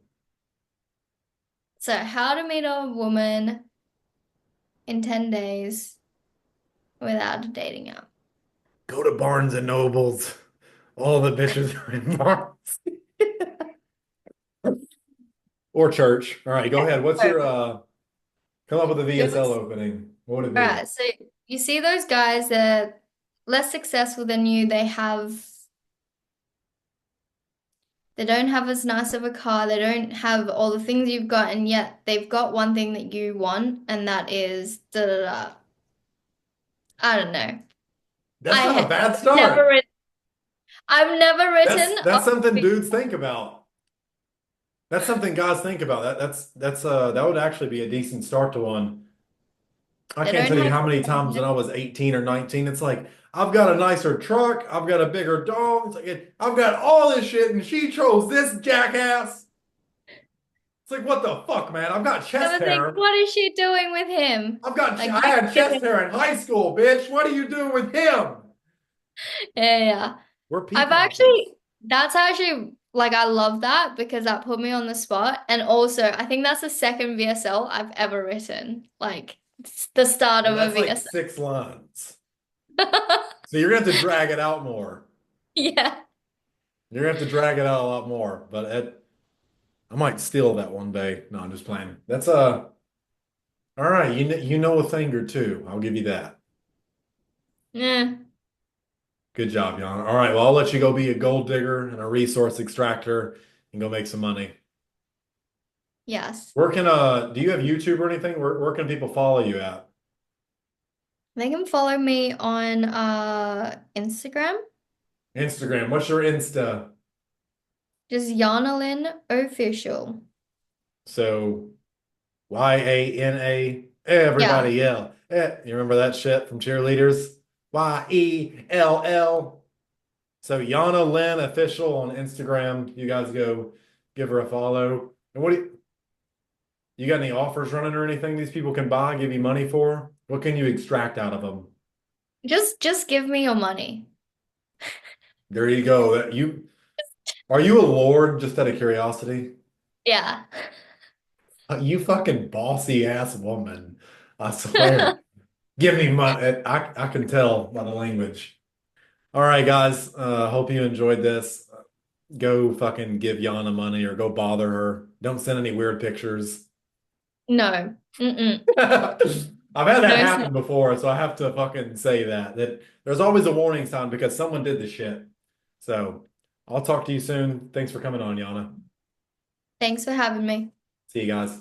So, how to meet a woman in 10 days without a dating app. Go to Barnes and Nobles. All the bitches are in Barnes. Or church. All right, go ahead. What's So, your come up with a you VSL opening? What would it all be? right, so you see those guys that are less successful than you, they don't have as nice of a car, they don't have all the things you've got, and yet they've got one thing that you want, and that is da da da. I don't know. That's I not a had bad never start. written, I've never That's written a that's something dudes think about. That's something guys think about. That would actually be a decent start to one. I they can't don't tell you have how many times when I was 18 or 19, it's like, I've got a nicer truck, I've got a bigger dog, I've got all this shit, and she chose this jackass. It's like, what the fuck, man? I've got I chest was like, hair. what is she doing with him? Like, I had chest hair in high school, bitch. What are you doing with him? yeah, yeah. We're I've peacockers. actually, that's actually like, I love that because that put me on the spot. And also, I think that's the second VSL I've ever written. Like, it's the start Well, of a that's like VSL. 6 lines. So you're gonna have to drag it out more. Yeah. You're gonna have to drag it out a lot more. I might steal that one day. No, I'm just playing. That's all right. You know a thing or two. I'll give you that. Yeah. Good job, Jan. All right. Well, I'll let you go be a gold digger and a resource extractor and go make some money. Yes. Where can do you have YouTube or anything? Where can people follow you at? They can follow me on Instagram. Instagram. What's your Insta? Just Yana Lin official. So YANA. Yeah. Everybody yell. You remember that shit from cheerleaders? YELL. So Yana Lin official on Instagram. You guys go give her a follow. And you got any offers running or anything these people can buy, give you money for? What can you extract out of them? Just give me your money. There you go. That you are you a lord just out of curiosity? Yeah. You fucking bossy ass woman. I swear. Give me money. I can tell by the language. All right, guys. Hope you enjoyed this. Go fucking give Yana money or go bother her. Don't send any weird pictures. No. Mm-mm. I've had that No, happen before, so I have to fucking say that there's always a warning sign because someone did the shit. So I'll talk to you soon. Thanks for coming on, Yana. thanks for having me. See you guys.